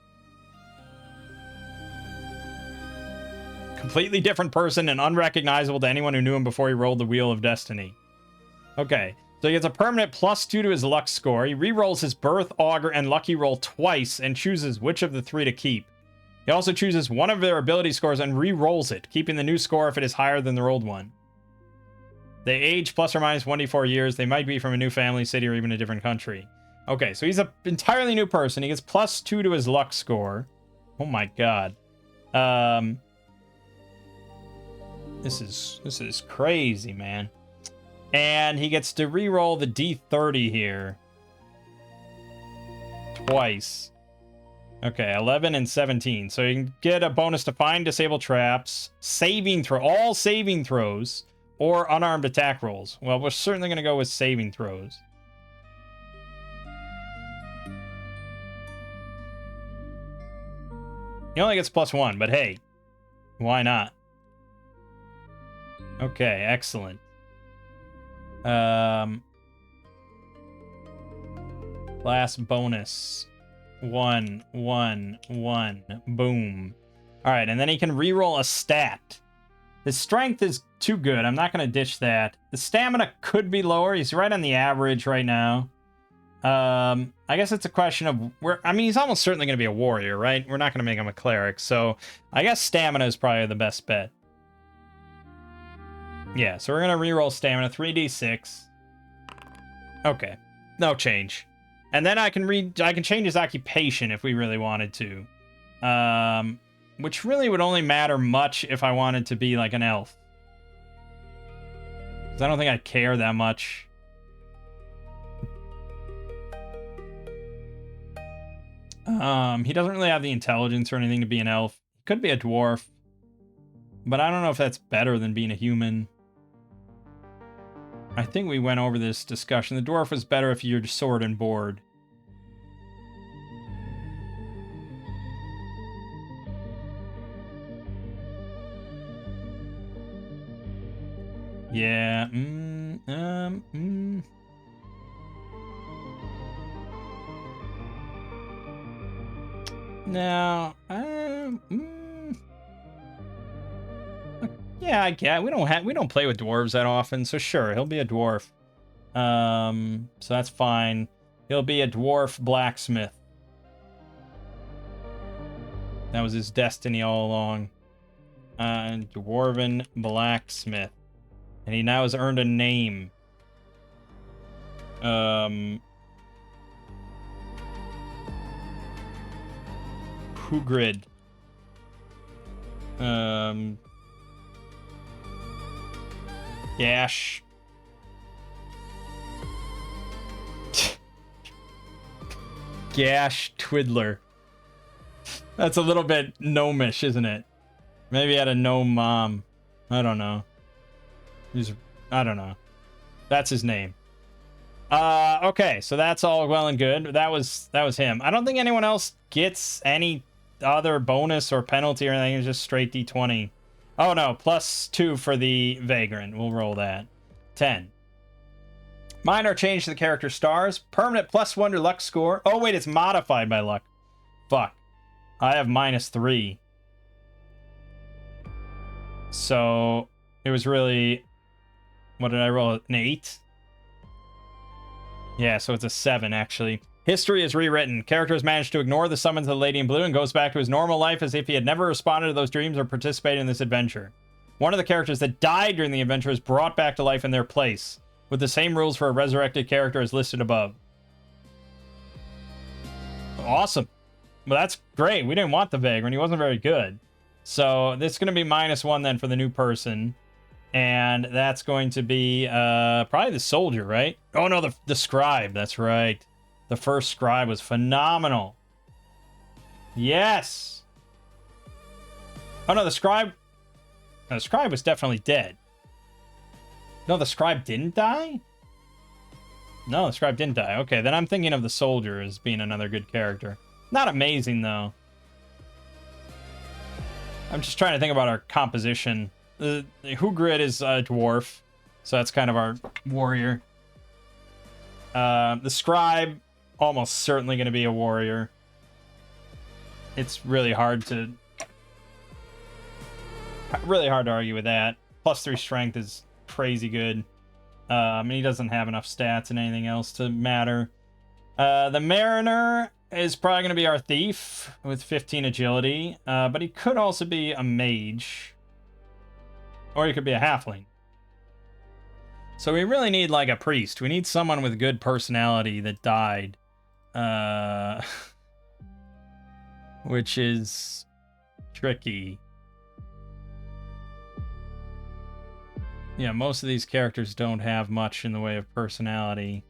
Completely different person and unrecognizable to anyone who knew him before he rolled the Wheel of Destiny. Okay, so he gets a permanent +2 to his luck score. He re-rolls his Birth, Augur, and Lucky Roll twice and chooses which of the 3 to keep. He also chooses one of their ability scores and re-rolls it, keeping the new score if it is higher than the rolled one. They age ±1d4 years. They might be from a new family, city, or even a different country. Okay, so he's an entirely new person. He gets +2 to his luck score. Oh my god. This is crazy, man. And he gets to re-roll the D30 here. Twice. Okay, 11 and 17. So you can get a bonus to find disable traps, all saving throws, or unarmed attack rolls. Well, we're certainly going to go with saving throws. He only gets +1, but hey, why not? Okay, excellent. Last bonus. 1, 1, 1. Boom. Alright, and then he can reroll a stat. His strength is too good. I'm not going to ditch that. The stamina could be lower. He's right on the average right now. I guess it's a question of he's almost certainly going to be a warrior, right? We're not going to make him a cleric, so I guess stamina is probably the best bet. Yeah, so we're going to reroll stamina, 3d6. Okay, no change. And then I can change his occupation if we really wanted to. Which really would only matter much if I wanted to be like an elf. Because I don't think I'd care that much. He doesn't really have the intelligence or anything to be an elf. He could be a dwarf. But I don't know if that's better than being a human. I think we went over this discussion. The dwarf was better if you're sword and board. Yeah. No. Yeah, I get. We don't play with dwarves that often, so sure, he'll be a dwarf. So that's fine. He'll be a dwarf blacksmith. That was his destiny all along. Dwarven blacksmith. And he now has earned a name. Hugrid. Gash. Gash Twiddler. That's a little bit gnomish, isn't it? Maybe he had a gnome mom. I don't know. I don't know. That's his name. Okay, so that's all well and good. That was him. I don't think anyone else gets any other bonus or penalty or anything. It's just straight D20. Oh no, +2 for the Vagrant. We'll roll that. 10. Minor change to the character stars. Permanent +1 to luck score. Oh wait, it's modified by luck. Fuck. I have -3. So it was really, what did I roll? An 8? Yeah, so it's a 7 actually. History is rewritten. Character has managed to ignore the summons of the Lady in Blue and goes back to his normal life as if he had never responded to those dreams or participated in this adventure. One of the characters that died during the adventure is brought back to life in their place, with the same rules for a resurrected character as listed above. Awesome. Well, that's great. We didn't want the Vagrant. He wasn't very good. So this is going to be -1 then for the new person. And that's going to be probably the soldier, right? Oh no, the scribe. That's right. The first scribe was phenomenal. Yes. Oh no, the scribe was definitely dead. No, the scribe didn't die? No, the scribe didn't die. Okay, then I'm thinking of the soldier as being another good character. Not amazing, though. I'm just trying to think about our composition. The Hugrid is a dwarf, so that's kind of our warrior. The scribe, almost certainly going to be a warrior. It's really hard to argue with that. +3 strength is crazy good. He doesn't have enough stats and anything else to matter. The mariner is probably going to be our thief with 15 agility, but he could also be a mage, or he could be a halfling. So we really need like a priest. We need someone with good personality that died, which is tricky. Yeah, most of these characters don't have much in the way of personality.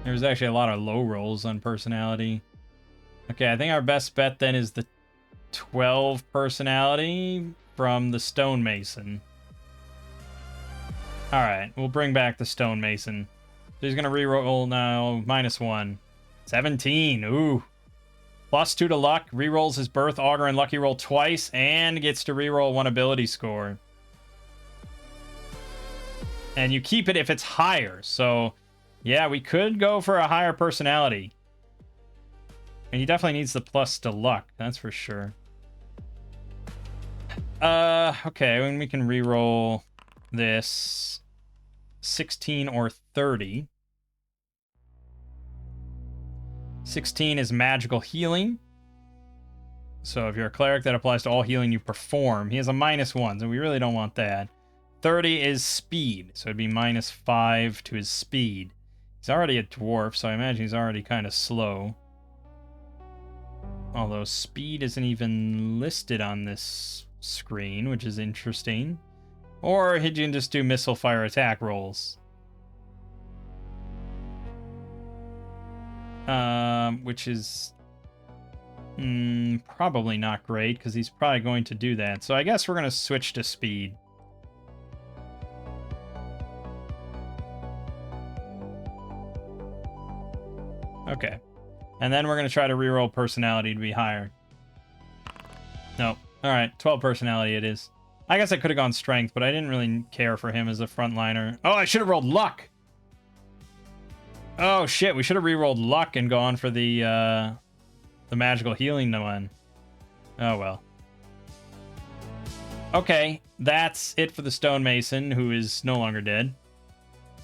There's actually a lot of low rolls on personality. Okay, I think our best bet then is the 12 personality from the stonemason. Alright, we'll bring back the stonemason. So he's gonna reroll now, -1. 17, ooh. +2 to luck, rerolls his birth, augur, and lucky roll twice, and gets to reroll 1 ability score. And you keep it if it's higher, so yeah, we could go for a higher personality. And he definitely needs the + to luck, that's for sure. Okay, when we can reroll this 16 or 30. 16 is magical healing. So if you're a cleric, that applies to all healing you perform. He has a -1, so we really don't want that. 30 is speed, so it'd be -5 to his speed. He's already a dwarf, so I imagine he's already kind of slow. Although speed isn't even listed on this screen, which is interesting. Or he can just do missile fire attack rolls. Which is probably not great, because he's probably going to do that. So I guess we're going to switch to speed. Okay. And then we're going to try to reroll personality to be higher. Nope. Alright, 12 personality it is. I guess I could have gone strength, but I didn't really care for him as a frontliner. Oh, I should have rolled luck. Oh shit, we should have re-rolled luck and gone for the magical healing one. Oh well. Okay, that's it for the stonemason, who is no longer dead.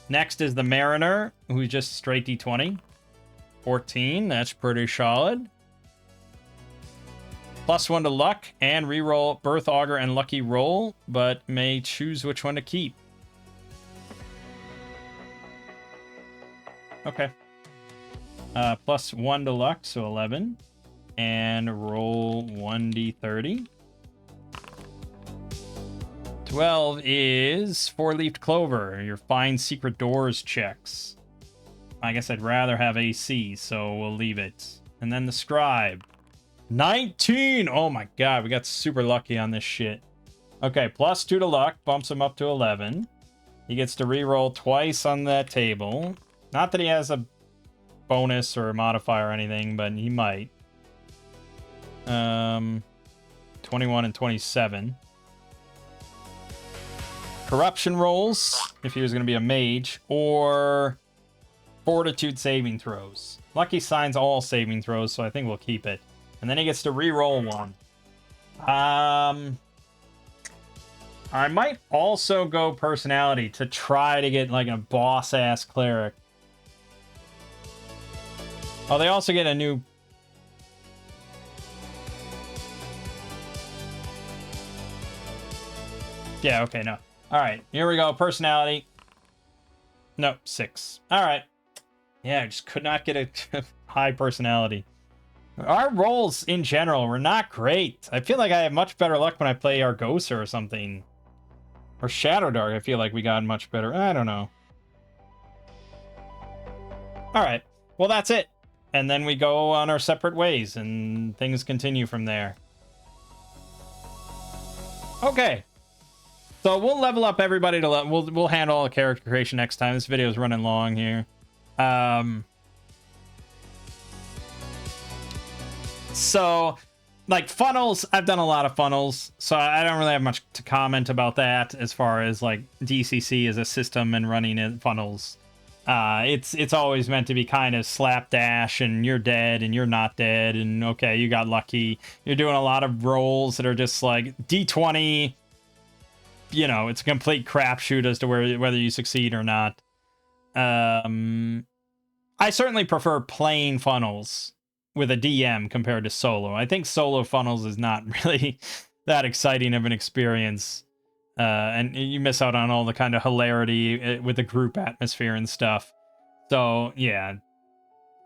Next is the mariner, who's just straight d20. 14, that's pretty solid. +1 to luck, and reroll birth augur and lucky roll, but may choose which one to keep. Okay. +1 to luck, so 11. And roll 1d30. 12 is 4-leafed clover. Your find secret doors checks. I guess I'd rather have AC, so we'll leave it. And then the scribe. 19! Oh my god, we got super lucky on this shit. Okay, +2 to luck, bumps him up to 11. He gets to reroll twice on that table. Not that he has a bonus or a modifier or anything, but he might. 21 and 27. Corruption rolls, if he was going to be a mage, or fortitude saving throws. Lucky signs all saving throws, so I think we'll keep it. And then he gets to re-roll one. I might also go personality to try to get like a boss-ass cleric. Oh, they also get a new... Yeah, okay, no. Alright, here we go. Personality. Nope, 6. Alright. Yeah, I just could not get a high personality. Our rolls, in general, were not great. I feel like I have much better luck when I play Argosa or something. Or Shadow Dark, I feel like we got much better. I don't know. Alright, well that's it. And then we go on our separate ways, and things continue from there. Okay. So we'll level up everybody to we'll handle all the character creation next time. This video is running long here. So, like, funnels, I've done a lot of funnels, so I don't really have much to comment about that as far as, like, DCC as a system and running it, funnels. It's always meant to be kind of slapdash, and you're dead, and you're not dead, and okay, you got lucky. You're doing a lot of rolls that are just, like, D20, you know, it's a complete crapshoot as to whether you succeed or not. I certainly prefer playing funnels with a DM compared to solo. I think solo funnels is not really that exciting of an experience. And you miss out on all the kind of hilarity with the group atmosphere and stuff. So, yeah.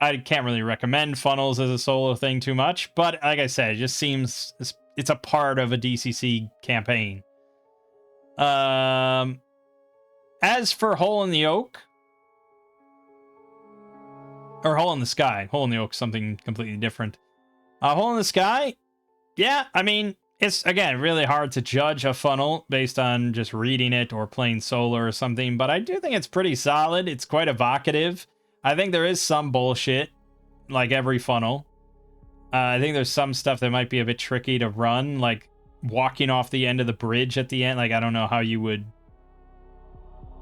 I can't really recommend funnels as a solo thing too much. But, like I said, it just seems it's a part of a DCC campaign. As for Hole in the Oak... Or Hole in the Sky. Hole in the Oak, something completely different. Hole in the Sky? Yeah, I mean, it's, again, really hard to judge a funnel based on just reading it or playing solo or something, but I do think it's pretty solid. It's quite evocative. I think there is some bullshit, like every funnel. I think there's some stuff that might be a bit tricky to run, like walking off the end of the bridge at the end. Like, I don't know how you would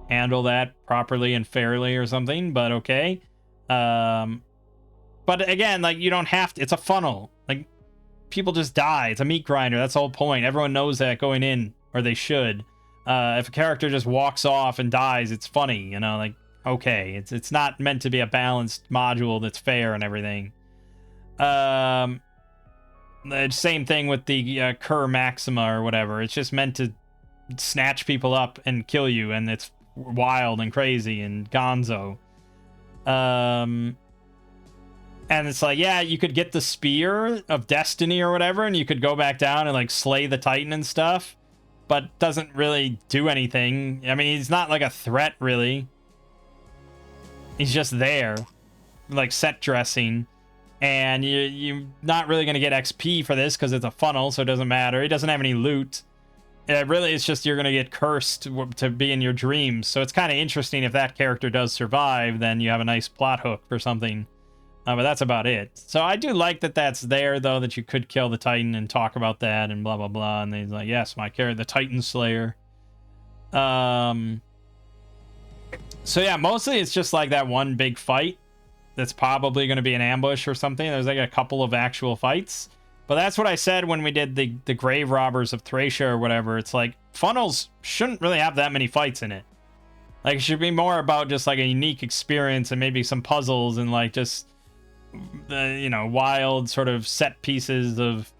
handle that properly and fairly or something, but okay. But again, like, you don't have to, it's a funnel. Like, people just die. It's a meat grinder. That's the whole point. Everyone knows that going in, or they should. If a character just walks off and dies, it's funny, you know, like, okay. It's not meant to be a balanced module that's fair and everything. The same thing with the Cur Maxima or whatever. It's just meant to snatch people up and kill you, and it's wild and crazy and gonzo. And it's like, yeah, you could get the Spear of Destiny or whatever, and you could go back down and, like, slay the Titan and stuff, but doesn't really do anything. I mean, he's not, like, a threat, really. He's just there, like, set dressing, and you're not really going to get XP for this because it's a funnel, so it doesn't matter. He doesn't have any loot. Really, it's just you're going to get cursed to be in your dreams. So it's kind of interesting if that character does survive, then you have a nice plot hook for something. But that's about it. So I do like that that's there, though, that you could kill the Titan and talk about that and blah, blah, blah. And he's like, yes, my character, the Titan Slayer. So yeah, mostly it's just like that one big fight that's probably going to be an ambush or something. There's like a couple of actual fights. But that's what I said when we did the Grave Robbers of Thracia or whatever. It's like, funnels shouldn't really have that many fights in it. Like, it should be more about just like a unique experience and maybe some puzzles and like just the, you know, wild sort of set pieces of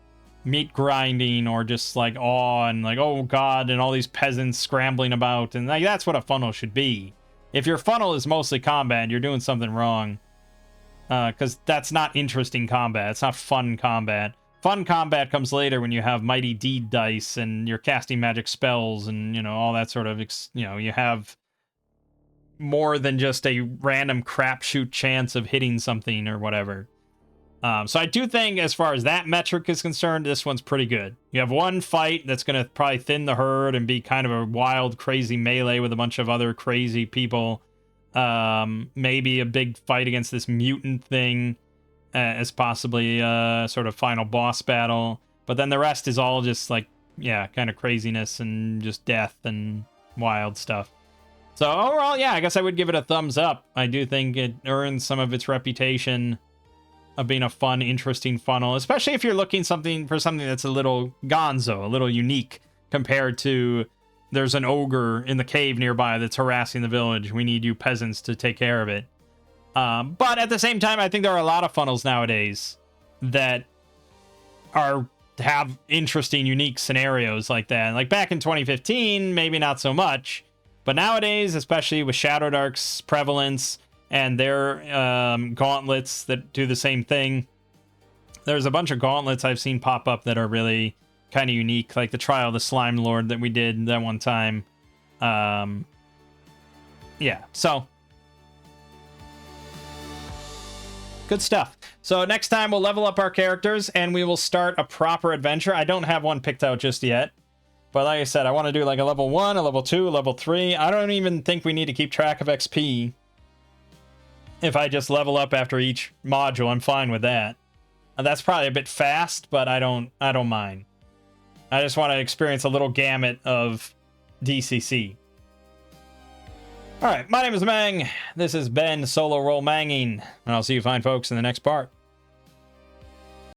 meat grinding or just like awe and like, oh god, and all these peasants scrambling about. And like, that's what a funnel should be. If your funnel is mostly combat, you're doing something wrong. Because that's not interesting combat. It's not fun combat. Fun combat comes later when you have mighty deed dice and you're casting magic spells and, you know, all that sort of, you know, you have more than just a random crapshoot chance of hitting something or whatever. So I do think as far as that metric is concerned, this one's pretty good. You have one fight that's going to probably thin the herd and be kind of a wild, crazy melee with a bunch of other crazy people. Maybe a big fight against this mutant thing as possibly sort of final boss battle. But then the rest is all just like, yeah, kind of craziness and just death and wild stuff. So overall, yeah, I guess I would give it a thumbs up. I do think it earns some of its reputation of being a fun, interesting funnel, especially if you're looking for something that's a little gonzo, a little unique compared to there's an ogre in the cave nearby that's harassing the village. We need you peasants to take care of it. But at the same time, I think there are a lot of funnels nowadays that have interesting, unique scenarios like that. Like back in 2015, maybe not so much. But nowadays, especially with Shadow Dark's prevalence and their gauntlets that do the same thing, there's a bunch of gauntlets I've seen pop up that are really kind of unique, like the Trial of the Slime Lord that we did that one time. Yeah, so good stuff. So next time we'll level up our characters and we will start a proper adventure. I don't have one picked out just yet. But like I said, I want to do like a level 1, a level 2, a level 3. I don't even think we need to keep track of XP. If I just level up after each module, I'm fine with that. And that's probably a bit fast, but I don't mind. I just want to experience a little gamut of DCC. Alright, my name is Mang. This has been Solo Roll Manging. And I'll see you fine folks in the next part.